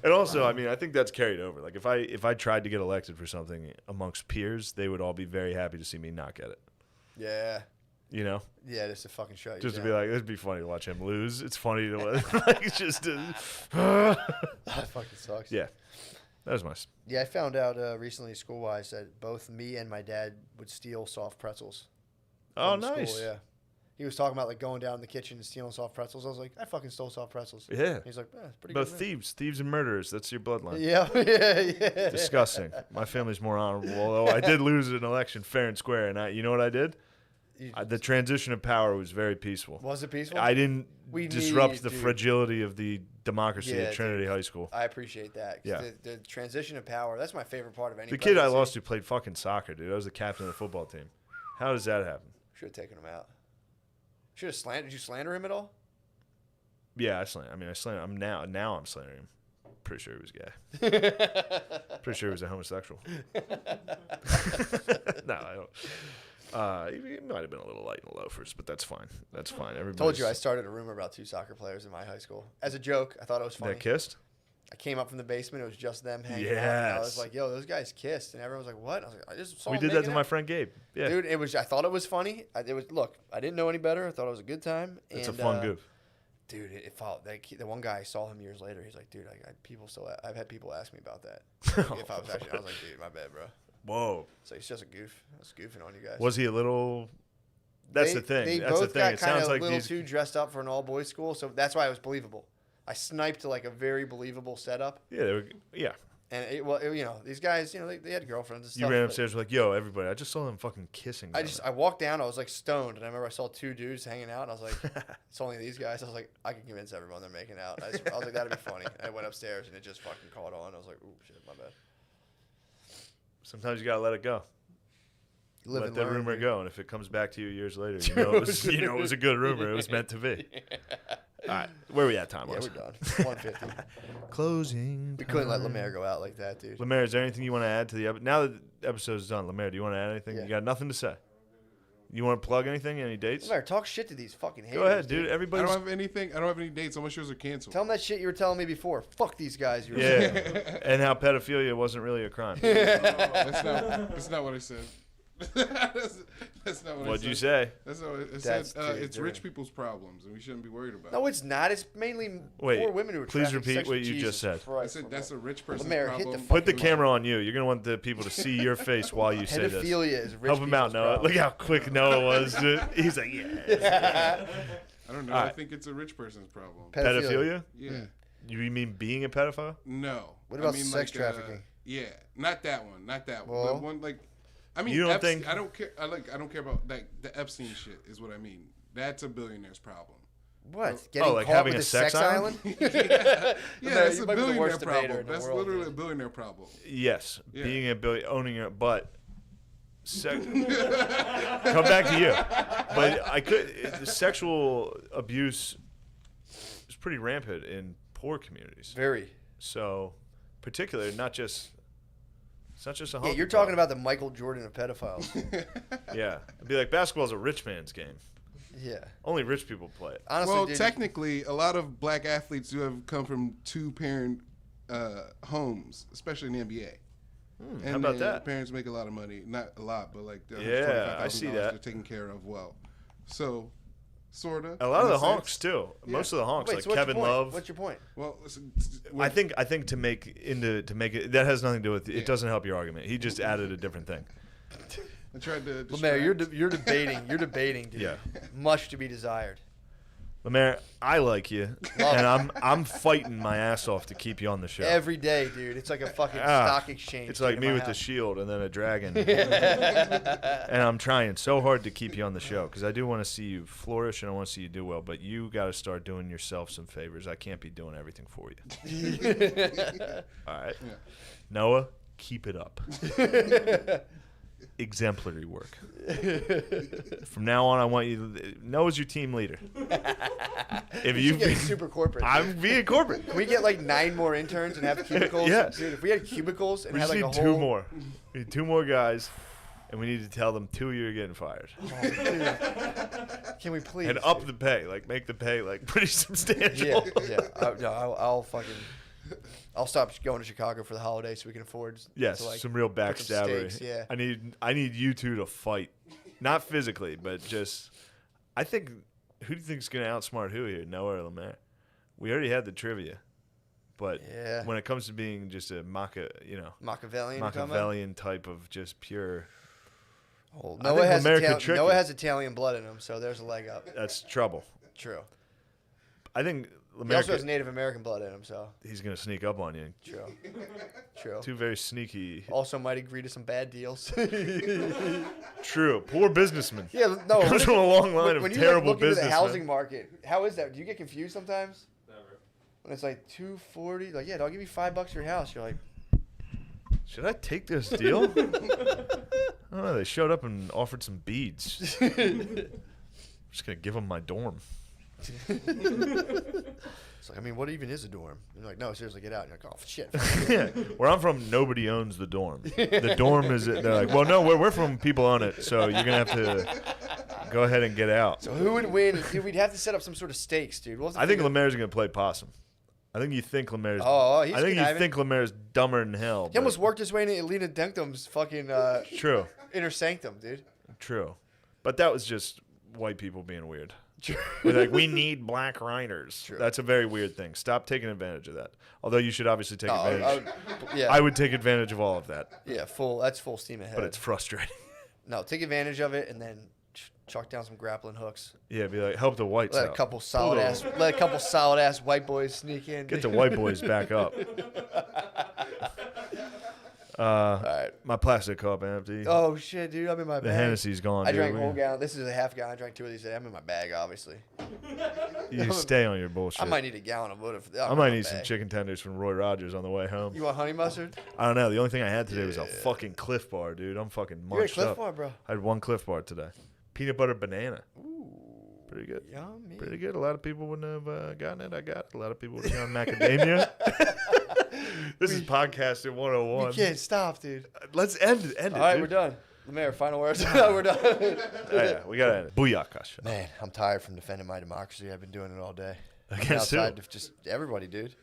And also, I mean, I think that's carried over. Like, if I tried to get elected for something amongst peers, they would all be very happy to see me not get it. Yeah. You know? Yeah, just to fucking show you. Just to down. be like, it'd be funny to watch him lose. It's funny to like, it's just. That fucking sucks. Yeah. That was my. Yeah, I found out recently, school-wise, that both me and my dad would steal soft pretzels. Oh, from nice. School, yeah. He was talking about like going down in the kitchen and stealing soft pretzels. I was like, I fucking stole soft pretzels. Yeah. He's like, it's pretty Both good. thieves and murderers. That's your bloodline. Yeah, yeah. Disgusting. My family's more honorable, although I did lose an election fair and square. And you know what I did? The transition of power was very peaceful. Was it peaceful? I didn't disrupt the dude. fragility of the democracy Yeah, at Trinity dude. High School. I appreciate that. 'Cause Yeah. The transition of power, that's my favorite part of any The kid I presidency. lost to played fucking soccer, dude. I was the captain of the football team. How does that happen? Should have taken him out. Should have slandered. Did you slander him at all? Yeah, I slandered. I'm now I'm slandering him. Pretty sure he was gay. Pretty sure he was a homosexual. No, I don't. He might have been a little light in the loafers, but that's fine. That's fine. Told you I started a rumor about 2 soccer players in my high school. As a joke, I thought it was funny. That kissed? I came up from the basement. It was just them hanging out. And I was Yes. like, yo, those guys kissed. And everyone was like, what? I was like, I just saw We them did that to making my out. friend Gabe. Yeah. Dude, I thought it was funny. Look, I didn't know any better. I thought it was a good time. It's and, a fun goof. Dude, it followed. The one guy, I saw him years later. He's like, dude, I've had people ask me about that. If I was actually, I was like, dude, my bad, bro. Whoa. So he's just a goof. I was goofing on you guys. Was he a little... That's the thing. They That's both the thing. got It kind sounds of like a little these... too dressed up for an all-boys school, so that's why it was believable. I sniped like a very believable setup, Yeah. and these guys, they had girlfriends and stuff. You ran but upstairs like, yo, everybody, I just saw them fucking kissing. I walked down. I was like stoned, and I remember I saw 2 dudes hanging out, and I was like, it's only these guys. I was like, I can convince everyone they're making out. I was like, that'd be funny. And I went upstairs, and it just fucking caught on. I was like, ooh, shit, my bad. Sometimes you gotta let it go. Live Let and the learn, rumor dude. go, and if it comes back to you years later, you know it was a good rumor. It was meant to be. All right, where we at time Yeah, wise? we're done. 150. Closing. We couldn't let Lemaire go out like that, dude. Lemaire, is there anything you want to add to the episode? Now that the episode's done, Lemaire, do you want to add anything? Yeah. You got nothing to say. You want to plug anything? Any dates? Lemaire, talk shit to these fucking haters. Go ahead, dude. I Everybody's. don't have anything. I don't have any dates. All my shows are canceled. Tell them that shit you were telling me before. Fuck these guys. You were Yeah, saying. and how pedophilia wasn't really a crime. That's not what I said. That's not what I What'd said. you say? That's not what I That's said. too It's dirty. rich people's problems, and we shouldn't be worried about No, it. it's not. It's mainly Wait, poor women who are please trafficked repeat sexually. what you just Jesus said. I Christ, said that's a rich person's Lemaire, hit the problem. Put the fucking camera on you. You're gonna want the people to see your face while you say this. Pedophilia is rich Help him out, people's Noah. problem. Look how quick Noah was. Dude. He's like, yeah. I don't know. All I right. think it's a rich person's problem. Pedophilia? Yeah. You mean being a pedophile? No. What about I mean, sex like, trafficking? Yeah, not that one. Not that one. Well- The one like, I mean, You don't Epstein, think- I don't care. I don't care about like the Epstein shit. Is what I mean. That's a billionaire's problem. What? Getting like caught having with a sex island? Yeah, Lemaire, that's you a might be the worst billionaire debater problem. in the That's world, literally dude. a billionaire problem. Yes, Yeah. being a owning it, but come back to you. But sexual abuse is pretty rampant in poor communities. Very. So, particularly, it's not just a Yeah, hunky you're talking problem. about the Michael Jordan of pedophiles. Yeah, it'd be like basketball's a rich man's game. Yeah. Only rich people play it. Honestly, Well, dude, technically, a lot of black athletes do have come from 2-parent homes, especially in the NBA. And how about their that? parents make a lot of money. Not a lot, but like Yeah, I see $25,000 that. they're taken care of well. So, sort of. A lot of the honks too. Most of the honks, Wait, like so what's your Kevin point? Love. What's your point? Well, I think to make it that has nothing to do with it. Doesn't help your argument. He just added a different thing. I tried to. Lemaire, you're debating. You're debating, dude. Yeah. Much to be desired. Lemaire, I like you, and I'm fighting my ass off to keep you on the show. Every day, dude. It's like a fucking stock exchange. It's like in me my with the house. shield and then a dragon. And I'm trying so hard to keep you on the show because I do want to see you flourish and I want to see you do well. But you got to start doing yourself some favors. I can't be doing everything for you. All right. Yeah. Noah, keep it up. Exemplary work. From now on, I want you to Noah's your team leader. If You you get super corporate. I'm being corporate. Can we get like 9 more interns and have cubicles? Yeah. Dude, if we had cubicles and We had just like need a whole 2 more. We need 2 more guys, and we need to tell them 2 of you are getting fired. Oh, dude. Can we please? And up dude? the pay, like make the pay like pretty substantial. Yeah, yeah. I'll fucking. I'll stop going to Chicago for the holiday so we can afford. Yes, to, like, some real put some backstabbery. steaks, yeah. I need you two to fight, not physically, but just. I think who do you think is going to outsmart who here, Noah or Lemaire? We already had the trivia, but Yeah. when it comes to being just a Machiavellian. type of just pure, Well, I think Lemaire could trick Noah you. has Italian blood in him, so there's a leg up. that's trouble. True. I think He Lemaire also has Native American blood in him, so he's going to sneak up on you. true. True. Two very sneaky. Also might agree to some bad deals. True. Poor businessman. Yeah, no. Comes from a long line of when you terrible look into the businessmen. housing market, how is that? Do you get confused sometimes? Never. When it's like $240, like, yeah, I'll give you $5 for your house. You're like, Should I take this deal? I don't know. They showed up and offered some beads. I'm just gonna give them my dorm. it's like, I mean, what even is a dorm? And you're like, no, seriously, get out. And you're like, oh shit. Yeah. Where I'm from, nobody owns the dorm. The dorm is. They're like, well, no, where we're from, people own it. So you're gonna have to go ahead and get out. So who would win? Dude, we'd have to set up some sort of stakes, dude. We'll have to I think figure- Lemaire's gonna play possum. I think you think Lemaire's. Oh, he's I think you conniving. think Lemaire's dumber than hell. He almost worked his way into Elena Denktum's fucking True. inner sanctum, dude. True. But that was just white people being weird. True. We're like, we need black writers. True. That's a very weird thing. Stop taking advantage of that. Although you should obviously take advantage. Yeah, I would take advantage of all of that, yeah, that's full steam ahead. but it's frustrating. No, take advantage of it and then chalk down some grappling hooks. Yeah, be like, help the whites Let out. a couple solid ass white boys sneak in. Get the white boys back up. All right. My plastic cup empty. Oh shit, dude! I'm in my the bag. Hennessy's gone. I dude. drank a whole gallon. This is a half gallon. I drank 2 of these today. I'm in my bag, obviously. You stay on your bullshit. I might need a gallon of water. I might need some chicken tenders from Roy Rogers on the way home. You want honey mustard? I don't know. The only thing I had today was a fucking Cliff Bar, dude. I'm fucking You got a munched Clif up. Bar, bro? I had 1 Cliff Bar today. Peanut butter banana. Ooh, Pretty good. yummy. Pretty good. A lot of people wouldn't have gotten it. I got it. A lot of people would have gone macadamia. This is podcasting 101. We can't stop, dude. Let's end it. All right, dude. we're done. Lemaire, final words. We're done. Oh, yeah, we got to end it. Booyakasha. Man, I'm tired from defending my democracy. I've been doing it all day. Against who? Outside of just everybody, dude.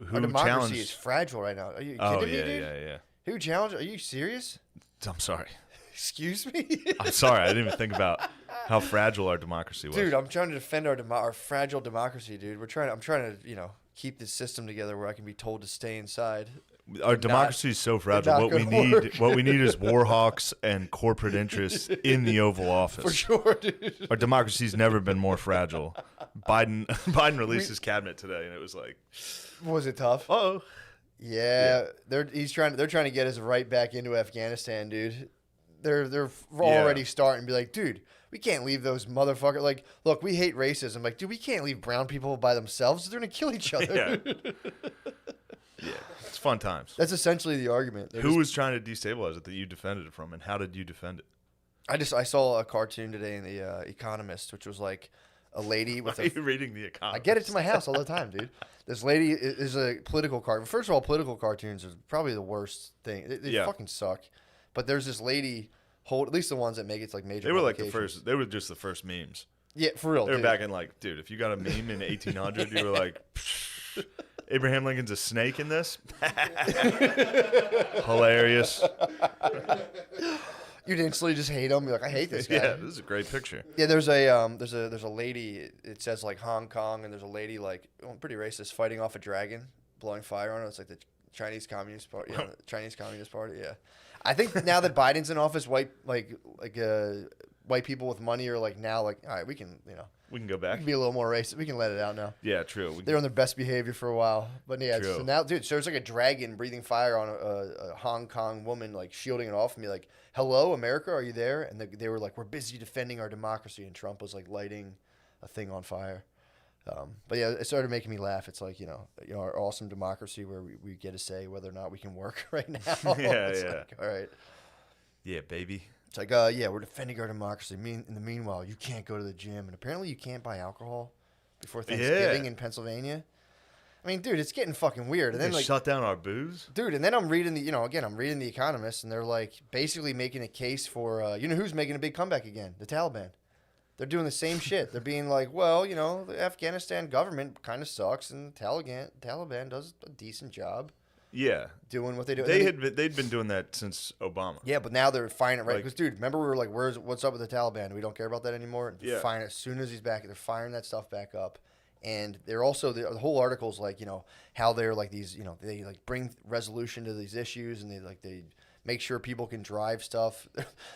Who Our democracy challenged? is fragile right now. Are you kidding Oh, me, yeah, dude? yeah. Who challenged? Are you serious? I'm sorry. Excuse me? I'm sorry. I didn't even think about how fragile our democracy was. Dude, I'm trying to defend our fragile democracy, dude. I'm trying to, keep this system together where I can be told to stay inside. Our democracy is so fragile. not What we gonna need is war hawks and corporate interests in the Oval Office. For sure, dude. Our democracy's never been more fragile. Biden released his cabinet today, and it was like, Was it tough? oh, Yeah, they're trying to get us right back into Afghanistan, dude. They're already starting to be like, dude, we can't leave those motherfuckers. Like, look, we hate racism. Like, dude, we can't leave brown people by themselves. They're gonna kill each other. yeah, it's fun times. That's essentially the argument. Who was trying to destabilize it that you defended it from, and how did you defend it? I saw a cartoon today in the Economist, which was like a lady with Why are you reading the Economist? I get it to my house all the time, dude. This lady is a political cartoon. First of all, political cartoons are probably the worst thing. They fucking suck. But there's this lady at least the ones that make it to like major. They were like the publications. first. They were just the first memes. Yeah, for real. They were dude. back in like, dude, if you got a meme in 1800, you were like, Abraham Lincoln's a snake in this. Hilarious. You'd instantly just hate him. You're like, I hate this guy. Yeah, this is a great picture. Yeah, there's a lady. It says like Hong Kong, and there's a lady like pretty racist fighting off a dragon, blowing fire on it. It's like the Chinese Communist Party. Yeah, the Chinese Communist Party. Yeah, I think now that Biden's in office, white people with money are like now like, all right, we can We can go we back. can be a little more racist. We can let it out now. Yeah, true. They're on their best behavior for a while, but yeah. True. So now, dude, so there's like a dragon breathing fire on a Hong Kong woman, like shielding it off and be like, "Hello, America, are you there?" And they were like, "We're busy defending our democracy," and Trump was like lighting a thing on fire. But yeah, it started making me laugh. It's like our awesome democracy where we get to say whether or not we can work right now. Yeah, It's yeah. like, all right. Yeah, baby. It's like, yeah, we're defending our democracy. In the meanwhile, you can't go to the gym, and apparently you can't buy alcohol before Thanksgiving in Pennsylvania. I mean, dude, it's getting fucking weird. And They then like, shut down our booze. dude, and then I'm reading I'm reading The Economist, and they're like basically making a case for, who's making a big comeback again? The Taliban. They're doing the same shit. They're being like, well, the Afghanistan government kind of sucks, and Taliban does a decent job Yeah. doing what they do. They'd been doing that since Obama. Yeah, but now they're firing it right. Like- Because, dude, remember we were like, what's up with the Taliban? We don't care about that anymore. And Yeah. Firing as soon as he's back, they're firing that stuff back up. And they're also, the whole article's like, how they're like these, they like bring resolution to these issues, and they make sure people can drive stuff.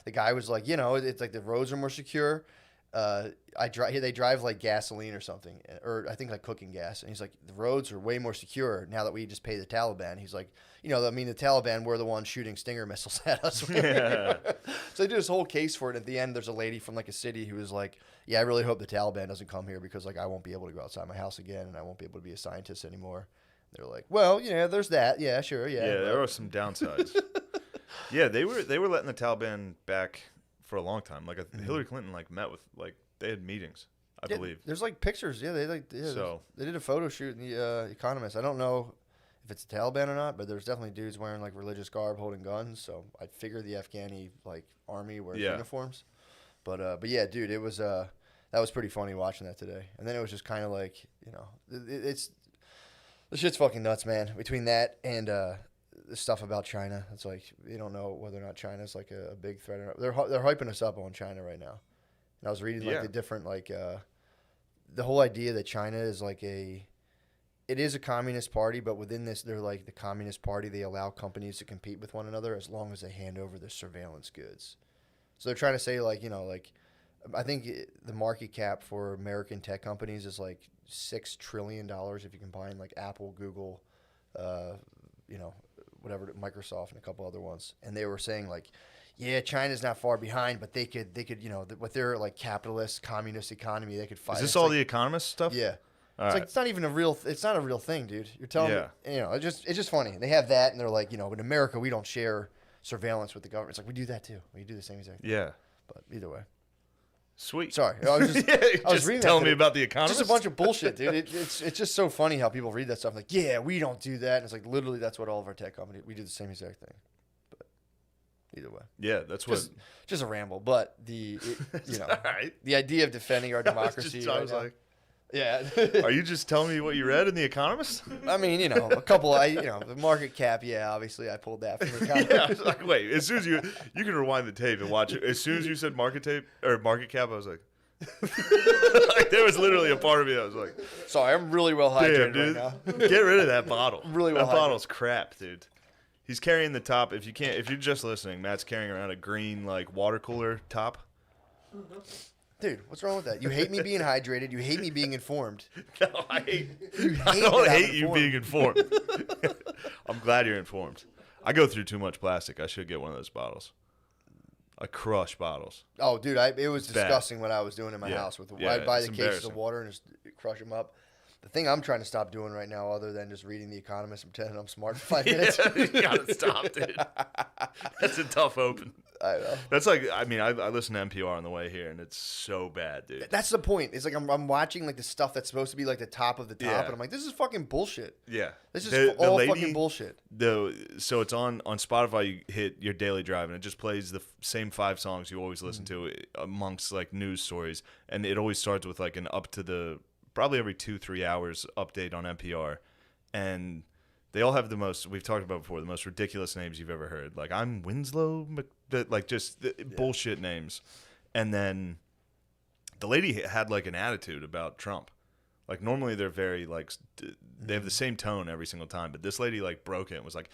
The guy was like, it's like the roads are more secure. They drive like gasoline or something, or I think like cooking gas. And he's like, the roads are way more secure now that we just pay the Taliban. He's like, the Taliban were the ones shooting Stinger missiles at us. Yeah. So they do this whole case for it. At the end, there's a lady from like a city who was like, yeah, I really hope the Taliban doesn't come here because like I won't be able to go outside my house again, and I won't be able to be a scientist anymore. They're like, well, there's that. Yeah, sure. Yeah. Yeah, but- there are some downsides. Yeah, they were letting the Taliban back for a long time. Like Hillary Clinton met with they had meetings, I Yeah, believe. There's like pictures. Yeah, So- they did a photo shoot in the Economist. I don't know if it's the Taliban or not, but there's definitely dudes wearing like religious garb, holding guns. So I figure the Afghani like army wears Yeah. uniforms. But yeah, dude, it was that was pretty funny watching that today. And then it was just kind of like it's the shit's fucking nuts, man. Between that and the stuff about China, it's like you don't know whether or not China's like a big threat or not. They're hyping us up on China right now. And I was reading like Yeah. the different the whole idea that China is like it is a communist party, but within this, they're like the communist party. They allow companies to compete with one another as long as they hand over the surveillance goods. So they're trying to say I think the market cap for American tech companies is like $6 trillion if you combine like Apple, Google, whatever, Microsoft, and a couple other ones. And they were saying like, yeah, China's not far behind, but they could with their like capitalist communist economy, they could fight. Is this It's all like- the Economist stuff? Yeah. All It's right. like it's not even it's not a real thing, dude. You're telling Yeah. me, it's just funny. They have that, and they're like, in America we don't share surveillance with the government. It's like we do that too. We do the same exact thing. Yeah. But either way, Sweet. sorry. I was just Yeah, I was just reading telling that me today. about the Economist. Just a bunch of bullshit, dude. It's just so funny how people read that stuff. Like, yeah, we don't do that. And it's like literally that's what all of our tech companies we do the same exact thing. But either way, Yeah, that's what. just a ramble. But All right. the idea of defending our democracy. I right was now- like, yeah. are you just telling me what you read in the Economist? I mean, a couple. The market cap. Yeah, obvioally, I pulled that from the economy. Yeah, I was like, wait. As soon as you can rewind the tape and watch it. As soon as you said market cap, I was like, like there was literally a part of me that was like, Sorry, I'm really well damn, hydrated dude, right now. get rid of that bottle. Really well that hydrated. bottle's crap, dude. He's carrying the top. If you're just listening, Matt's carrying around a green like water cooler top. Dude, what's wrong with that? You hate me being hydrated. You hate me being informed. No, I hate. You I hate don't that I'm hate you being informed. I'm glad you're informed. I go through too much plastic. I should get one of those bottles. I crush bottles. Oh, dude, it was bad. disgusting what I was doing in my Yeah. house. Yeah, I'd buy it's the cases embarrassing. of water and just crush them up. The thing I'm trying to stop doing right now, other than just reading The Economist and pretending I'm smart for 5 minutes. You gotta stop, dude. That's a tough open. I know. That's like, I mean, I listen to NPR on the way here, and it's so bad, dude. That's the point. It's like I'm watching like the stuff that's supposed to be like the top of the top, Yeah. and I'm like, this is fucking bullshit. Yeah, This is The all lady- fucking bullshit. So it's on Spotify. You hit your daily drive, and it just plays the same 5 songs you always listen to amongst like news stories, and it always starts with like an up to the probably every 2-3 hours update on NPR, and they all have the most, we've talked about before, the most ridiculous names you've ever heard. Like, I'm Winslow, like just bullshit names. And then the lady had like an attitude about Trump. Like, normally they're very like, they have the same tone every single time, but this lady like broke it and was like,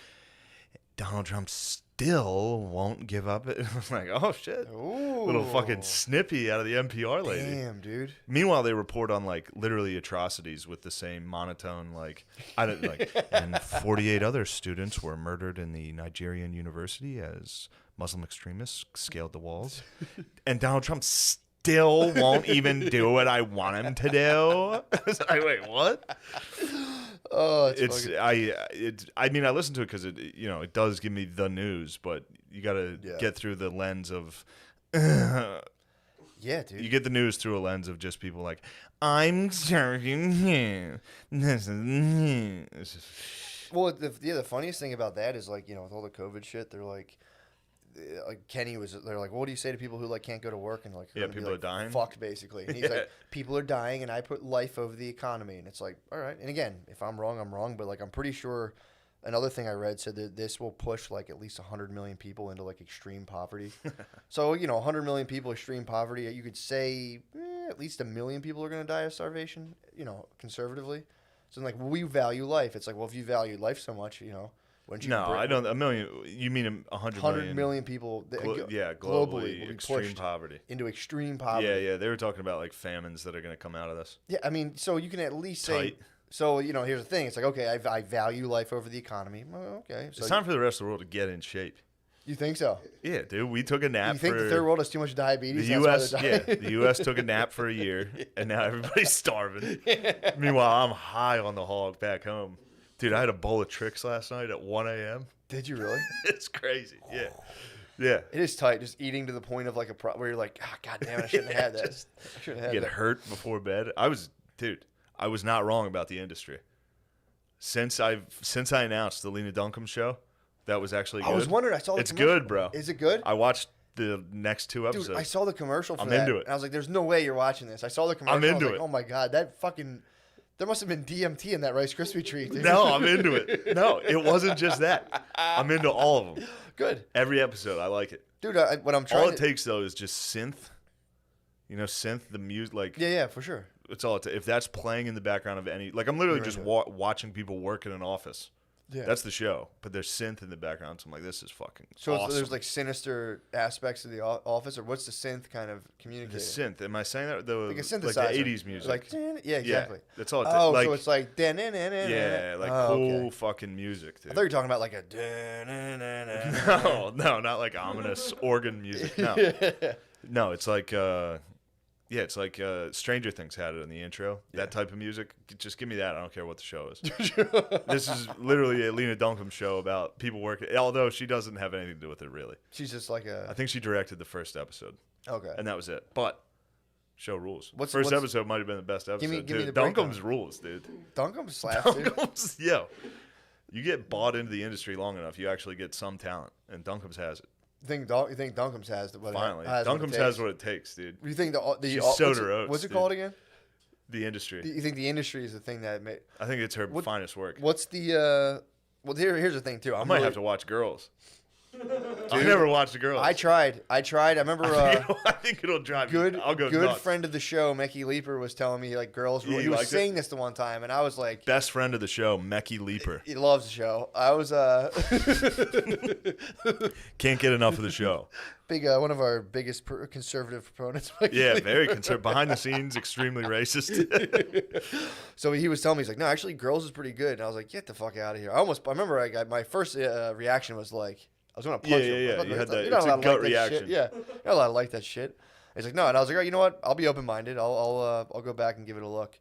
Donald Trump still won't give up. I was like, oh shit. Ooh. Little fucking snippy out of the NPR lady. Damn, dude. Meanwhile, they report on like literally atrocities with the same monotone, like I don't like. And 48 other students were murdered in the Nigerian university as Muslim extremists scaled the walls, and Donald Trump still won't even do what I want him to do. Wait, what? Oh, I mean, I listen to it because it does give me the news, but you got to get through the lens of. Yeah, dude. You get the news through a lens of just people like, I'm serving you. Well, the funniest thing about that is like, with all the COVID shit, they're like Kenny they're like, well, what do you say to people who like can't go to work and like people are dying, fucked basically, and he's like, people are dying and I put life over the economy, and it's like, all right, and again, if I'm wrong, I'm wrong, but like I'm pretty sure another thing I read said that this will push like at least 100 million people into like extreme poverty. So 100 million people extreme poverty, you could say at least 1 million people are going to die of starvation, conservatively. So like, we value life. It's like, well, if you value life so much, wouldn't you? No, I don't. 1 million. You mean 100 million people? Globally will be extreme pushed poverty. into extreme poverty. Yeah. They were talking about like famines that are going to come out of this. Yeah, I mean, so you can at least say. Tight. So here's the thing. It's like, okay, I value life over the economy. Well, okay, so it's time for the rest of the world to get in shape. You think so? Yeah, dude. We took a nap. You think the third world has too much diabetes? The U.S. The U.S. took a nap for a year, and now everybody's starving. Meanwhile, I'm high on the hog back home. Dude, I had a bowl of Trix last night at 1 a.m. Did you really? It's crazy. Yeah. Yeah. It is tight, just eating to the point of like where you're like, God damn it, I shouldn't have had that. I shouldn't have had get that. hurt before bed. I was not wrong about the industry. Since I announced the Lena Dunham show, that was actually good. I was wondering, I saw the It's commercial. good, bro. Is it good? I watched the next 2 episodes. Dude, I saw the commercial for I'm that. into it. And I was like, there's no way you're watching this. I saw the commercial. I'm into I was like, it. oh my God, that fucking... There must have been DMT in that Rice Krispie treat, dude. No, I'm into it. No, it wasn't just that. I'm into all of them. Good. Every episode, I like it. Dude, what I'm trying All it takes, though, is just synth. Synth, the music, like... Yeah, for sure. It's all if that's playing in the background of any... Like, I'm literally just watching people work in an office. Yeah. That's the show. But there's synth in the background, so I'm like, this is fucking So awesome. there's, like, sinister aspects of the office, or what's the synth kind of communicating? The synth. Am I saying that? Like a synthesizer. Like the 80s music. Like, yeah, exactly. Yeah, that's all it Oh, like, so it's like... Yeah, like cool fucking music, dude. I thought you were talking about like a... No, not like ominous organ music. No. No, it's like... it's like Stranger Things had it in the intro. Yeah. That type of music. Just give me that. I don't care what the show is. This is literally a Lena Dunham show about people working. Although she doesn't have anything to do with it, really. She's just like a... I think she directed the first episode. Okay. And that was it. But show rules. What's episode might have been the best episode. Give me the Duncombe's rules, dude. Duncombe slaps, dude. Duncombe's, yo. You get bought into the industry long enough, you actually get some talent. And Duncombe's has it. You think Duncombe's has what Finally. has Duncombe's has what it takes, dude. You think She's Soda Oats, what's it dude. called again? The industry. You think the industry is the thing that made... I think it's her finest work. What's the... Well, here's the thing, too. I might have to watch Girls. I never watched Girls. I tried. I remember... I think it'll drive me. I'll go good nuts. friend of the show, Mecky Leaper, was telling me, like, Girls... Yeah, he was saying this the one time, and I was like... Best friend of the show, Mecky Leaper. He loves the show. I was... Can't get enough of the show. One of our biggest conservative proponents. Yeah, very conservative. Behind the scenes, extremely racist. So he was telling me, he's like, no, actually, Girls is pretty good. And I was like, get the fuck out of here. I remember my first reaction was like, I was going to punch him. Yeah. You had that. You're not It's a allowed to gut like that shit. reaction. Yeah. You're not allowed to like that shit. He's like, no. And I was like, all right, you know what? I'll be open-minded. I'll go back and give it a look.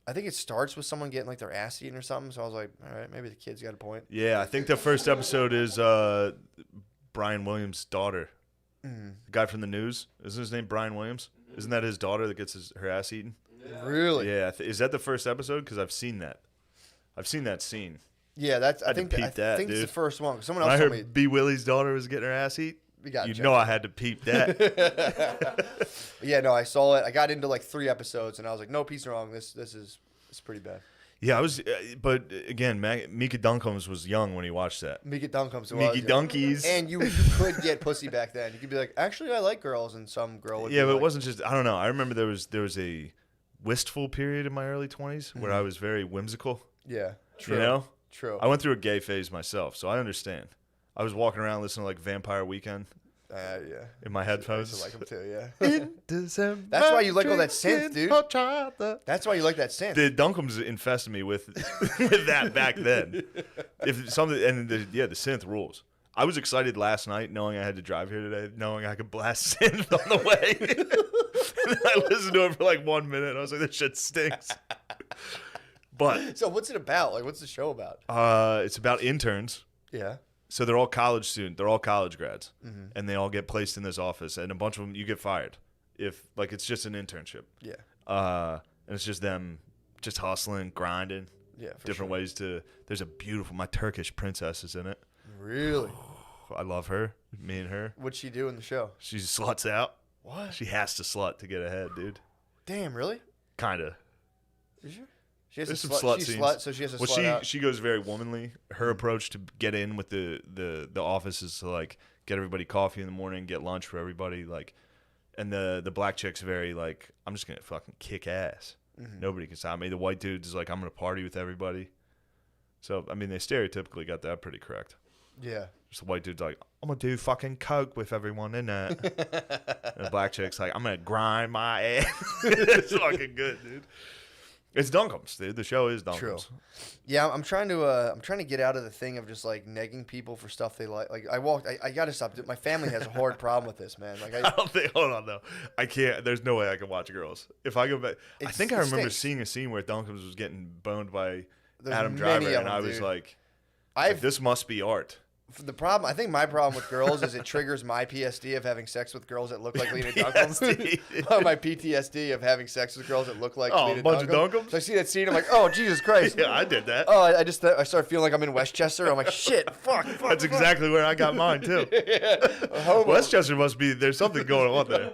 I think it starts with someone getting like their ass eaten or something. So I was like, all right, maybe the kid's got a point. Yeah, I think the first episode is Brian Williams' daughter. The guy from the news. Isn't his name Brian Williams? Isn't that his daughter that gets her ass eaten? Really? Yeah. Is that the first episode? Because I've seen that. I've seen that scene. Yeah, I think it's the first one. Someone When else I told me. heard B. Willie's daughter was getting her ass eat, you know I had to peep that. Yeah, no, I saw it. I got into like 3 episodes, and I was like, nope, he's wrong. This is pretty bad. Yeah, I was, but again, Mika Dunkums was young when he watched that. Mika Dunkums. Mickey Dunkies. And you could get pussy back then. You could be like, actually, I like girls, and some girl would Yeah, be but like, it wasn't just. I don't know. I remember there was a wistful period in my early 20s where I was very whimsical. Yeah, true. You know, True. I went through a gay phase myself, so I understand. I was walking around listening to like Vampire Weekend Yeah. in my I headphones. used to like them too, yeah. December, That's why you like all that synth, dude. hot chocolate. That's why you like that synth. The Dunkums infested me with that back then. If something and the synth rules. I was excited last night knowing I had to drive here today, knowing I could blast synth on the way. And then I listened to it for like 1 minute and I was like, this shit stinks. But So what's it about? Like, what's the show about? it's about interns. Yeah. So they're all college students. They're all college grads. And they all get placed in this office. And a bunch of them, you get fired. If, like, it's just an internship. Yeah. And it's just them just hustling, grinding. Yeah. For Different sure. ways to. There's a beautiful. My Turkish princess is in it. Really? I love her. Me and her. What'd she do in the show? She sluts out. What? She has to slut to get ahead, dude. Damn, really? Kinda. You sure? She has There's to some slut she's scenes. slut, so she has to slut out. she goes very womanly. Her approach to get in with the office is to like get everybody coffee in the morning, get lunch for everybody, like, and the black chick's very like, I'm just gonna fucking kick ass. Nobody can stop me. The white dude is like, I'm gonna party with everybody. So I mean, they stereotypically got that pretty correct. Yeah. Just the white dude's like, I'm gonna do fucking coke with everyone in it. And the black chick's like, I'm gonna grind my ass. It's fucking good, dude. It's Dunkums, dude. The show is Dunkums. True. Yeah, I'm trying to get out of the thing of just like negging people for stuff they like. Like I gotta stop. My family has a hard problem with this, man. Like I don't think. Hold on, though. I can't. There's no way I can watch girls. If I go back, I think I it remember stinks. seeing a scene where Dunkums was getting boned by There's Adam many Driver, of and them, I was dude. like, I've this must be art. the problem. I think my problem with girls is it triggers my PSD of having sex with girls that look like Lena Dunham. PTSD. My PTSD of having sex with girls that look like Oh, Lena a bunch of Dunham. Dunkums? So I see that scene, I'm like, oh Jesus Christ. Yeah, I did that. Oh, I just I start feeling like I'm in Westchester. I'm like, shit, fuck. That's exactly where I got mine too. Homo. Westchester must be. There's something going on there.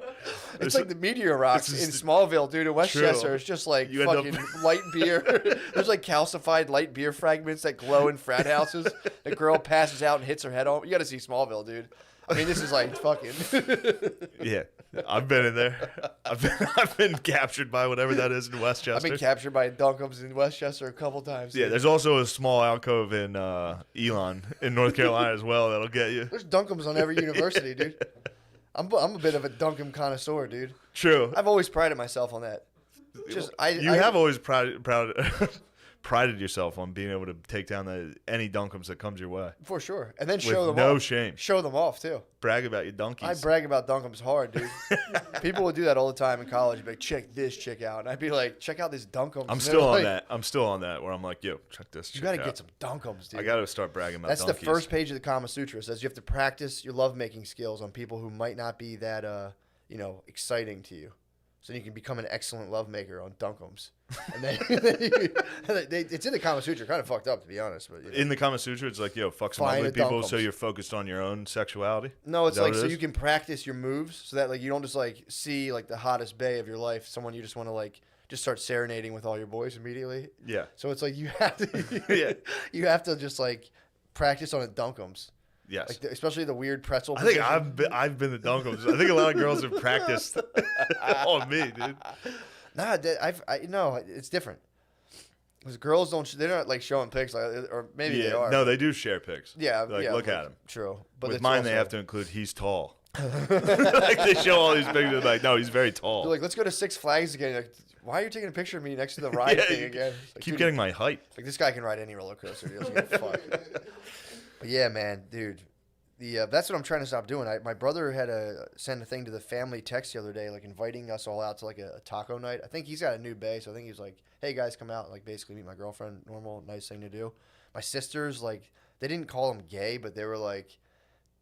It's like the meteor rocks in It's Smallville, dude. In Westchester, true. it's just like You end up- fucking light beer. There's like calcified light beer fragments that glow in frat houses. The girl passes out and hits her head on. You got to see Smallville, dude. I mean, this is like fucking. Yeah, I've been in there. I've been captured by whatever that is in Westchester. I've been captured by Dunkums in Westchester a couple times. Yeah, dude. there's also a small alcove in Elon in North Carolina as well that'll get you. There's Dunkums on every university, dude. I'm a bit of a Dunkum connoisseur, dude. True. I've always prided myself on that. Just You have always prided yourself on being able to take down any Dunkums that comes your way. for sure, and then show With them no off. shame. Show them off too. Brag about your donkeys. I brag about Dunkums hard, dude. People would do that all the time in college. Be like, check this chick out. And I'd be like, check out this Dunkums. I'm And still they're on like, that. I'm still on that where I'm like, yo, check this. You chick got to out. get some Dunkums, dude. I got to start bragging about That's donkeys. the first page of the Kama Sutra. It says you have to practice your lovemaking skills on people who might not be that, exciting to you. So you can become an excellent lovemaker on Dunkums. And then it's in the Kama Sutra. Kind of fucked up, to be honest. But In the Kama Sutra, it's like, yo, fuck some Find ugly a people so Dunkums. you're focused on your own sexuality. No, it's Is that like what it so is? you can practice your moves so that like you don't just like see like the hottest bae of your life, someone you just want to like just start serenading with all your boys immediately. Yeah. So it's like you have to Yeah. you have to just like practice on a Dunkums. Yes. Like especially the weird pretzel I think position. I've been the Dunkums. I think a lot of girls have practiced on me, dude. Nah, no, it's different. Because girls they're not like showing pics, like, or maybe they are. No, they do share pics. Yeah, Like, yeah. look at him. True, but With it's mine, they also- have to include he's tall. Like they show all these pictures. Like, no, he's very tall. They're like, let's go to Six Flags again. You're like, why are you taking a picture of me next to the ride Yeah, thing you again? Like, Keep dude, getting my height. like this guy can ride any roller coaster. He doesn't give a fuck. But yeah, man, dude. That's what I'm trying to stop doing. My brother had send a thing to the family text the other day, like inviting us all out to like a taco night. I think he's got a new bae, so I think he was like, "Hey guys, come out and like basically meet my girlfriend." Normal, nice thing to do. My sisters like they didn't call him gay, but they were like,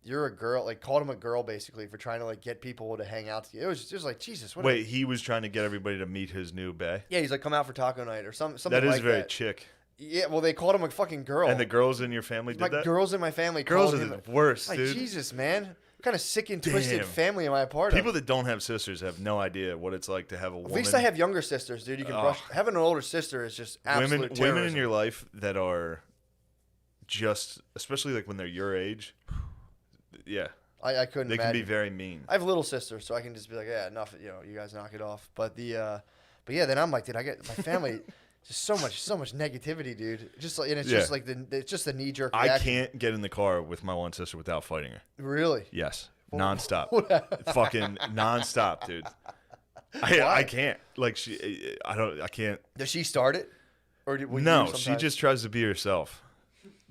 "You're a girl," like called him a girl basically for trying to like get people to hang out together. It was just like Jesus. What Wait, he was trying to get everybody to meet his new bae. yeah, he's like, "Come out for taco night" or something. That is like very that. chick. Yeah, well, they called him a fucking girl. And the girls in your family my did that. girls in my family. Girls called are him the worst, like dude. Jesus, man. kind of sick and twisted Damn. family am I a part People of? that don't have sisters have no idea what it's like to have a woman. At least I have younger sisters, dude. You can brush. Having an older sister is just absolute women terrorism. in your life that are just, especially like when they're your age. Yeah, I couldn't they can imagine. be very mean. I have a little sister, so I can just be like, yeah, enough. You guys knock it off. But but yeah, then I'm like, dude, I get my family. Just so much negativity, dude. Just like, and it's just like it's just the knee jerk. I can't get in the car with my one sister without fighting her. Really? Yes, nonstop, fucking nonstop, dude. I can't. Like I can't. Does she start it, or will you No, she sometimes? just tries to be herself,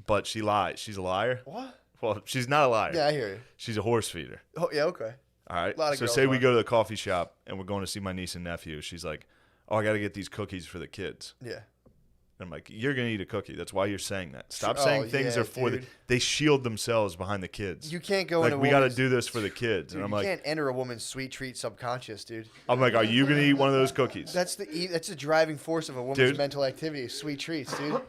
but she lies. She's a liar. What? Well, she's not a liar. Yeah, I hear you. She's a horse feeder. Oh yeah, okay. All right. Lot of So girls say we are. go to the coffee shop and we're going to see my niece and nephew. She's like, "Oh, I got to get these cookies for the kids." Yeah. I'm like, "You're gonna eat a cookie. That's why you're saying that. Stop Oh, saying things yeah, are for the." dude. They shield themselves behind the kids. You can't go like into we got to woman's- do this for the kids, Dude, and I'm you like, can't enter a woman's sweet treat subconscious, dude. I'm like, "Are you gonna eat one of those cookies?" That's the driving force of a woman's Dude. mental activity. Sweet treats, dude.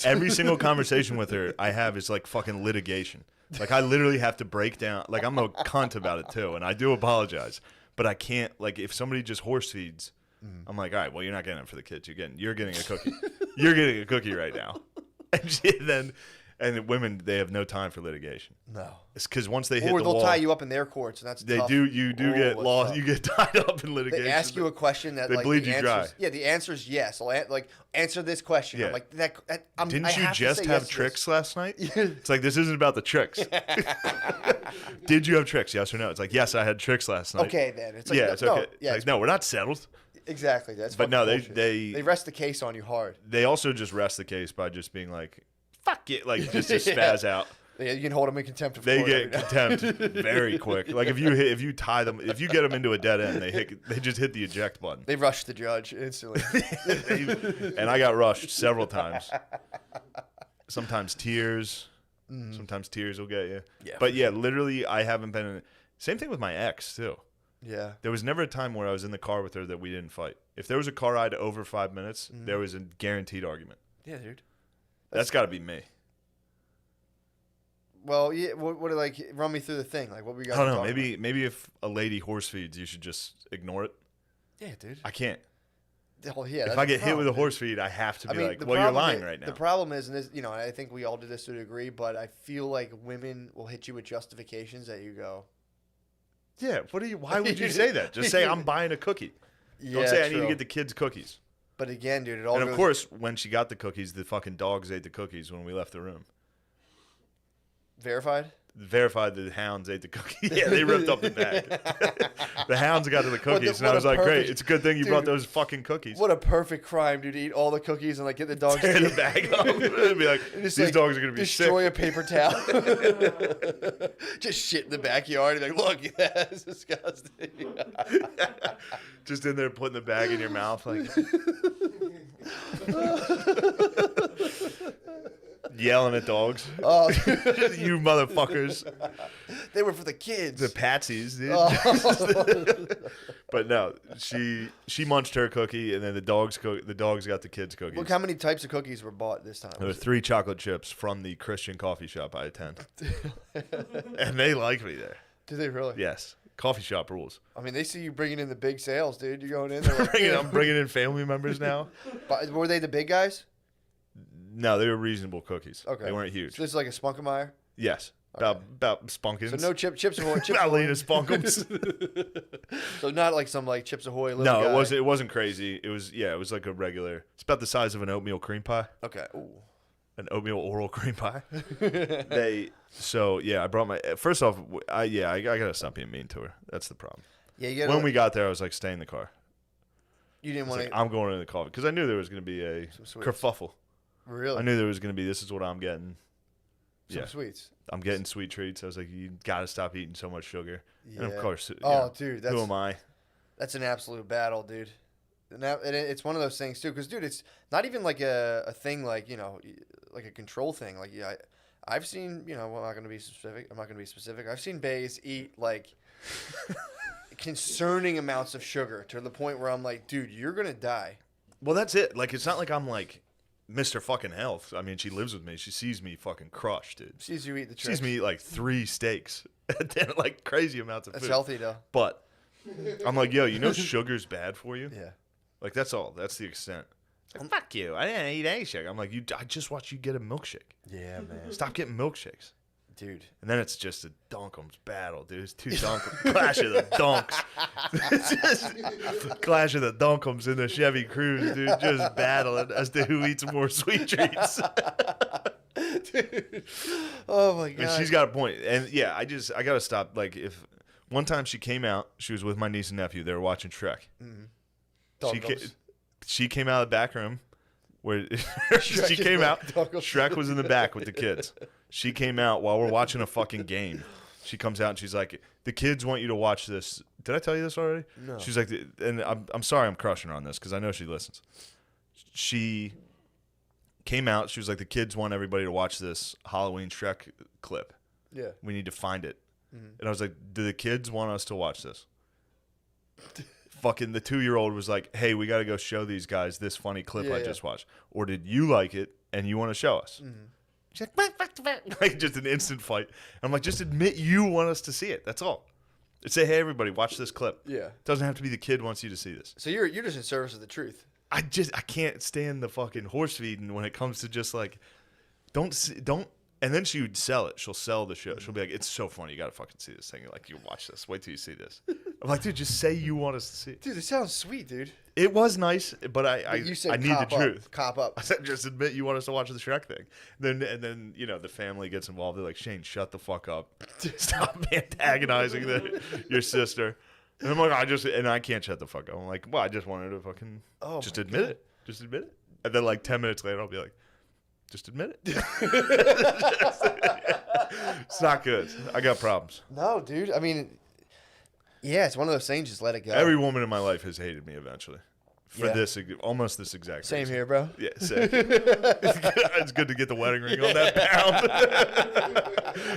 Every single conversation with her I have is like fucking litigation. Like I literally have to break down. Like I'm a cunt about it too, and I do apologize, but I can't. Like if somebody just horse feeds, I'm like, all right, well you're not getting it for the kids. You're getting a cookie. You're getting a cookie right now. And women, they have no time for litigation. No. It's because once they hit Or the they'll wall, tie you up in their courts, and that's they tough. do. You do Oh, get that's lost. tough. You get tied up in litigation. They ask you a question that They like bleed the you answer's, dry. Yeah, the answer is yes. I'll answer this question. Yeah. I'm like that. I Didn't you have to just say have yes to tricks last night? It's like this isn't about the tricks. Did you have tricks? Yes or no? It's like yes, I had tricks last this. night. Okay, then it's like Yeah, no, it's okay. No, yeah, Like, no, we're not settled. exactly. That's But no, fucking bullshit. they rest the case on you hard. they also just rest the case by just being like, fuck it, like just to spaz out. Yeah, you can hold them in contempt of They court get every now. contempt very quick. Like if you tie them, if you get them into a dead end, they just hit the eject button. They rush the judge instantly. And I got rushed several times. Sometimes tears. Sometimes tears will get you. Yeah, But yeah, literally, I haven't been in. Same thing with my ex too. Yeah. There was never a time where I was in the car with her that we didn't fight. If there was a car ride over 5 minutes, there was a guaranteed argument. Yeah, dude. That's got to be me. Well, yeah. What like run me through the thing? Like what were you guys? I don't know. talking Maybe if a lady horse feeds, you should just ignore it. about? Yeah, dude. I can't. Oh, yeah. If that's I the get hit with a problem, dude. horse feed, I have to I be mean, like, the well, you're problem lying is- right now. The problem is, and this, and I think we all do this to a degree, but I feel like women will hit you with justifications that you go. Yeah. Why would you say that? Just say I'm buying a cookie. Yeah, Don't say I need to true. get the kids cookies. But again, dude, it all And goes. of course, when she got the cookies, the fucking dogs ate the cookies when we left the room. Verified. Verified the hounds ate the cookies. Yeah, they ripped up the bag. The hounds got to the cookies, and I what was a like, great. perfect- It's a good thing you Dude, brought those fucking cookies. What a perfect crime, dude! To eat all the cookies and like get the dogs Tear the to bag up. It'd be like, just, these like, dogs are going to be sick. destroy a paper towel. Just shit in the backyard. And like, look, that's disgusting. Just in there putting the bag in your mouth. Like, yelling at dogs. Oh, You motherfuckers. they were for the kids. The patsies, dude. Oh. But no, she munched her cookie, and then the dogs got the kids' cookies. Look how many types of cookies were bought this time. There were 3 chocolate chips from the Christian coffee shop I attend. And they like me there. Do they really? Yes. Coffee shop rules. I mean, they see you bringing in the big sales, dude. You're going in there. Like, I'm bringing in family members now. But were they the big guys? No, they were reasonable cookies. Okay. They weren't huge. So this is like a Spunkemeyer? Yes. About Spunkins. So no Chips Ahoy. Chips About Ahoy. Lena Spunkums. So not like some like Chips Ahoy little No, guy. it wasn't crazy. It was like a regular. It's about the size of an oatmeal cream pie. Okay. Ooh. An oatmeal oral cream pie. I brought my first off. I gotta stop being mean to her. That's the problem. Yeah, you gotta, When we got there, I was like, stay in the car. you didn't It's want like, to I'm going in the coffee because I knew there was gonna be a Some sweets. kerfuffle. really I knew there was gonna be. This is what I'm getting. some Yeah, sweets. I'm getting sweet treats. I was like, you gotta stop eating so much sugar. And of Yeah. course, Dude, who am I? that's an absolute battle, dude. And it's one of those things too, because dude, it's not even like a thing like like a control thing. Like I've seen well, I'm not gonna be specific. I've seen bays eat like concerning amounts of sugar to the point where I'm like, dude, you're gonna die. Well, that's it. Like, it's not like I'm like Mr. fucking health. I mean, she lives with me. She sees me fucking crushed, dude. Sees you eat the She trick. sees me eat like 3 steaks and then like crazy amounts of That's food. healthy though. But I'm like, yo, you know sugar's bad for you? Yeah. Like, that's all. That's the extent. Like, fuck you. I didn't eat any sugar. I'm like, I just watched you get a milkshake. Yeah, man. Stop getting milkshakes. Dude. And then it's just a Dunkums battle, dude. It's 2 Dunkums. Clash of the Dunks. It's just Clash of the Dunkums in the Chevy Cruze, dude. Just battling as to who eats more sweet treats. Dude. Oh, my God. And she's got a point. And, yeah, I got to stop. Like, if one time she came out, she was with my niece and nephew. They were watching Shrek. She came out of the back room where she came out. Shrek was in the back with the kids. She came out while we're watching a fucking game. She comes out and she's like, "The kids want you to watch this." Did I tell you this already? No. She's like, and I'm sorry I'm crushing her on this because I know she listens. She came out. She was like, "The kids want everybody to watch this Halloween Shrek clip. Yeah. We need to find it." And I was like, "Do the kids want us to watch this?" Fucking the 2-year-old was like, "Hey, we got to go show these guys this funny clip I just watched." Or did you like it and you want to show us? She's like, like just an instant fight. And I'm like, just admit you want us to see it. That's all. Say, hey, everybody, watch this clip. Yeah. It doesn't have to be the kid wants you to see this. So you're just in service of the truth. I can't stand the fucking horse feeding when it comes to just like, don't. And then she would sell it. She'll sell the show. She'll be like, "It's so funny. You got to fucking see this thing." You're like, "You watch this. Wait till you see this." I'm like, dude, just say you want us to see it. Dude, this sounds sweet, dude. It was nice, but I You said I need the cop up. truth. Cop up. I said, just admit you want us to watch the Shrek thing. Then you know the family gets involved. They're like, "Shane, shut the fuck up. Stop antagonizing your sister." And I'm like, I can't shut the fuck up. I'm like, well, I just wanted to fucking just admit it. Just admit it. And then like 10 minutes later, I'll be like, just admit it. It's not good. I got problems. No, dude. I mean, yeah, it's one of those things. Just let it go. Every woman in my life has hated me eventually. For Yeah. almost this exact Same reason. here, bro. Yeah, sick. It's good to get the wedding ring on that pound.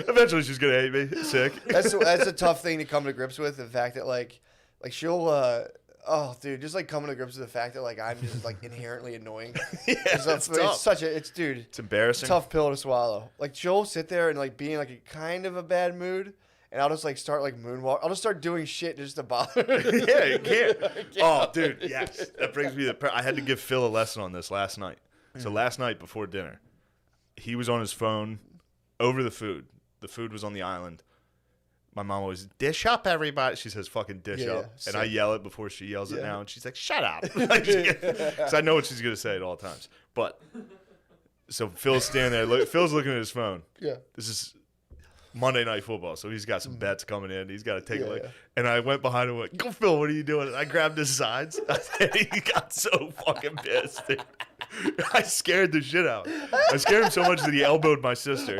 Eventually, she's gonna hate me. Sick. That's a tough thing to come to grips with. The fact that like she'll oh dude, just like coming to grips with the fact that like I'm just like inherently annoying. Yeah, it's tough. It's embarrassing. Tough pill to swallow. Like she'll sit there and like be in like a kind of a bad mood. And I'll just like start like moonwalk. I'll just start doing shit just to bother her. Yeah, you can't. Oh, dude, yes. That brings me to I had to give Phil a lesson on this last night. So last night before dinner, he was on his phone over the food. The food was on the island. My mom always, "Dish up, everybody." She says, "Fucking dish up." And I yell it before she yells it now. And she's like, "Shut up." Because I know what she's going to say at all times. But, so Phil's standing there. Phil's looking at his phone. Yeah. This is Monday Night Football, so he's got some bets coming in. He's got to take a look. Yeah. And I went behind him and went, "Go, Phil, what are you doing?" And I grabbed his sides. And he got so fucking pissed, dude. I scared the shit out. I scared him so much that he elbowed my sister.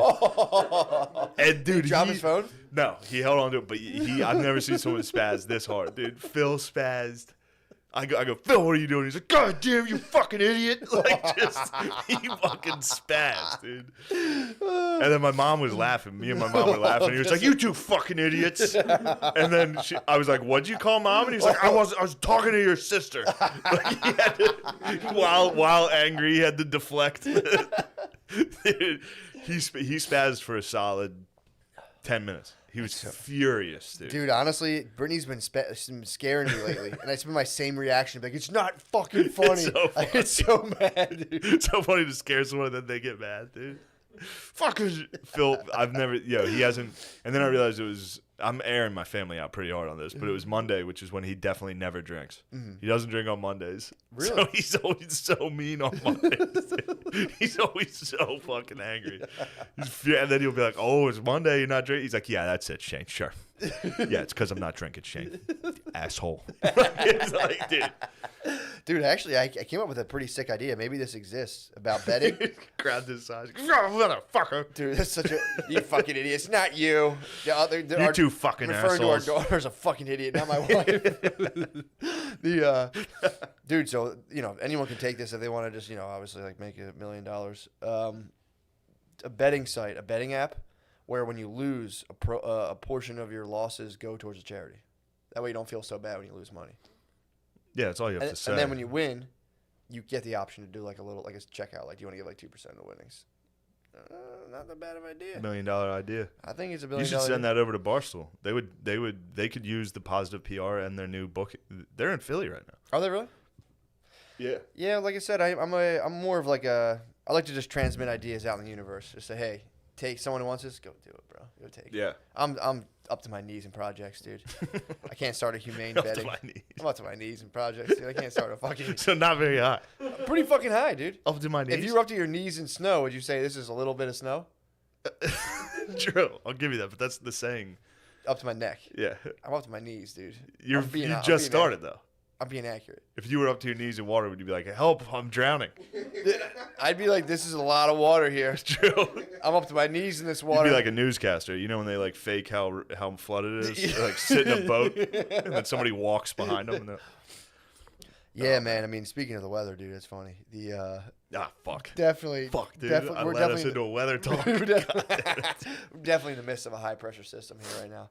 And dude, Drop his phone? No, he held on to it, but I've never seen someone spaz this hard, dude. Phil spazzed. I go, "Phil, what are you doing?" He's like, "God damn, you fucking idiot!" Like, just he fucking spazzed, dude. And then my mom was laughing. Me and my mom were laughing. He was like, "You two fucking idiots!" And then I was like, "What'd you call mom?" And he's like, I was talking to your sister." Like, he had to, while angry, he had to deflect. Dude, he spazzed for a solid 10 minutes. He was furious, dude. Dude, honestly, Brittany's been scaring me lately, and it's been my same reaction. Like, it's not fucking funny. It's so funny. I get so mad, dude. It's so funny to scare someone and then they get mad, dude. Fuckers. Phil, he hasn't. And then I realized I'm airing my family out pretty hard on this, but it was Monday, which is when he definitely never drinks. He doesn't drink on Mondays. Really? So he's always so mean on Mondays. He's always so fucking angry. And then he'll be like, "Oh, it's Monday, you're not drinking?" He's like, "Yeah, that's it, Shane, sure. Yeah, it's because I'm not drinking, Shane. Asshole." It's like, dude. Dude, actually, I came up with a pretty sick idea. Maybe this exists about betting. Grabbed his sides. Motherfucker. Dude, that's such a you fucking idiot. It's not you. You two fucking referring assholes. to our daughter as a fucking idiot, not my wife. Dude. So anyone can take this if they want to just obviously like make $1 million. A betting site, a betting app, where when you lose, a portion of your losses go towards a charity. That way you don't feel so bad when you lose money. Yeah, that's all you have to say. And then when you win, you get the option to do like a little like a checkout. Like, do you want to give like 2% of the winnings? Not that bad of an idea. $1 million idea. I think it's $1 You billion. should send that over to Barstool. They could use the positive PR and their new book. They're in Philly right now. Are they really? Yeah. Yeah, like I said, I'm more of like I like to just transmit ideas out in the universe. Just say, hey, take someone who wants this, go do it, bro. Go take it. Yeah. I'm up to my knees in projects, dude. I can't start a humane Up to betting. my knees. I'm up to my knees in projects, dude. I can't start a fucking So not very high. pretty fucking high, dude. Up to my knees. If you were up to your knees in snow, would you say this is a little bit of snow? True. I'll give you that, but that's the saying. Up to my neck. Yeah. I'm up to my knees, dude. You I'm being started though. I'm being accurate. If you were up to your knees in water, would you be like, "Help! I'm drowning"? I'd be like, this is a lot of water here. True. I'm up to my knees in this You'd water. be like a newscaster. You know when they like fake how flooded it is? They, like sit in a boat and then somebody walks behind them. And yeah, man. I mean, speaking of the weather, dude, it's funny. fuck. Definitely. Fuck, dude. We're I let us definitely into a weather talk. we're definitely in the midst of a high pressure system here right now.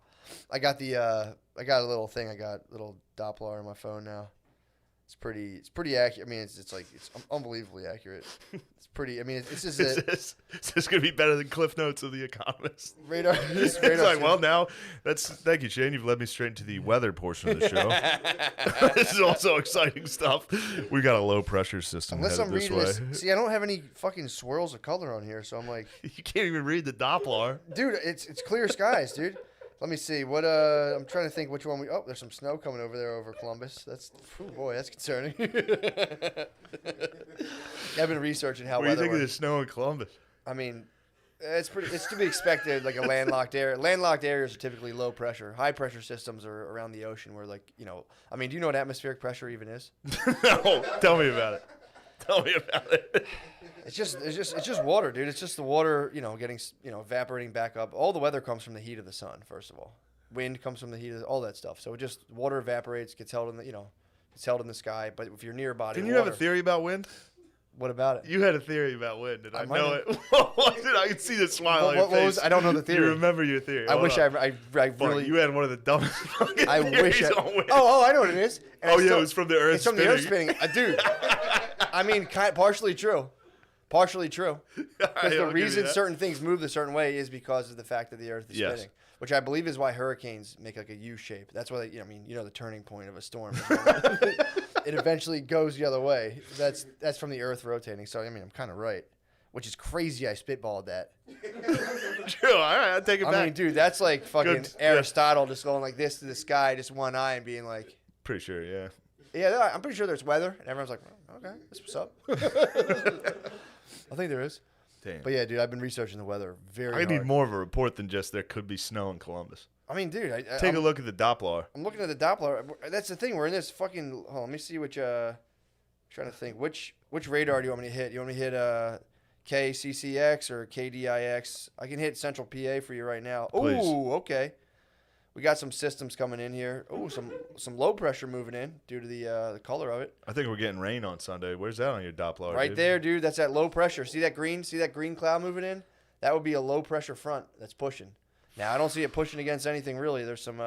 I got a little thing. I got a little Doppler on my phone now. It's pretty accurate. I mean, it's unbelievably accurate. It's pretty. I mean, it's just Is this gonna be better than Cliff Notes of The Economist? radar. It's like, well, now thank you, Shane. You've led me straight into the weather portion of the show. This is also exciting stuff. We got a low pressure system Unless headed I'm this reading way. this. See, I don't have any fucking swirls of color on here, so I'm like, You can't even read the Doppler. dude, it's clear skies, dude. Let me see. What I'm trying to think which one oh, there's some snow coming over there over Columbus. Boy, that's concerning. I've been researching how What do you weather think of the works. snow in Columbus? I mean, it's to be expected, like a landlocked area. Landlocked areas are typically low pressure. High pressure systems are around the ocean where, like, I mean, do you know what atmospheric pressure even is? No, tell me about it. Tell me about it. It's just water, dude. It's just the water, getting, evaporating back up. All the weather comes from the heat of the sun, first of all. Wind comes from the heat of all that stuff. So water evaporates, gets held in the sky. But if you're near a body Didn't of you water, have a theory about wind? what about it? You had a theory about wind, and I might know have. it. What was it? I can see the smile on your What was? face. I don't know the theory. You remember your theory. I Hold wish on. I Fuck, really. you had one of the dumbest fucking I wish. theories on wind. Oh, I know what it is. And Oh, I yeah, it was from the Earth It's from the Earth spinning, dude. I mean, partially true. Partially true. Because the reason certain things move a certain way is because of the fact that the Earth is spinning, which I believe is why hurricanes make like a U shape. That's why the turning point of a storm. It eventually goes the other way. That's from the Earth rotating. So I mean, I'm kind of right, which is crazy. I spitballed that. True. All right, I'll take it back. I mean, dude, that's like fucking Good. Aristotle just going like this to the sky, just one eye, and being like, Pretty sure, yeah. yeah, I'm pretty sure there's weather, and everyone's like, oh, okay, that's what's up. I think there is. Damn. But yeah, dude, I've been researching the weather very I hard. need more of a report than just there could be snow in Columbus. I mean, dude, Take a look at the Doppler. I'm looking at the Doppler. That's the thing. We're in this fucking. Hold on, let me see which. Trying to think which radar do you want me to hit? You want me to hit KCCX or KDIX? I can hit Central PA for you right now. Please. Ooh, okay. We got some systems coming in here. Oh, some low pressure moving in due to the color of it. I think we're getting rain on Sunday. Where's that on your Doppler? Right dude? there, dude. That's that low pressure. See that green? See that green cloud moving in? That would be a low pressure front that's pushing. Now I don't see it pushing against anything really. There's some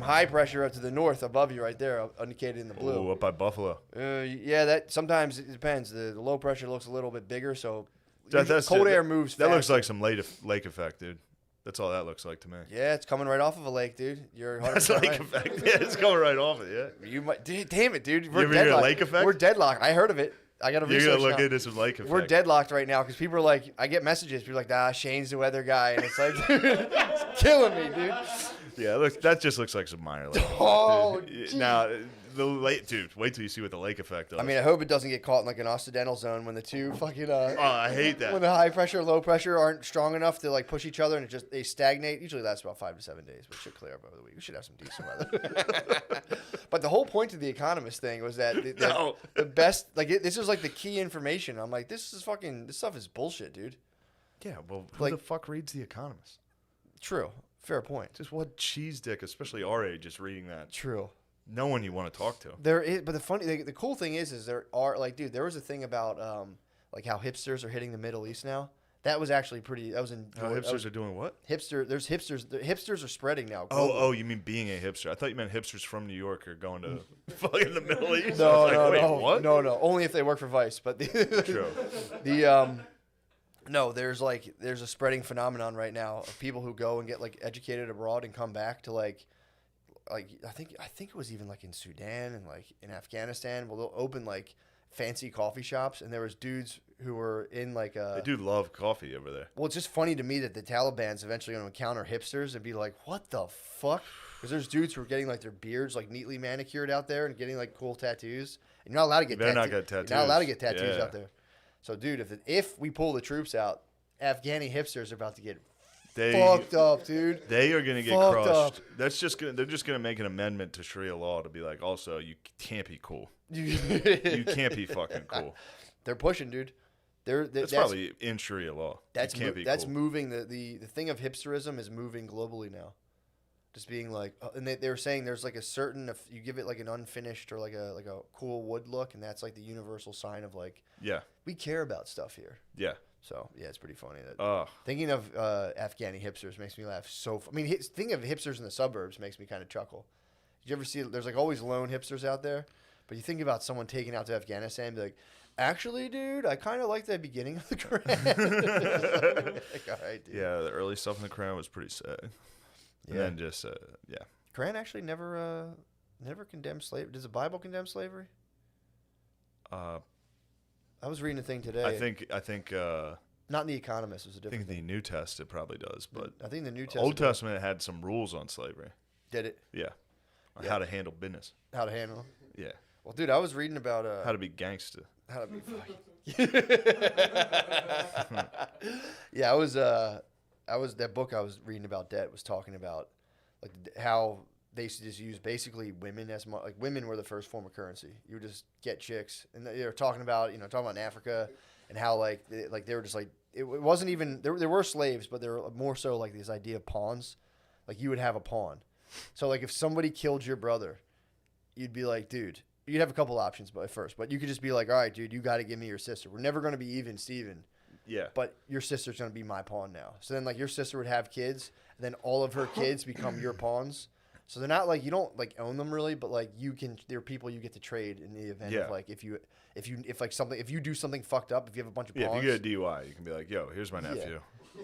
high pressure up to the north above you right there, indicated in the blue. Ooh, up by Buffalo. Yeah, that sometimes it depends. The low pressure looks a little bit bigger, so That's cold it. air moves. That looks faster. like some lake effect, dude. That's all that looks like to me. Yeah, it's coming right off of a lake, dude. You're 100% That's lake right. effect. Yeah, it's going right off it. Yeah. You might, damn it, dude. You We're ever hear of deadlocked. lake effect? We're deadlocked. I heard of it. I got to You're research gonna look now. into some lake effect. We're deadlocked right now because people are like, I get messages. People are like, Shane's the weather guy, and it's like, it's killing me, dude. Yeah, look, that just looks like some minor lake. Oh, dude. geez. Now the lake, dude. Wait till you see what the lake effect does. I mean, I hope it doesn't get caught in like an occidental zone when the two fucking oh, I hate that. when the high pressure, low pressure aren't strong enough to like push each other and they stagnate. Usually lasts about 5 to 7 days, but it should clear up over the week. We should have some decent weather. But the whole point of the Economist thing was that the best, like this is like the key information. I'm like, this stuff is bullshit, dude. Yeah, well, who like- the fuck reads The Economist? True, fair point. Just what cheese dick, especially our age, just reading that. True. No one you want to talk to. There is, but the cool thing is there are like, dude, there was a thing about like how hipsters are hitting the Middle East now. That was actually pretty. That was in. How hipsters are doing what? There's hipsters. The hipsters are spreading now. Oh, you mean being a hipster? I thought you meant hipsters from New York are going to fucking the Middle East. No, I was like, no, wait, what? no. Only if they work for Vice. But True. no, there's a spreading phenomenon right now of people who go and get like educated abroad and come back to like I think it was even like in Sudan and like in Afghanistan. Well, they'll open like fancy coffee shops, and there was dudes who were in like a. They do love coffee over there. Well, it's just funny to me that the Taliban's eventually going to encounter hipsters and be like, "What the fuck?" Because there's dudes who are getting like their beards like neatly manicured out there and getting like cool tattoos. And you're not allowed to get. Not get tattoos. You're not allowed to get tattoos Yeah. out there. So, dude, if we pull the troops out, Afghani hipsters are about to get fucked up, dude. They are going to get Fucked crushed. up. They're just going to make an amendment to Sharia law to be like, also, you can't be cool. You can't be fucking cool. They're pushing, dude. That's probably in Sharia law. That's you can't be that's cool. moving. The thing of hipsterism is moving globally now. Just being like, and they were saying there's like a certain, if you give it like an unfinished or like a cool wood look, and that's like the universal sign of like, Yeah. we care about stuff here. Yeah. So yeah, it's pretty funny that thinking of Afghani hipsters makes me laugh. Thinking of hipsters in the suburbs makes me kind of chuckle. Did you ever see? There's like always lone hipsters out there, but you think about someone taken out to Afghanistan, and be like, actually, dude, I kind of like the beginning of the Quran. Like, all right, dude. Yeah, the early stuff in the Quran was pretty sad. And then just, yeah. Quran actually never condemned slavery. Does the Bible condemn slavery? I was reading a thing today. I think not in The Economist. It was a I different think the New Testament probably does, but I think the New Testament. Old Testament had some rules on slavery. Did it? Yeah. On how to handle business. How to handle? Yeah. Well, dude, I was reading about How to be gangster. how to be fucking. Yeah, I was that book I was reading about debt was talking about like how they used to just use basically women as like women were the first form of currency. You would just get chicks, and they were talking about in Africa and how like they were just like it wasn't even there were slaves, but they were more so like this idea of pawns. Like you would have a pawn. So like if somebody killed your brother, you'd be like, dude, you'd have a couple options but you could just be like, all right, dude, you got to give me your sister. We're never going to be even, Steven. Yeah. But your sister's going to be my pawn now. So then like your sister would have kids, and then all of her kids become your pawns. So they're not like, you don't like own them really, but like they're people you get to trade in the event of like if you do something fucked up, if you have a bunch of pawns. Yeah, if you get a DUI, you can be like, yo, here's my nephew.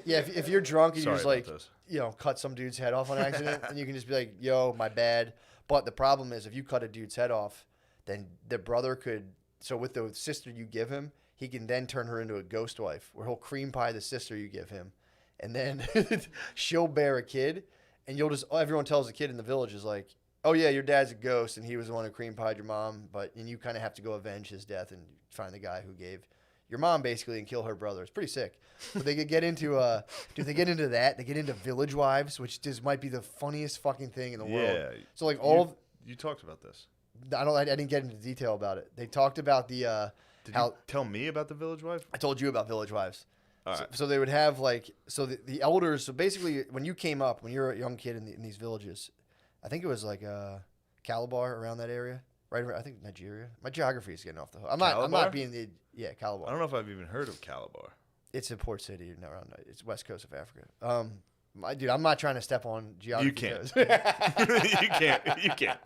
Yeah, if you're drunk and you Sorry just about like, this. cut some dude's head off on accident, and you can just be like, yo, my bad. But the problem is if you cut a dude's head off, then the brother could, so with the sister you give him, he can then turn her into a ghost wife where he'll cream pie the sister you give him. And then she'll bear a kid, and everyone tells the kid in the village is like, oh yeah, your dad's a ghost, and he was the one who cream pied your mom, and you kind of have to go avenge his death and find the guy who gave your mom basically and kill her brother. It's pretty sick. But they could get into they get into that. They get into village wives, which just might be the funniest fucking thing in the world. Yeah. So like you talked about this. I didn't get into detail about it. They talked about Did you tell me about the village wife? I told you about village wives. All right. So they would have the elders. So basically, when you came up, when you're a young kid in these villages, I think it was like Calabar around that area, right? I think Nigeria. My geography is getting off the hook. I'm not being Calabar. I don't know if I've even heard of Calabar. It's a port city around. It's west coast of Africa. Dude, I'm not trying to step on geography. You can't. You can't.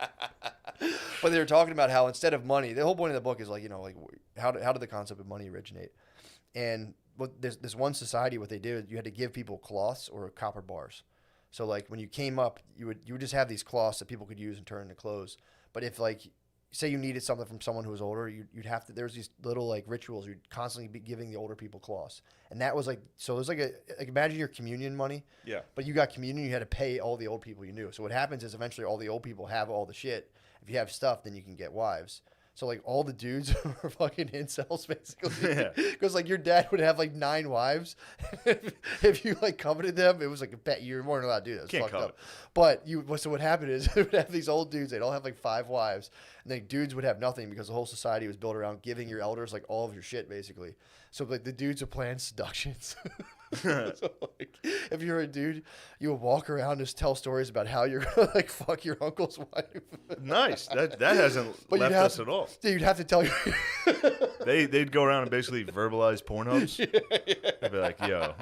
But they were talking about how instead of money, the whole point of the book is like how did the concept of money originate? And there's this one society, what they did, you had to give people cloths or copper bars. So like when you came up, you would just have these cloths that people could use and turn into clothes. But if like say you needed something from someone who was older, you'd have to. There's these little like rituals you'd constantly be giving the older people cloths, and that was like so. It was like imagine your communion money. Yeah. But you got communion, you had to pay all the old people you knew. So what happens is eventually all the old people have all the shit. If you have stuff, then you can get wives. So like all the dudes are fucking incels basically. Yeah. Because like your dad would have like 9 wives. If you like coveted them, it was like a bet you weren't allowed to do that. It was Can't fucked covet. up. But so what happened is they would have these old dudes. They'd all have like 5 wives, And then dudes would have nothing because the whole society was built around giving your elders like all of your shit, basically. So like the dudes would plan seductions. So, like, if you're a dude, you would walk around and just tell stories about how you're gonna like fuck your uncle's wife. Nice. That hasn't But left us at all. Dude, you'd have to tell you. They'd go around and basically verbalize Pornhubs. They'd be like, yo.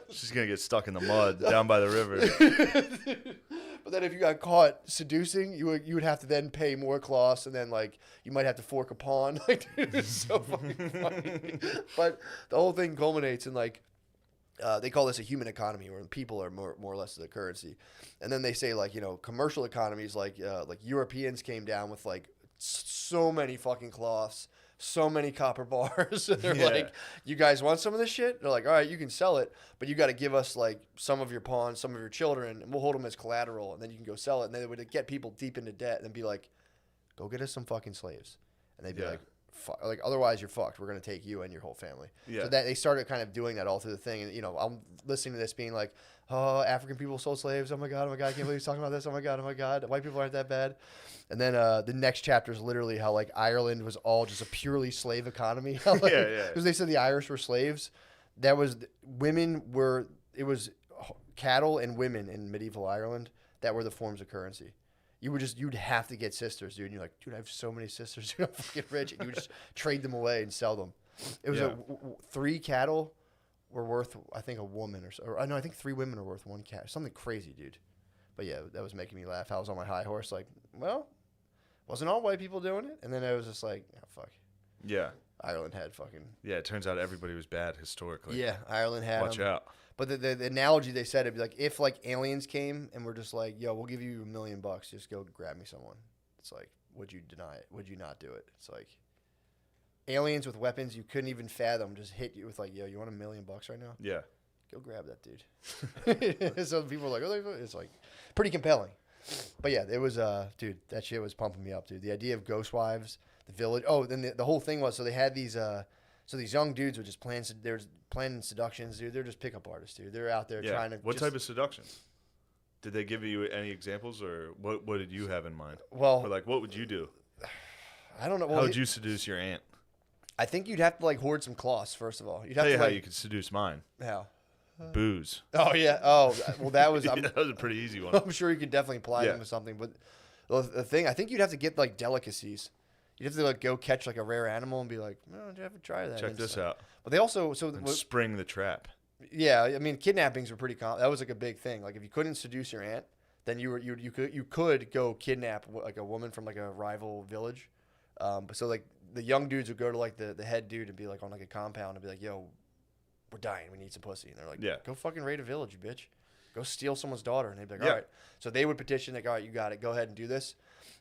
She's going to get stuck in the mud down by the river. But then if you got caught seducing, you would have to then pay more costs, and then like you might have to fork a pawn. Like, dude, it's so fucking funny. But the whole thing culminates in like they call this a human economy, where people are more or less the currency. And then they say like, you know, commercial economies like Europeans came down with like so many fucking cloths, so many copper bars. And they're like, you guys want some of this shit? They're like, all right, you can sell it, but you got to give us like some of your pawns, some of your children, and we'll hold them as collateral, and then you can go sell it. And then they would get people deep into debt and be like, go get us some fucking slaves. And they'd be like, otherwise you're fucked. We're going to take you and your whole family. Yeah. So that they started kind of doing that all through the thing. And, you know, I'm listening to this being like, oh, African people sold slaves. Oh my God. I can't believe he's talking about this. Oh my God. White people aren't that bad. And then the next chapter is literally how like Ireland was all just a purely slave economy. Like, because they said the Irish were slaves. That was it was cattle and women in medieval Ireland that were the forms of currency. You'd have to get sisters, dude. And you're like, dude, I have so many sisters. Dude, I'm fucking rich. And you would just trade them away and sell them. It was 3 cattle were worth, I think, a woman or so. Or, no, I think 3 women are worth 1 cat. Something crazy, dude. But yeah, that was making me laugh. I was on my high horse, like, well, wasn't all white people doing it? And then I was just like, oh, fuck. Yeah. Ireland had fucking. Yeah, it turns out everybody was bad historically. Yeah, Ireland had. Watch out. But the analogy they said, it'd be like, if like aliens came and were just like, yo, we'll give you $1 million, just go grab me someone. It's like, would you deny it? Would you not do it? It's like aliens with weapons you couldn't even fathom just hit you with like, yo, you want $1 million right now? Yeah. Go grab that dude. So people were like, oh, it's like pretty compelling. But yeah, it was, dude, that shit was pumping me up, dude. The idea of ghost wives, the village. Oh, then the whole thing was, so they had these, so these young dudes would just planning seductions, dude. They're just pickup artists, dude. They're out there trying to. What type of seductions? Did they give you any examples, or what did you have in mind? Well, or like, what would you do? I don't know. How would you seduce your aunt? I think you'd have to like hoard some cloths first of all. You'd have Tell you to, how like, you could seduce mine. How? Booze. Oh yeah. Oh well, that was. That was a pretty easy one. I'm sure you could definitely apply them to something, but the thing, I think you'd have to get like delicacies. You'd have to like go catch like a rare animal and be like, no, you have to try that. Check this out. But they also spring the trap. Yeah, I mean kidnappings were pretty common. That was like a big thing. Like if you couldn't seduce your aunt, then you could go kidnap like a woman from like a rival village. But so like the young dudes would go to like the head dude and be like on like a compound and be like, yo, we're dying. We need some pussy. And they're like, go fucking raid a village, you bitch. Go steal someone's daughter. And they'd be like, all right. So they would petition, like, all right, you got it. Go ahead and do this.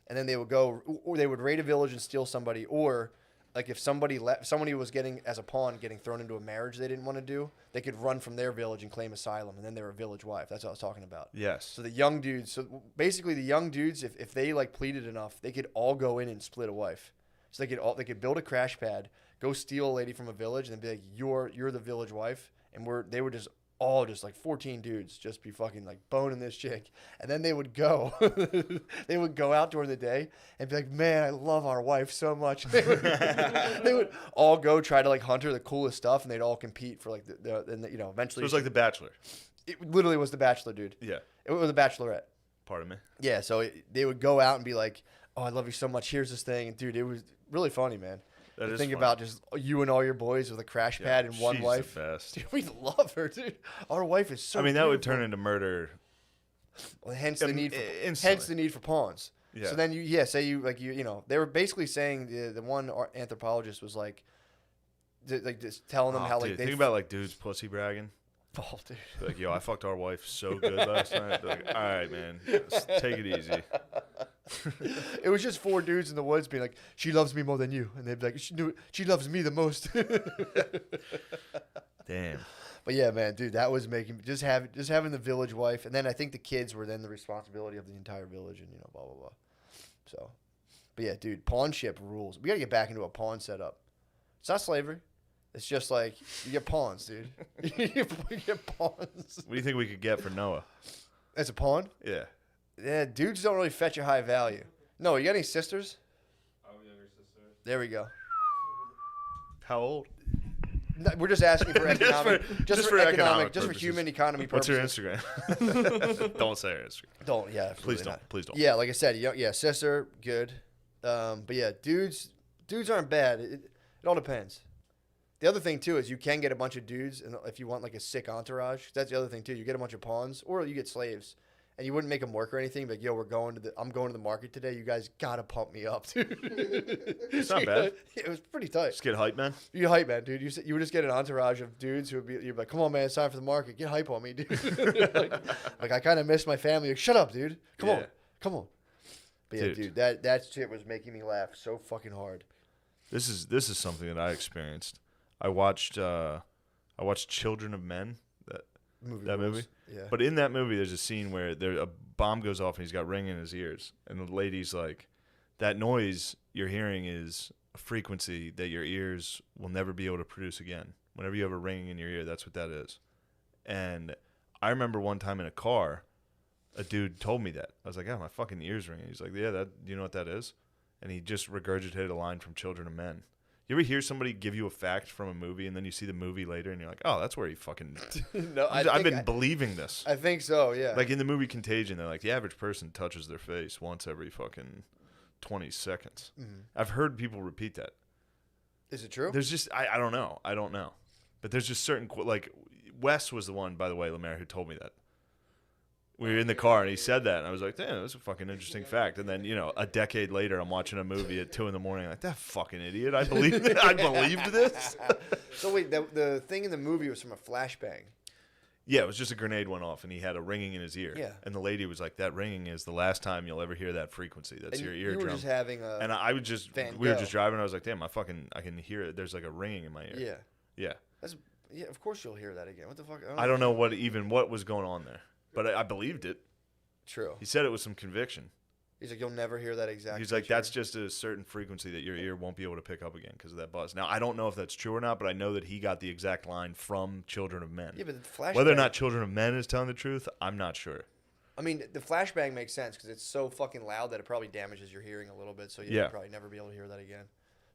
And then they would go, or they would raid a village and steal somebody. Or like if somebody was getting, as a pawn, getting thrown into a marriage they didn't want to do, they could run from their village and claim asylum. And then they were a village wife. That's what I was talking about. Yes. So the young dudes, basically the young dudes, if they like pleaded enough, they could all go in and split a wife. So they could build a crash pad, go steal a lady from a village, and then be like, you're the village wife. And they were just all just like 14 dudes just be fucking like boning this chick. And then they would go out during the day and be like, man, I love our wife so much. They would all go try to like hunt her the coolest stuff, and they'd all compete for like eventually. So it was like The Bachelor. It literally was The Bachelor, dude. Yeah. It was The Bachelorette. Pardon me. Yeah. So they would go out and be like, oh, I love you so much. Here's this thing. And dude, it was really funny, man. Think about just you and all your boys with a crash pad and one wife. She's the best. Dude, we love her, dude. Our wife is so. I mean, that beautiful. would turn into murder. Well, hence the need for pawns. Yeah. So then they were basically saying the one anthropologist was like just telling them how like they think about like dudes pussy bragging. Oh, dude. Like, yo, I fucked our wife so good last night. They're like, all right, man, just take it easy. It was just 4 dudes in the woods being like, she loves me more than you, and they'd be like, she loves me the most. Damn. But yeah, man, dude, that was making just having the village wife, and then I think the kids were then the responsibility of the entire village, and blah blah blah. So, but yeah, dude, pawnship rules. We gotta get back into a pawn setup. It's not slavery. It's just like you get pawns, dude. You get pawns. What do you think we could get for Noah? As a pawn? Yeah. Yeah, dudes don't really fetch a high value. No, you got any sisters? I have a younger sister. There we go. How old? No, we're just asking for economic, just for economic just for purposes. human economy What's purposes. your Instagram? Don't say your Instagram. Don't, yeah, absolutely Please don't. not. Please don't. Yeah, like I said, yeah, sister, good. But yeah, dudes aren't bad. It all depends. The other thing too is you can get a bunch of dudes, and if you want like a sick entourage, that's the other thing too. You get a bunch of pawns, or you get slaves, and you wouldn't make them work or anything. But yo, I'm going to the market today. You guys gotta pump me up, dude. It's not bad. It was pretty tight. Just get hype, man. You hype, man, dude. You would just get an entourage of dudes who would be, you'd be like, come on, man, it's time for the market. Get hype on me, dude. like I kind of miss my family. Like, shut up, dude. Come on. But yeah, dude, that shit was making me laugh so fucking hard. This is something that I experienced. I watched Children of Men, that movie. Yeah. But in that movie, there's a scene where a bomb goes off and he's got ring in his ears, and the lady's like, "That noise you're hearing is a frequency that your ears will never be able to produce again. Whenever you have a ringing in your ear, that's what that is." And I remember one time in a car, a dude told me that. I was like, "Oh, my fucking ears ringing." He's like, "Yeah, do you know what that is?" And he just regurgitated a line from Children of Men. You ever hear somebody give you a fact from a movie and then you see the movie later and you're like, oh, that's where he fucking... No, I've been believing this. I think so, yeah. Like in the movie Contagion, they're like, the average person touches their face once every fucking 20 seconds. Mm-hmm. I've heard people repeat that. Is it true? There's just, I don't know. But there's just certain, like, Wes was the one, by the way, Lemaire, who told me that. We were in the car, and he said that, and I was like, damn, that's a fucking interesting fact. And then, a decade later, I'm watching a movie at 2 a.m, like, that fucking idiot, I believed this? So wait, the thing in the movie was from a flashbang. Yeah, it was just a grenade went off, and he had a ringing in his ear. Yeah. And the lady was like, that ringing is the last time you'll ever hear that frequency. That's and your eardrum. You were just having a And I would just, we were just driving, and I was like, damn, I can hear it. There's like a ringing in my ear. Yeah. Yeah, of course you'll hear that again. What the fuck? I don't know what was going on there. But I believed it. True. He said it with some conviction. He's like, you'll never hear that exact. He's like, that's just a certain frequency that your ear won't be able to pick up again because of that buzz. Now, I don't know if that's true or not, but I know that he got the exact line from Children of Men. Yeah, but the flashbang... Whether or not Children of Men is telling the truth, I'm not sure. I mean, the flashbang makes sense because it's so fucking loud that it probably damages your hearing a little bit, so you'll probably never be able to hear that again.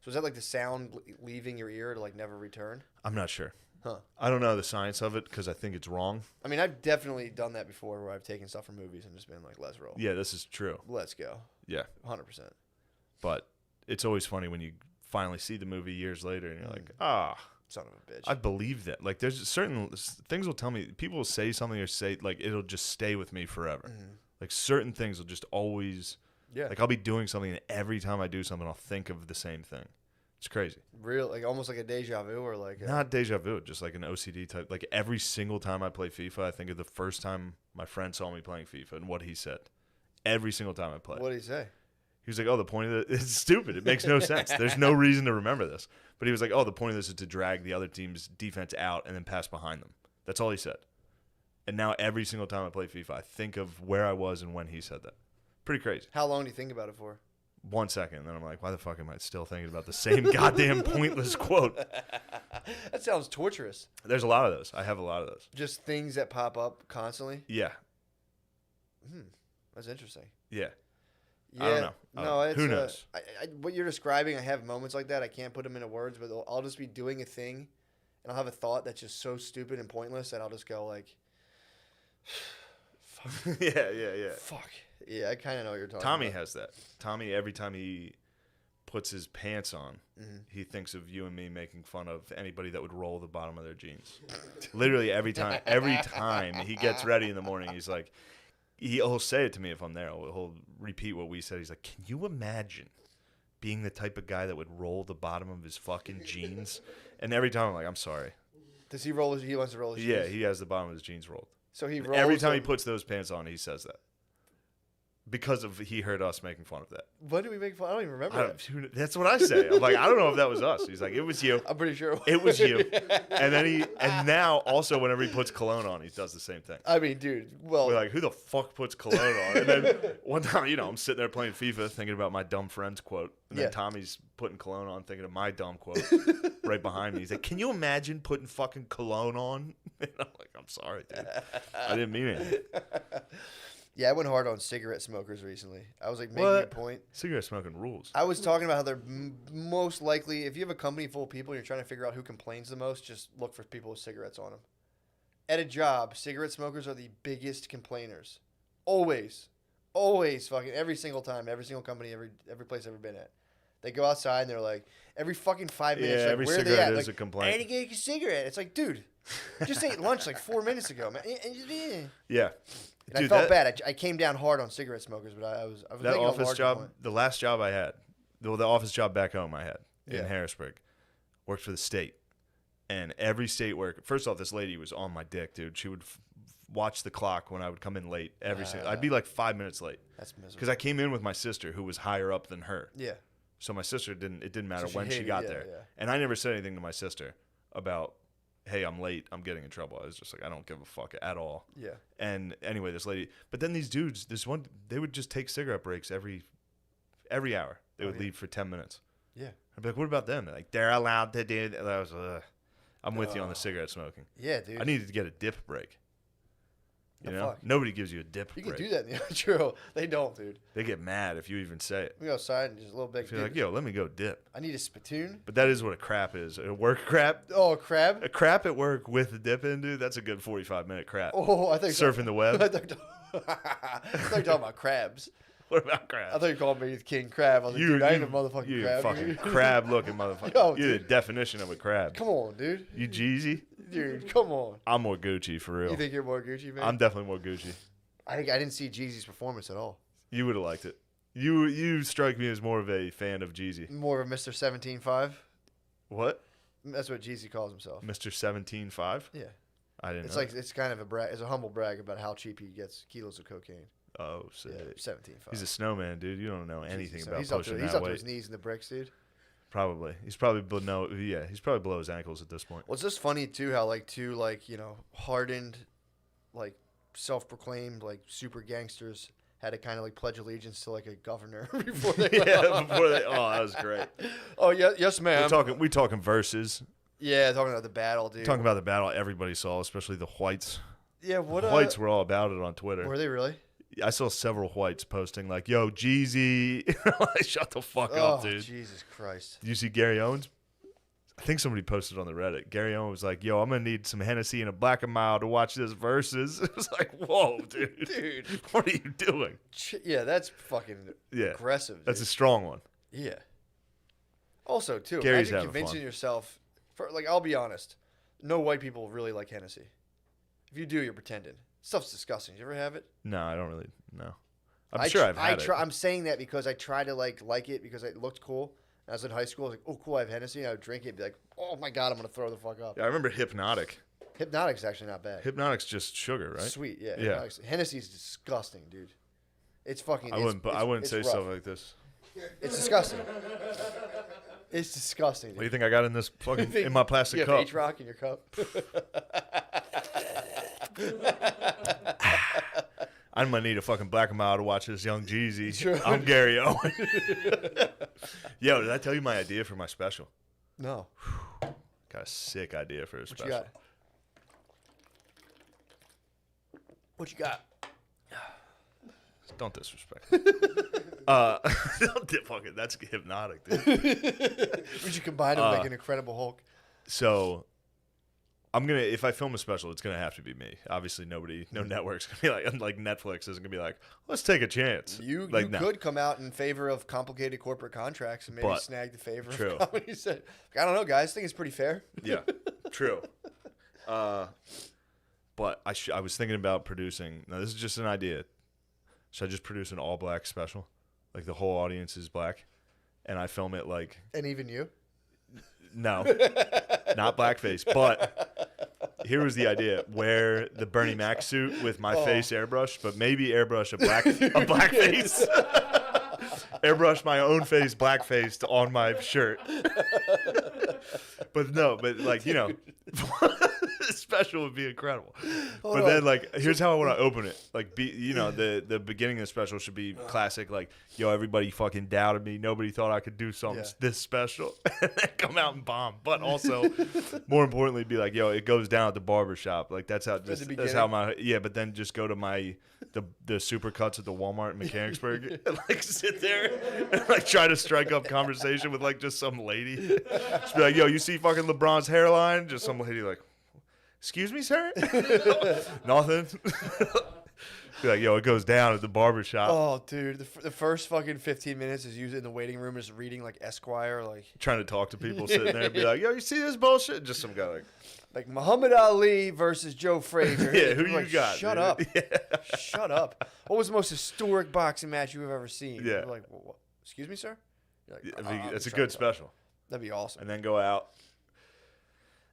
So is that like the sound leaving your ear to like never return? I'm not sure. Huh. I don't know the science of it because I think it's wrong. I mean, I've definitely done that before where I've taken stuff from movies and just been like, let's roll. Yeah, this is true. Let's go. Yeah. 100%. But it's always funny when you finally see the movie years later and you're like, son of a bitch. I believe that. Like, there's certain things will tell me, people will say something or say, like, it'll just stay with me forever. Mm-hmm. Like, certain things will just always, like, I'll be doing something and every time I do something, I'll think of the same thing. It's crazy. Real, like almost like a deja vu or like not deja vu, just like an OCD type. Like every single time I play FIFA, I think of the first time my friend saw me playing FIFA and what he said. Every single time I play. What did he say? He was like, "Oh, the point of it, it's stupid. It makes no sense. There's no reason to remember this." But he was like, "Oh, the point of this is to drag the other team's defense out and then pass behind them." That's all he said. And now every single time I play FIFA, I think of where I was and when he said that. Pretty crazy. How long do you think about it for? 1 second, and then I'm like, why the fuck am I still thinking about the same goddamn pointless quote? That sounds torturous. There's a lot of those. I have a lot of those. Just things that pop up constantly? Yeah. That's interesting. Yeah. I don't know. Who knows? What you're describing, I have moments like that. I can't put them into words, but I'll just be doing a thing, and I'll have a thought that's just so stupid and pointless that I'll just go like, fuck. Yeah. Fuck. Yeah, I kind of know what you're talking Tommy about. has that. Tommy, every time he puts his pants on, he thinks of you and me making fun of anybody that would roll the bottom of their jeans. Literally every time he gets ready in the morning, he's like, he'll say it to me if I'm there. He'll repeat what we said. He's like, can you imagine being the type of guy that would roll the bottom of his fucking jeans? And every time I'm like, I'm sorry. Does he roll? He wants to roll his jeans? Yeah, he has the bottom of his jeans rolled. So he rolls every time he puts those pants on, he says that. Because he heard us making fun of that. When did we make fun? I don't even remember that. That's what I say. I'm like, I don't know if that was us. He's like, it was you. I'm pretty sure it was you. And then now also whenever he puts cologne on, he does the same thing. I mean, dude, well, we're like, who the fuck puts cologne on? And then one time, I'm sitting there playing FIFA, thinking about my dumb friend's quote, and then Tommy's putting cologne on, thinking of my dumb quote right behind me. He's like, can you imagine putting fucking cologne on? And I'm like, I'm sorry, dude. I didn't mean it. Yeah, I went hard on cigarette smokers recently. I was like making a What? point. Cigarette smoking rules. I was talking about how they're most likely, if you have a company full of people and you're trying to figure out who complains the most, just look for people with cigarettes on them. At a job, cigarette smokers are the biggest complainers. Always. Always fucking every single time, every single company, every place I've ever been at. They go outside and they're like, every fucking 5 minutes, like, every where are they cigarette at? is Like, a complaint. I need to get a cigarette. It's like, dude, just ate lunch like 4 minutes ago, man. Yeah. And I felt bad. I came down hard on cigarette smokers, but I was That making a office larger job, point. the last job I had, the office job back home I had in Yeah. Harrisburg, worked for the state. And every state worker, first off, this lady was on my dick, dude. She would watch the clock when I would come in late I'd be like 5 minutes late. That's miserable. Because I came in with my sister who was higher up than her. Yeah. So my sister it didn't matter So she when she hated- got yeah, there. yeah. And I never said anything to my sister about, hey, I'm late, I'm getting in trouble. I was just like, I don't give a fuck at all. Yeah. And anyway, this lady, but then these dudes, they would just take cigarette breaks every hour. They would leave for 10 minutes. Yeah. I'd be like, what about them? They're like, they're allowed to do that. I was, I'm with you on the cigarette smoking. Yeah, dude. I needed to get a dip break. You The know? fuck? Nobody gives you a dip You break. can do that in the outro. They don't, dude. They get mad if you even say it. We go outside and just a little bit. If you're like, yo, let me go dip. I need a spittoon. But that is what a crap is. A work crap. Oh, a crab. A crap at work with a dip in, dude, that's a good 45-minute crap. Oh, I think Surfing the I web. thought you were talking about crabs. What about I crab? thought you called me King Crab. I was like, dude, I ain't a motherfucking you crab. fucking dude. crab-looking motherfucker. Yo, You're the dude. definition of a crab. Come on, dude. You Jeezy? Dude, come on. I'm more Gucci, for real. You think you're more Gucci, man? I'm definitely more Gucci. I didn't see Jeezy's performance at all. You would have liked it. You strike me as more of a fan of Jeezy. More of Mr. 17.5. What? That's what Jeezy calls himself. Mr. 17.5? Yeah. I didn't It's know. like it's kind of a brag. It's a humble brag about how cheap he gets kilos of cocaine. Oh, sick. Yeah, 17.5. He's a snowman, dude. You don't know anything about he's up pushing to, he's that up to weight. his knees in the bricks, dude. Probably. He's probably he's probably below his ankles at this point. Well, it's just funny too how like two like hardened, like self-proclaimed like super gangsters had to kind of like pledge allegiance to like a governor before they. Yeah, before they. Oh, that was great. Oh yeah, yes, ma'am. We talking verses. Yeah, talking about the battle, dude. Talking about the battle everybody saw, especially the whites. Yeah, what? Whites were all about it on Twitter. Were they really? I saw several whites posting like, "Yo, Jeezy." Like, shut the fuck Oh, up, dude. Jesus Christ. Did you see Gary Owens? I think somebody posted on the Reddit. Gary Owens was like, "Yo, I'm gonna need some Hennessy and a Black and Mild to watch this verses." It was like, "Whoa, dude, Dude. what are you doing?" Yeah, that's fucking Yeah, aggressive. Dude. that's a strong one. Yeah. Also, too, Gary's imagine having convincing fun. yourself. I'll be honest. No white people really like Hennessy. If you do, you're pretending. Stuff's disgusting. You ever have it? No, I don't really. No, I'm sure I've had it. I'm saying that because I try to like it because it looked cool. I was in high school. I was like, oh, cool, I have Hennessy. And I would drink it and be like, oh, my God, I'm going to throw the fuck up. Yeah, I remember Hypnotic. Hypnotic's actually not bad. Hypnotic's just sugar, right? Sweet, yeah. Yeah. Hennessy's disgusting, dude. It's fucking. I wouldn't it's say rough. stuff like this. It's disgusting. It's disgusting, What do dude. you think I got in this fucking in my plastic You cup? have H-Rock in your cup. I'm gonna need a fucking Black and Mild to watch this young Jeezy. Sure. I'm Gary Owen. Yo, did I tell you my idea for my special? No. Got a sick idea for a What special. you got? What you got? Don't disrespect. Don't fucking. That's Hypnotic, dude. Would you combine it with like an Incredible Hulk? So, I'm gonna. If I film a special, it's gonna have to be me. Obviously, no network's gonna be like Netflix isn't gonna be like, let's take a chance. You no. could come out in favor of complicated corporate contracts and maybe But- snag the favor True. of companies. That, I don't know, guys. I think it's pretty fair. Yeah, true. But I was thinking about producing. Now this is just an idea. Should I just produce an all black special, like the whole audience is black, and I film it like And even you? no, not blackface. But here was the idea: wear the Bernie Mac suit with my face airbrushed, but maybe airbrush a black face. Airbrush my own face blackface on my shirt. But like, you know, special would be incredible. But then like, here's how I want to open it. Like, the beginning of the special should be classic. Like, yo, everybody fucking doubted me. Nobody thought I could do something this special. And then come out and bomb. But also, more importantly, be like, yo, it goes down at the barber shop. Like that's how. That's how my But then just go to my the super cuts at the Walmart in Mechanicsburg and like sit there and like try to strike up conversation with like just some lady. Just be like, yo, you see fucking LeBron's hairline? Just some lady like, excuse me, sir? Nothing. Be like, yo, it goes down at the barber shop. Oh, dude, the first fucking 15 minutes is used in the waiting room, is reading like Esquire, like Trying to talk to people sitting there and be like, yo, you see this bullshit? Just some guy like, Muhammad Ali versus Joe Frazier. yeah, who You're you like, got? Shut dude? up. Yeah. Shut up. What was the most historic boxing match you've ever seen? Yeah. You're like, what? Excuse me, sir? You're like, I mean, I'm it's a trying good to- special. That'd be awesome. And then go out.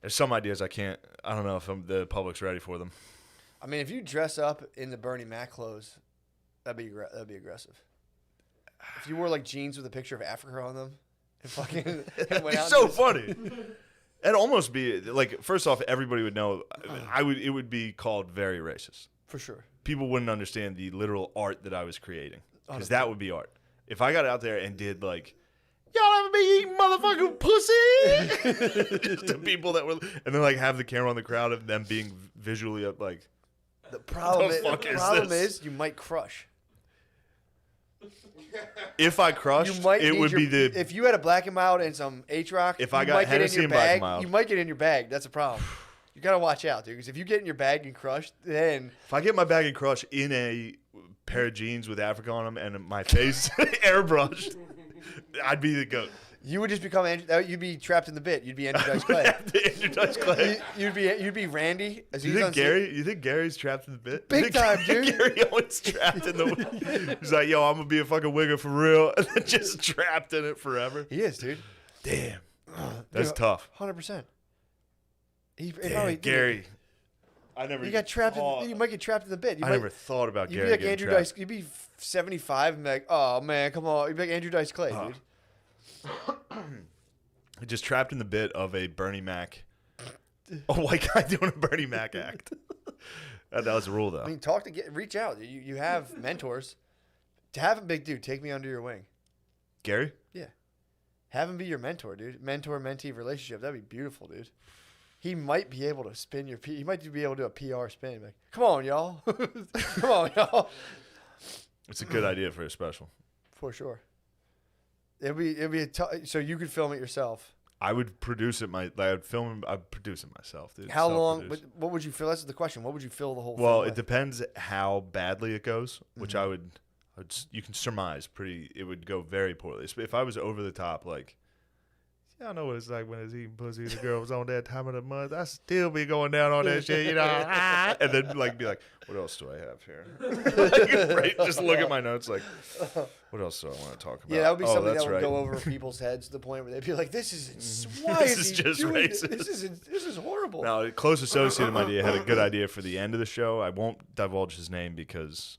There's some ideas I don't know if the public's ready for them. I mean, if you dress up in the Bernie Mac clothes, that'd be aggressive. If you wore like jeans with a picture of Africa on them, and fucking and went out It's so and just- funny. It'd almost be like, first off, everybody would know. It would be called very racist. for sure. People wouldn't understand the literal art that I was creating, because that would be art. If I got out there and did like, y'all ever be eating motherfucking pussy? Just to people that were, and then like have the camera on the crowd of them being visually up like. The problem, The fuck is problem this? is you might crush. If I You crushed, might it need would your, be the. If you had a black and mild and some H-Rock, If you I got might get in Hennessy your and Black and bag. Mild. You might get in your bag. That's a problem. You gotta watch out, dude. Because if you get in your bag and crush, then If I get my bag and crush in a pair of jeans with Africa on them and my face airbrushed, I'd be the goat. you would just become you'd be trapped in the bit. You'd be Andrew Dice Clay. Andrew Dice Clay. You'd be Randy. As You he's think on Gary? You think Gary's trapped in the bit? Big You think time, dude. Gary Owens trapped in the. He's like, yo, I'm gonna be a fucking wigger for real, and then just trapped in it forever. He is, dude. Damn, that's Dude, tough. 100%. Damn, Gary. I never. You got trapped. thought- You might get trapped in the bit. You I might, never thought about You'd Gary be like getting Andrew trapped. Dice. You'd be 75 and be like, oh man, come on. You'd be like Andrew Dice Clay, Oh. dude. Just trapped in the bit of a Bernie Mac, a white guy doing a Bernie Mac act. That was the rule, though. I mean, reach out. You have mentors. To have him, big dude, take me under your wing. Gary? Yeah. Have him be your mentor, dude. Mentor-mentee relationship. That'd be beautiful, dude. He might be able to spin your He might be able to do a PR spin. Like, come on, y'all. Come on, y'all. It's a good idea for a special. For sure. It'd be so you could film it yourself. I would produce it. I'd film. I'd produce it myself, dude. How long? Self-produce. What would you fill? That's the question. What would you fill the whole Well, thing it with? depends how badly it goes, which Mm-hmm. I would. You can surmise pretty. It would go very poorly. If I was over the top, like, y'all know what it's like when it's eating pussy. The girl was on that time of the month. I still be going down on that shit, you know. And then like be like, what else do I have here? Like, right, just look at my notes. Like, what else do I want to talk about? Yeah, that would be Oh, something that's that would right. go over people's heads to the point where they'd be like, "This is why This is is he just doing racist." This is horrible." Now, a close associate of mine had a good idea for the end of the show. I won't divulge his name because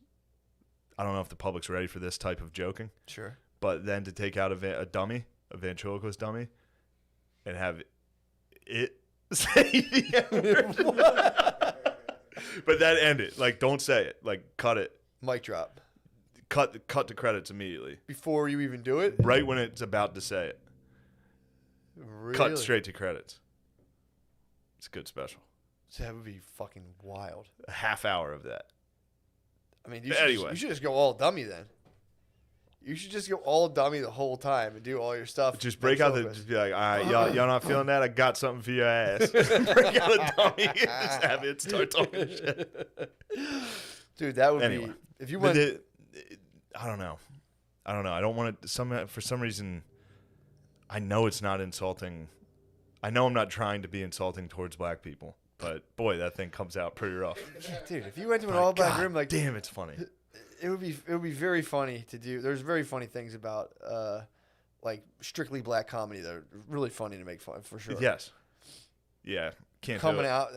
I don't know if the public's ready for this type of joking. Sure. But then to take out a dummy, a ventriloquist dummy, and have it say the N-word. But then end it. Like, don't say it. Like, cut it. Mic drop Cut the credits immediately. before you even do it. Right when it's about to say it. Really? Cut straight to credits. It's a good special. That would be fucking wild. A half hour of that. I mean, Anyway. you should just go all dummy then. You should just go all dummy the whole time and do all your stuff. Just break out just be like, all right, y'all not feeling that? I got something for your ass. Break out a dummy and just have it start talking shit. Dude, that would Anyway. be if you But went. I don't know. I don't want to. For some reason, I know it's not insulting. I know I'm not trying to be insulting towards black people, but boy, that thing comes out pretty rough. Dude, if you went to an all black God room, like damn, it's funny. it would be very funny to do. There's very funny things about like strictly black comedy that are really funny to make fun for sure. Yes. Yeah. Can't do coming it. out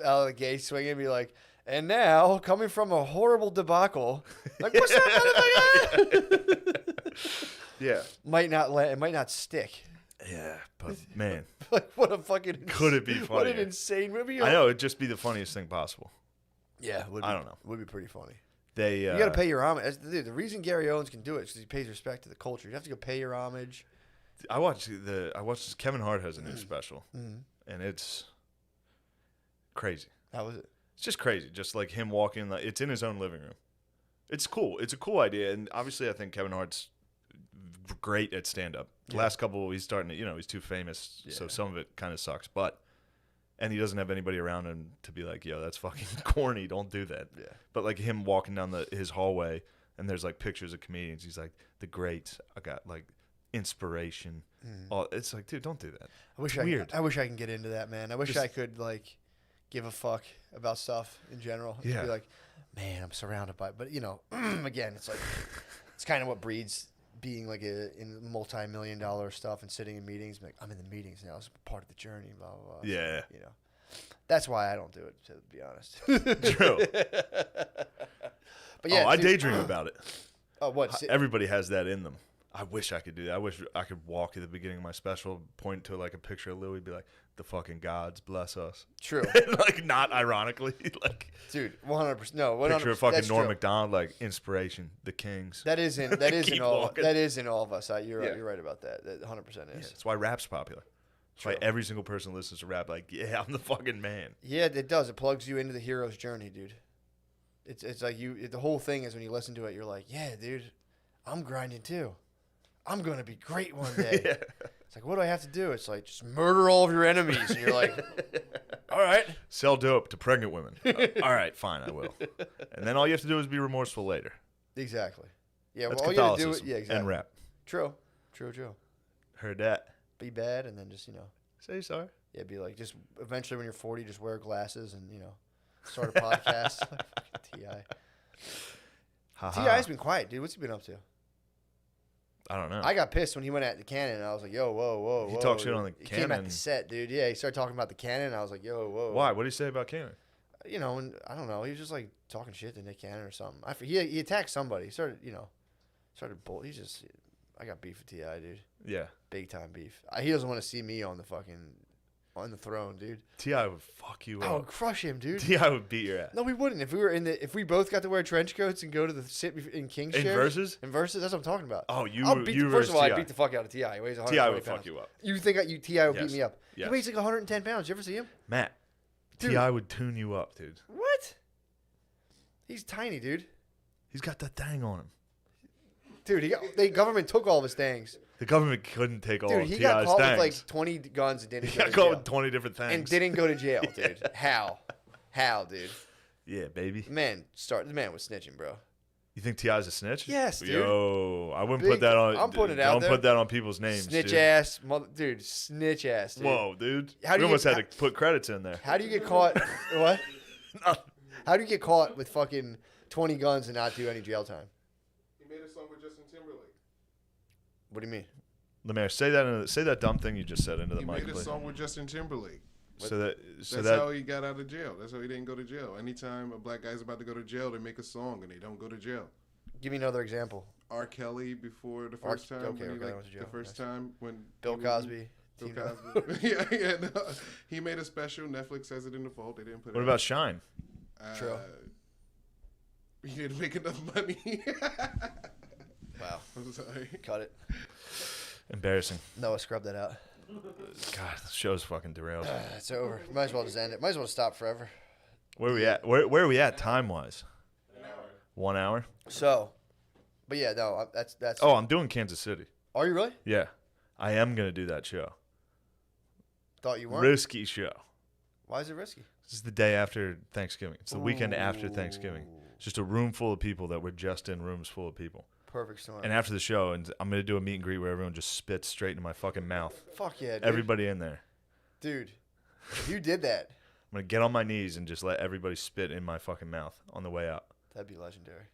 of the gate swinging and be like, and now coming from a horrible debacle, like what's up, motherfucker? Yeah. It might not stick. Yeah, but man, Like what a fucking Could it be What an funnier? insane movie! I know it'd just be the funniest thing possible. Yeah, it would be, I don't know. Would be pretty funny. They You got to pay your homage. Dude, the reason Gary Owens can do it is because he pays respect to the culture. You have to go pay your homage. I watched Kevin Hart has a new special, and it's crazy. How was it? It's just crazy. Just like him walking, it's in his own living room. It's cool. It's a cool idea, and obviously, I think Kevin Hart's great at stand-up. The last couple, he's starting to, he's too famous, so some of it kind of sucks. And he doesn't have anybody around him to be like, yo, that's fucking corny. Don't do that. Yeah. But like him walking down his hallway, and there's like pictures of comedians. He's like, the greats. I got like inspiration. It's like, dude, don't do that. Weird. I wish I can get into that, man. I wish I could like give a fuck about stuff in general. Yeah. Be like, man, I'm surrounded by. But again, it's like it's kind of what breeds being like in multi-million-dollar stuff and sitting in meetings. Like, I'm in the meetings now. It's part of the journey. Blah blah blah. Yeah. So, that's why I don't do it. To be honest. True. But yeah, I daydream about it. Oh, what? Everybody has that in them. I wish I could do that. I wish I could walk at the beginning of my special, point to like a picture of Louis, be like, "The fucking gods bless us." True. Like not ironically, like dude, 100%. No, 100%. picture of fucking That's Norm true. Macdonald, like inspiration, the Kings. That is in Keep all. walking. That is in all of us. You're right. Yeah. You're right about that. That 100% is. Yeah, that's why rap's popular. That's why every single person who listens to rap, like, yeah, I'm the fucking man. Yeah, it does. It plugs you into the hero's journey, dude. It's like the whole thing is when you listen to it, you're like, yeah, dude, I'm grinding too. I'm gonna be great one day. Yeah. It's like, what do I have to do? It's like, just murder all of your enemies, and you're like, all right. Sell dope to pregnant women. All right, fine, I will. And then all you have to do is be remorseful later. Exactly. Yeah. That's well, all you have to do Catholicism yeah, exactly. and rap. True. Heard that. Be bad, and then just Say sorry. yeah, be like, just eventually when you're 40, just wear glasses and start a podcast. Like fucking Ti. Ti's been quiet, dude. What's he been up to? I don't know. I got pissed when he went at the Cannon, and I was like, yo, whoa. He talked shit on the He came at Cannon. the set, dude. Yeah, he started talking about the Cannon, and I was like, yo, whoa. Why? What did he say about Cannon? And I don't know. He was just like talking shit to Nick Cannon or something. He attacked somebody. He started, he's just, I got beef with Ti, dude. Yeah. Big time beef. He doesn't want to see me on the throne, dude. T.I. would fuck you I would up. crush him, dude. T.I. would beat your ass. No, we wouldn't. If we both got to wear trench coats and go to the sit in King's In chairs. Versus? In Versus, that's what I'm talking about. Oh, First versus of all, I'd T.I. beat the fuck out of Ti. He weighs 120 T.I. would pounds. fuck you up. You think Ti would Yes. beat me up? Yes. He weighs like 110 pounds. You ever see him? Matt, Dude. T.I. would tune you up, dude. What? He's tiny, dude. He's got that thing on him. Dude, the government took all of his things. The government couldn't take all Dude, of he T.I.'s got caught with things. like 20 guns and didn't He go got to caught jail. with 20 different things. And didn't go to jail, dude. How? How, dude? Yeah, baby. The man was snitching, bro. You think T.I.'s a snitch? Yes, dude. Yo, I wouldn't Big- put that on. I'm putting it out Don't there. put that on people's names. Snitch dude. ass, dude. Snitch ass, dude. Whoa, dude. How do We you almost get- had to put credits in there. How do you get caught? What? How do you get caught with fucking 20 guns and not do any jail time? He made a song with Justin Timberlake. What do you mean? Lemaire, say that dumb thing you just said into the He mic, made a please. song with Justin Timberlake. So That's how he got out of jail. That's how he didn't go to jail. Anytime a black guy's about to go to jail, they make a song and they don't go to jail. Give me another example. R. Kelly before the first time. okay, when he, okay, went to jail. the first Nice. time when Bill he was- Cosby. Bill Tino. Cosby. No. He made a special. Netflix has it in default. They didn't put it. What about Shine? True. He didn't make enough money. Wow. I'm sorry. Cut it. Embarrassing. Noah, scrub that out. God, the show's fucking derailed. It's over. Might as well just end it. Might as well stop forever. Where are we at? Where are we at time wise? 1 hour. So, but yeah, no, that's. Oh, I'm doing Kansas City. Are you really? Yeah, I am gonna do that show. Thought you weren't. Risky show. Why is it risky? This is the day after Thanksgiving. It's the weekend after Thanksgiving. It's just a room full of people that were just in rooms full of people. Perfect storm. And after the show, and I'm gonna do a meet and greet where everyone just spits straight into my fucking mouth. Fuck yeah, dude. Everybody in there. Dude, if you did that, I'm gonna get on my knees and just let everybody spit in my fucking mouth on the way out. that'd be legendary.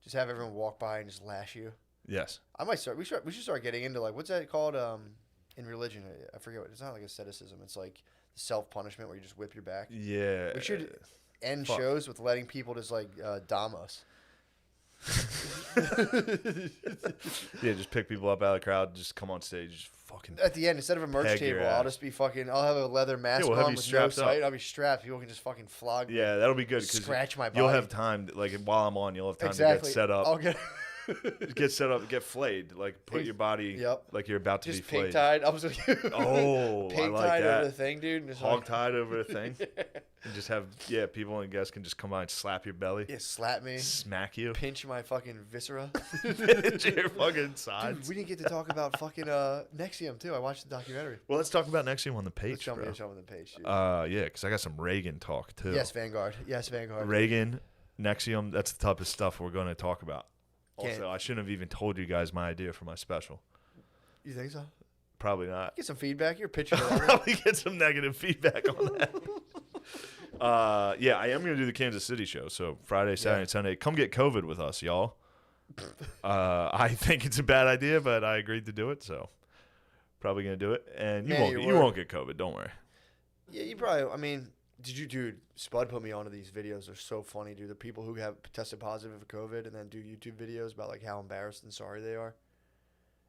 Just have everyone walk by and just lash you. Yes. I might start. We should start getting into like what's that called? In religion, I forget what. It's not like asceticism. It's like self punishment where you just whip your back. Yeah. We should end fuck. shows with letting people just like dom us. Yeah, just pick people up out of the crowd, just come on stage, just fucking. At the end, instead of a merch Peg your table, I'll ass. just be fucking. I'll have a leather mask we'll have on you with no strapped up. sight. I'll be strapped. People can just fucking flog me. Yeah, that'll be good. 'Cause Scratch my You'll body. have time, like while I'm on, you'll have time to Exactly. get set up. I'll get. Get set up, get flayed, like put your body, Yep. like you're about to Just be flayed. pink tied. I was like, Oh, I pink like tied that. over the thing, dude. And just Hog like, tied over a thing, and just have people and guests can just come by and slap your belly, yeah, slap me, smack you, pinch my fucking viscera. pinch your fucking Dude, sides. we didn't get to talk about fucking Nexium too. I watched the documentary. Well, let's talk about Nexium on the Let's page, show me bro. the page, dude. Yeah, because I got some Reagan talk too. Yes, Vanguard. Yes, Vanguard. Reagan, Nexium. That's the type of stuff we're going to talk about. Can't- Also, I shouldn't have even told you guys my idea for my special. You think so? Probably not. Get some feedback. You're pitching. I'll probably get some negative feedback on that. Yeah, I am going to do the Kansas City show. So Friday, Saturday, and Sunday. Come get COVID with us, y'all. I think it's a bad idea, but I agreed to do it. So probably going to do it. And you won't get COVID. Don't worry. Yeah, you probably. I mean, dude? Spud put me onto these videos. They're so funny, dude. The people who have tested positive for COVID and then do YouTube videos about like how embarrassed and sorry they are.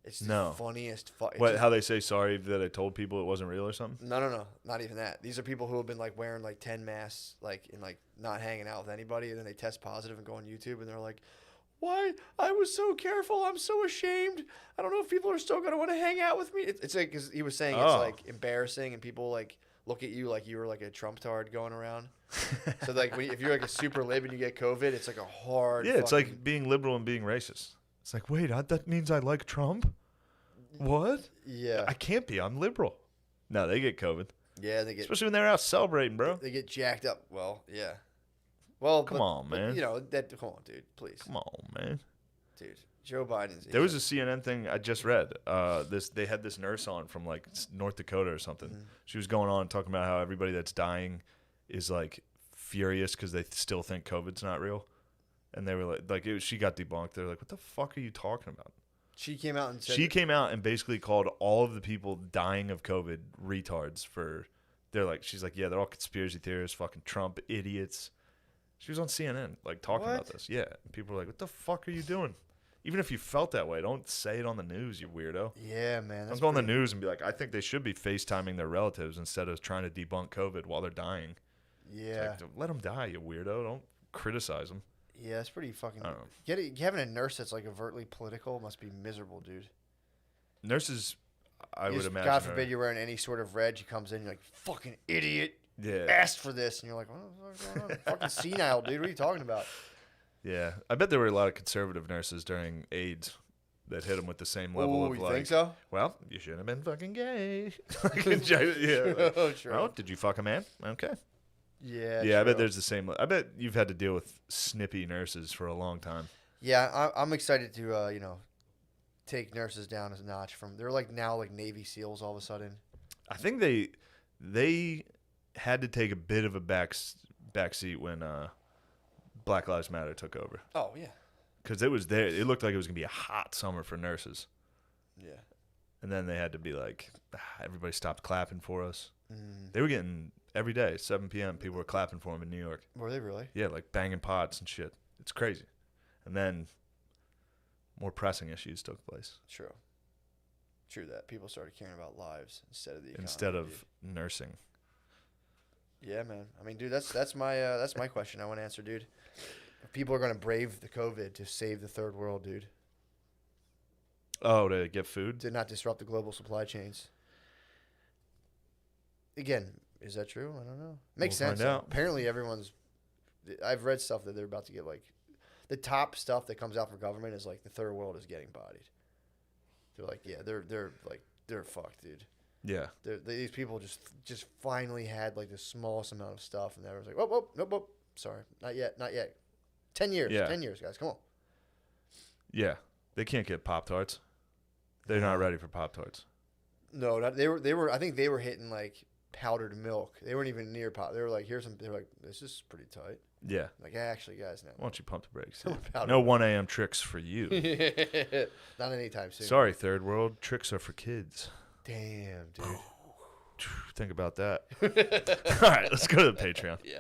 It's the funniest. What? How they say sorry that I told people it wasn't real or something? No, not even that. These are people who have been like wearing like 10 masks, like and like not hanging out with anybody, and then they test positive and go on YouTube and they're like, "Why? I was so careful. I'm so ashamed. I don't know if people are still gonna want to hang out with me." It's like because he was saying it's like embarrassing and people like look at you like you were like a Trump tard going around. So like if you're like a super lib and you get COVID, it's like a hard. Yeah, it's like being liberal and being racist. It's like, wait, that means I like Trump? What? Yeah. I can't be. I'm liberal. No, they get COVID. Yeah, they get Especially when they're out celebrating, bro. they get jacked up. Well, yeah. Well, Come on, man. You know that. Come on, dude. Please, Come on, man. dude. Joe Biden's. There was a CNN thing I just read. They had this nurse on from like North Dakota or something. Mm-hmm. She was going on talking about how everybody that's dying is like furious because they still think COVID's not real, and they were she got debunked. They're like, "What the fuck are you talking about?" She came out and said She came out and basically called all of the people dying of COVID retards for. She's like, yeah, they're all conspiracy theorists, fucking Trump idiots. She was on CNN like talking about this. Yeah, and people were like, "What the fuck are you doing?" Even if you felt that way, don't say it on the news, you weirdo. Yeah, man. Don't go on the news and be like, I think they should be FaceTiming their relatives instead of trying to debunk COVID while they're dying. Yeah. Like, let them die, you weirdo. Don't criticize them. Yeah, it's pretty fucking. I don't know. Having a nurse that's like overtly political must be miserable, dude. Nurses, I would imagine. God forbid you're wearing any sort of red. She comes in, you're like, fucking idiot. Yeah. Asked for this, and you're like, what the fuck's going on? Fucking senile, dude. What are you talking about? Yeah. I bet there were a lot of conservative nurses during AIDS that hit them with the same level of you like, think so? well, you shouldn't have been fucking gay. Yeah. Oh, true. Well, did you fuck a man? Okay. Yeah. Yeah, I bet true. there's the same. I bet you've had to deal with snippy nurses for a long time. Yeah, I'm excited to take nurses down a notch from. They're like now like Navy SEALs all of a sudden. I think they had to take a bit of a back seat when Black Lives Matter took over. Oh yeah. Because it was there. It looked like it was gonna be a hot summer for nurses. Yeah. And then they had to be like, everybody stopped clapping for us. Mm. They were getting every day, 7 p.m. People were clapping for them in New York. Were they really? Yeah, like banging pots and shit. It's crazy. And then more pressing issues took place True. True that people started caring about lives instead of the economy, instead of dude. nursing. Yeah, man. I mean, dude, that's my question I want to answer, dude. If people are gonna brave the COVID to save the third world, dude, Oh, to get food? to not disrupt the global supply chains. Again, is that true? I don't know. Makes We'll sense. find out. Apparently, everyone's. I've read stuff that they're about to get like, the top stuff that comes out from government is like the third world is getting bodied. They're like, yeah, they're fucked, dude. Yeah. These people just finally had like the smallest amount of stuff, and everyone's like, nope, sorry, not yet. 10 years, Yeah. 10 years, guys, come on. Yeah. They can't get Pop-Tarts. They're not ready for Pop-Tarts. No, they were. I think they were hitting like powdered milk. They weren't even near pop. They were like, here's some. They're like, this is pretty tight. Yeah. Like, actually, guys, no. Why don't you pump the brakes? Powder No milk. 1 a.m. tricks for you. Not anytime soon. Sorry, third world. Tricks are for kids. Damn, dude. Think about that. All right, let's go to the Patreon. Yeah.